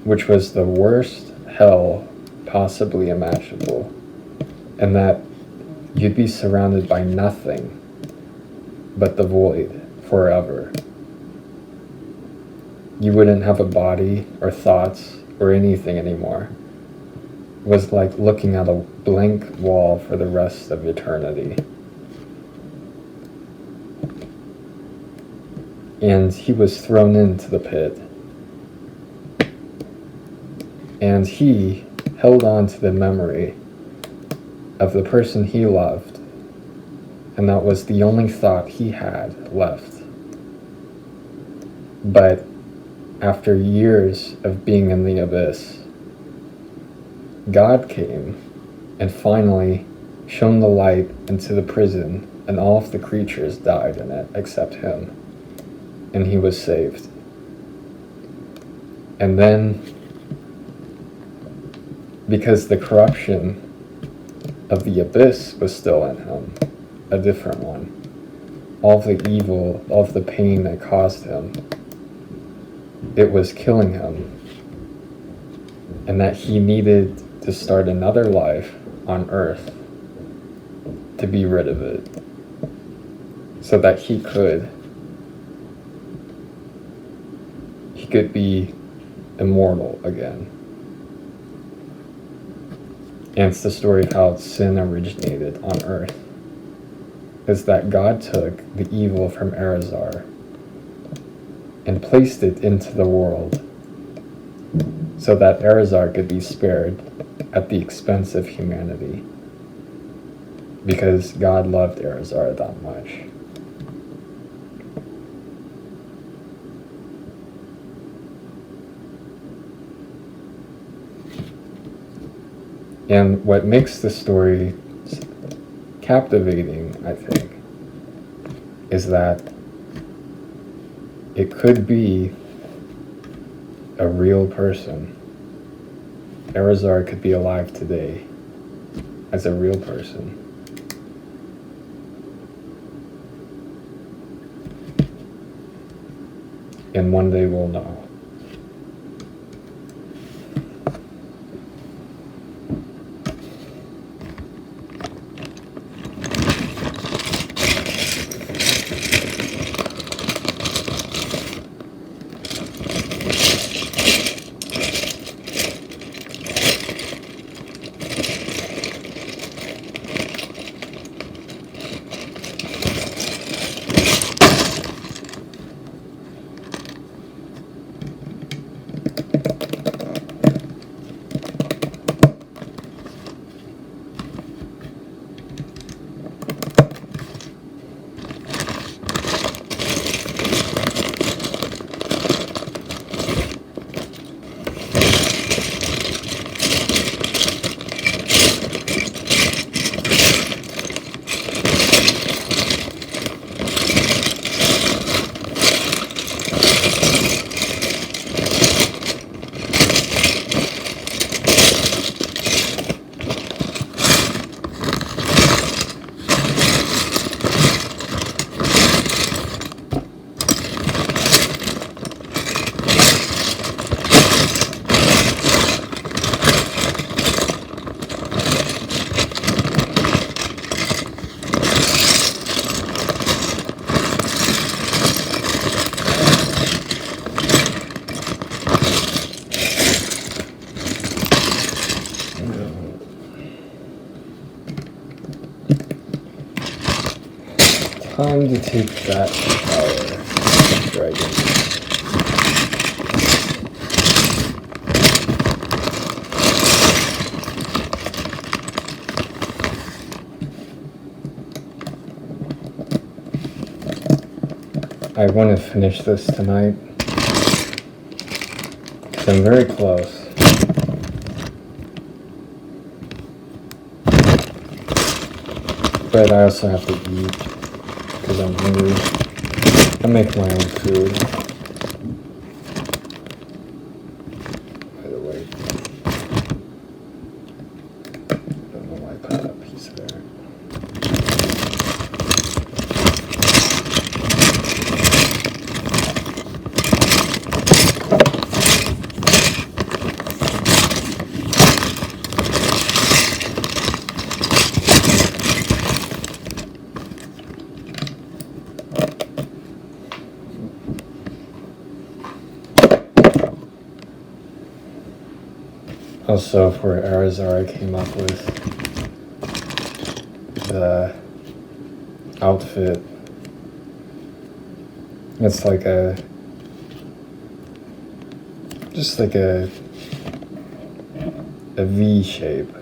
which was the worst hell possibly imaginable, and that you'd be surrounded by nothing but the void forever. You wouldn't have a body or thoughts or anything anymore. It was like looking at a blank wall for the rest of eternity. And he was thrown into the pit. And he held on to the memory of the person he loved, and that was the only thought he had left. But after years of being in the abyss, God came and finally shone the light into the prison, and all of the creatures died in it except him, and he was saved. And then, because the corruption of the abyss was still in him, a different one, all of the evil, all of the pain that caused him, it was killing him, and that he needed to start another life on earth to be rid of it, so that he could be immortal again. And it's the story of how sin originated on earth, is that God took the evil from Erazar and placed it into the world so that Erazar could be spared at the expense of humanity, because God loved Erazar that much. And what makes the story captivating, I think, is that it could be a real person. Erazar could be alive today as a real person. And one day we'll know. Time to take that shower, dragon. I want to finish this tonight. So I'm very close. But I also have to eat because I'm hungry. I make my own food. By the way, I don't know why I put that piece there. Also, for Arizar, I came up with the outfit. It's like just like a V shape.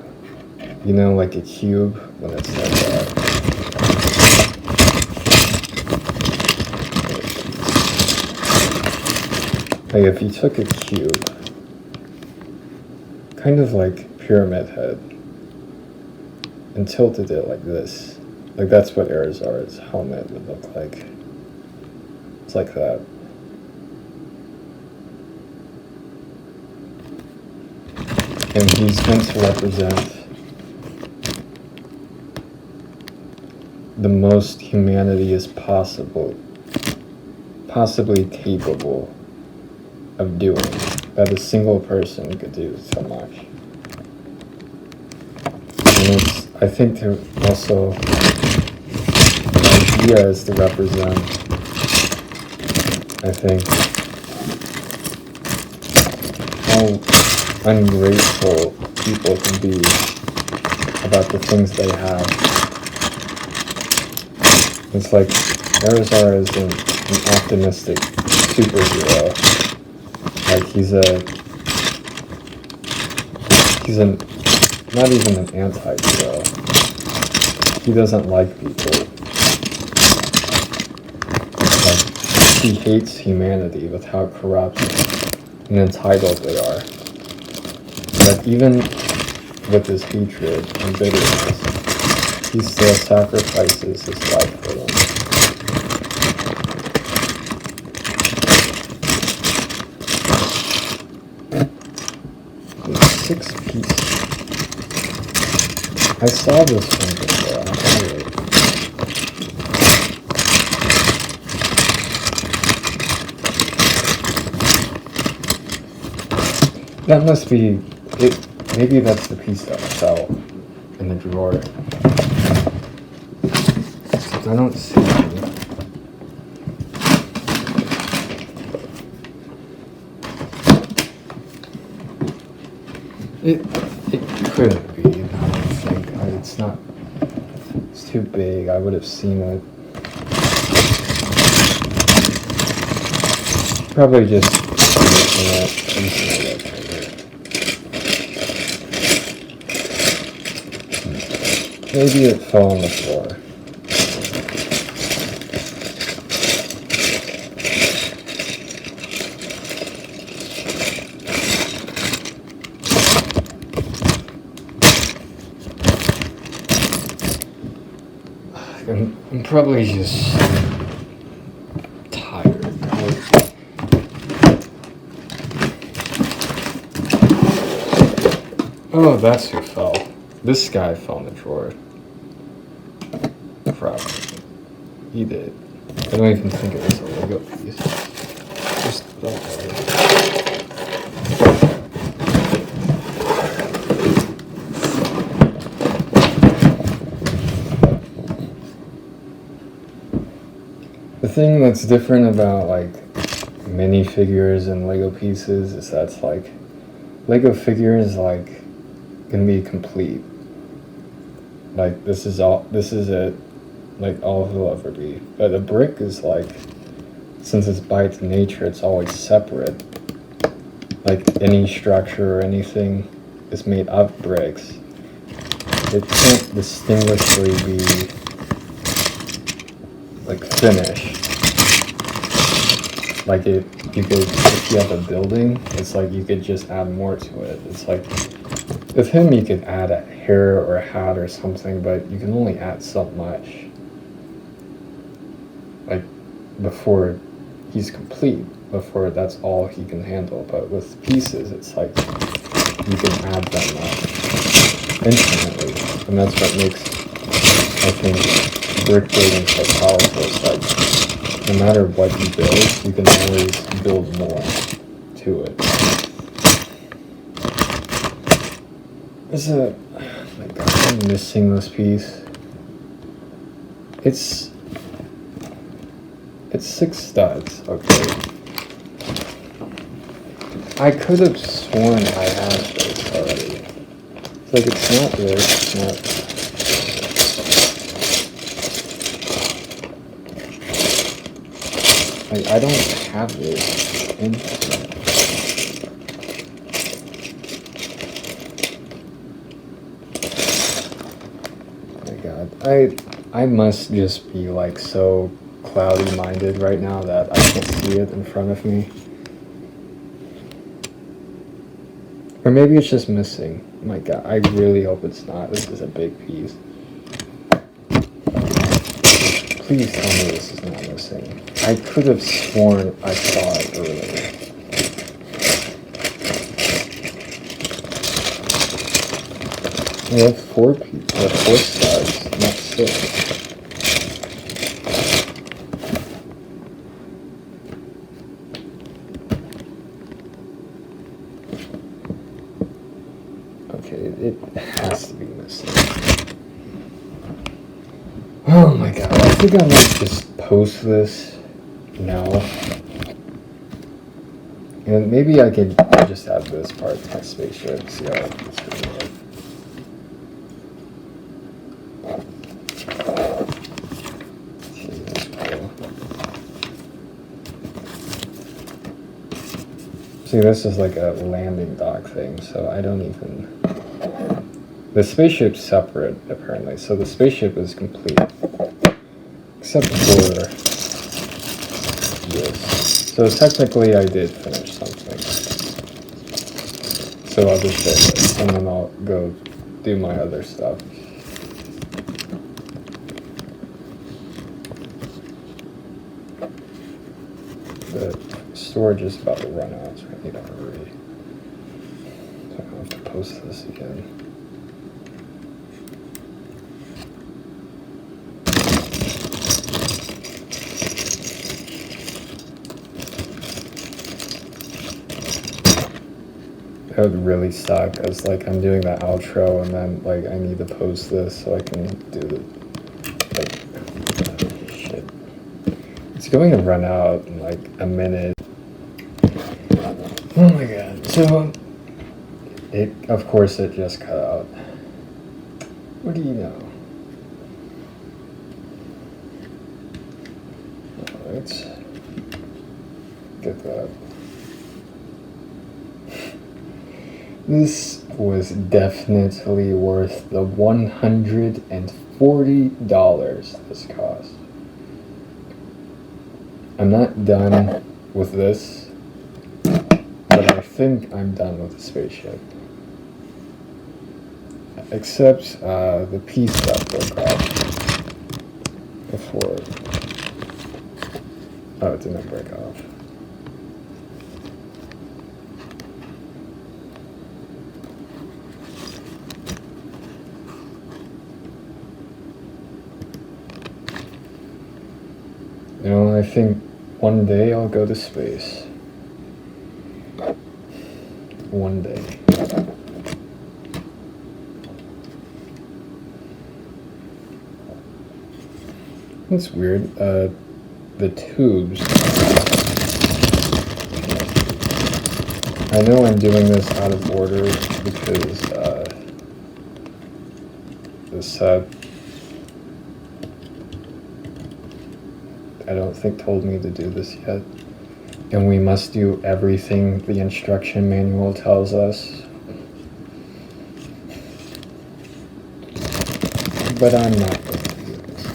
You know, like a cube when it's like that. Like if you took a cube, kind of like pyramid head, and tilted it like this. Like that's what Arizar's helmet would look like. It's like that. And he's meant to represent the most humanity is possibly capable of doing, that a single person could do so much. And I think to also, the idea is to represent, I think, how ungrateful people can be about the things they have. It's like Arizar is an optimistic superhero. Like he's not even an anti-hero. He doesn't like people. Like he hates humanity with how corrupt and entitled they are. But even with his hatred and bitterness, he still sacrifices his life for them. There's 6 pieces. I saw this one before. I don't know. That must be it. Maybe that's the piece that fell in the drawer. I don't see it. It couldn't be. I don't think. It's not. It's too big. I would have seen it. Probably just using it. Maybe it fell on the floor. I'm probably just tired. Oh, that's who fell. This guy fell in the drawer. Probably. He did. I don't even think it was a Lego piece. Just fell there. The thing that's different about like minifigures and Lego pieces is that's like Lego figures like can be complete. Like this is it, like all he'll ever be. But a brick is like, since it's by its nature, it's always separate. Like any structure or anything is made of bricks. It can't distinguishably be like finished. like you could, if you have a building, it's like you could just add more to it. It's like, with him you could add a hair or a hat or something, but you can only add so much. Like, before he's complete, before that's all he can handle. But with pieces, it's like, you can add them infinitely. And that's what makes, I think, brick building so powerful. It's like, no matter what you build, you can always build more to it. There's a, oh my god, I'm missing this piece. It's 6 studs, okay. I could have sworn I had this already. It's like, it's not this, it's not. Like, I don't have this in here. Oh my god. I must just be like so cloudy minded right now that I can't see it in front of me. Or maybe it's just missing. Oh my god, I really hope it's not. This is a big piece. Please tell me this is not missing. I could have sworn I saw it earlier. We have 4 stars, not 6. It has to be missing. Oh my god, I think I might just post this now. And maybe I could just have this part of my spaceship, see how it's going to look. See, this is like a landing dock thing, so I don't even... The spaceship's separate, apparently, so the spaceship is complete. Except for this. So technically I did finish something. So I'll just show this, and then I'll go do my other stuff. The storage is about to run out, so I need to hurry. So I don't have to post this again. That would really suck, because like I'm doing the outro and then like I need to post this so I can do the like shit. It's going to run out in like a minute. Oh my god. So it, of course it just cut out. What do you know? Let's get that. This was definitely worth the $140 this cost. I'm not done with this, but I think I'm done with the spaceship. Except the piece that broke off before. Oh, it didn't break off. You know, I think one day I'll go to space. One day. It's weird. The tubes. I know I'm doing this out of order because the set I don't think told me to do this yet. And we must do everything the instruction manual tells us. But I'm not going to do this.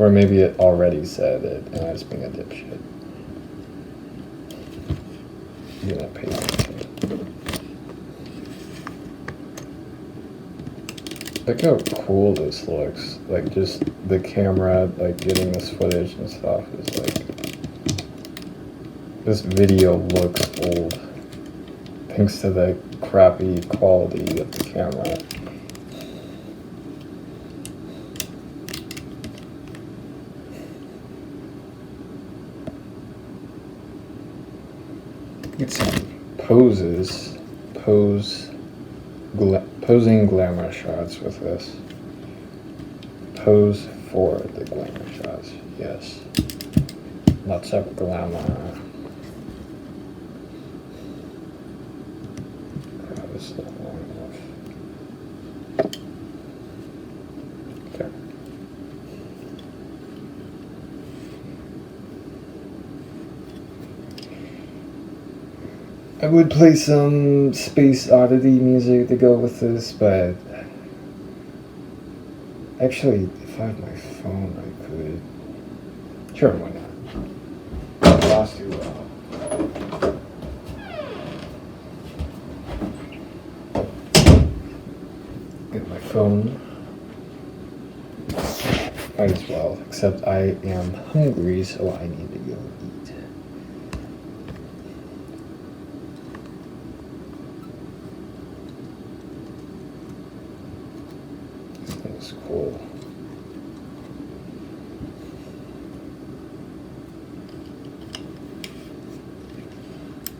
Or maybe it already said it and I was being a dipshit. You didn't pay attention. Look how cool this looks. Like, just the camera, like, getting this footage and stuff is like... This video looks old. Thanks to the crappy quality of the camera. Get some poses. Posing glamour shots with this. Pose for the glamour shots, yes. Lots of glamour. Oh, this is not long enough. Okay. I would play some Space Oddity music to go with this, but actually, if I had my phone, I could. Sure, why not? I lost you. Get my phone. Might as well, except I am hungry, so I need to go eat. That's cool.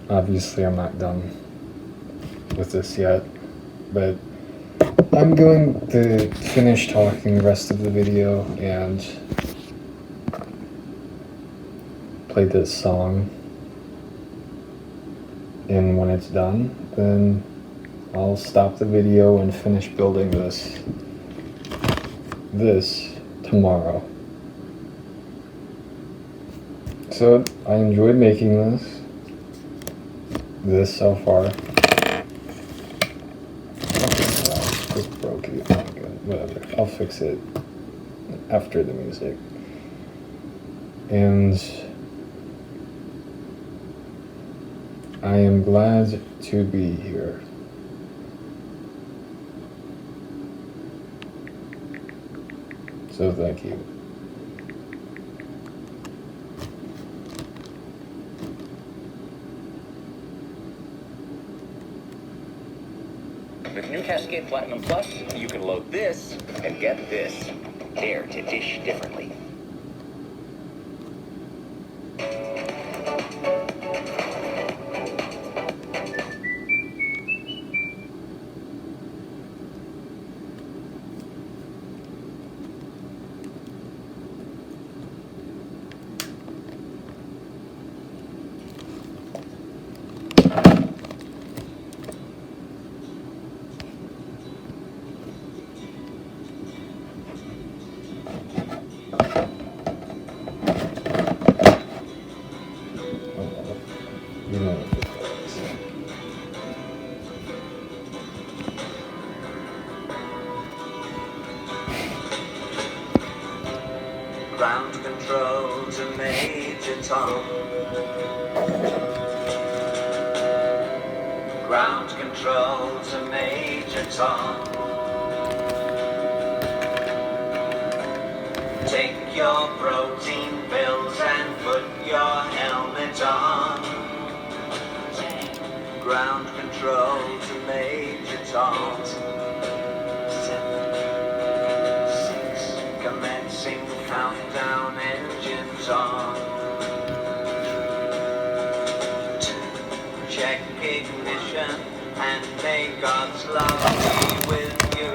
Obviously, I'm not done with this yet, but I'm going to finish talking the rest of the video and play this song. And when it's done, then I'll stop the video and finish building this tomorrow. So I enjoyed making this so far. It broke it. Oh my God, whatever. I'll fix it after the music. And I am glad to be here. So thank you. With new Cascade Platinum Plus, you can load this and get this. Dare to dish differently. You know what Ground control to Major Tom. Ground control to Major Tom. Take your protein pills and put your helmet on. Ground control to Major Tom. 7, 6, commencing countdown, engines on. 2, check ignition, and may God's love be with you.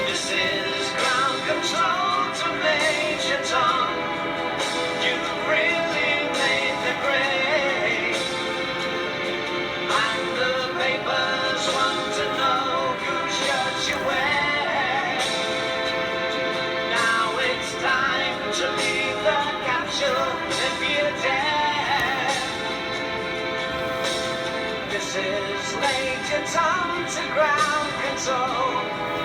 This is ground control to Major Tom. You really made the grade. And the papers want to know whose shirt you wear. Phantom to ground control.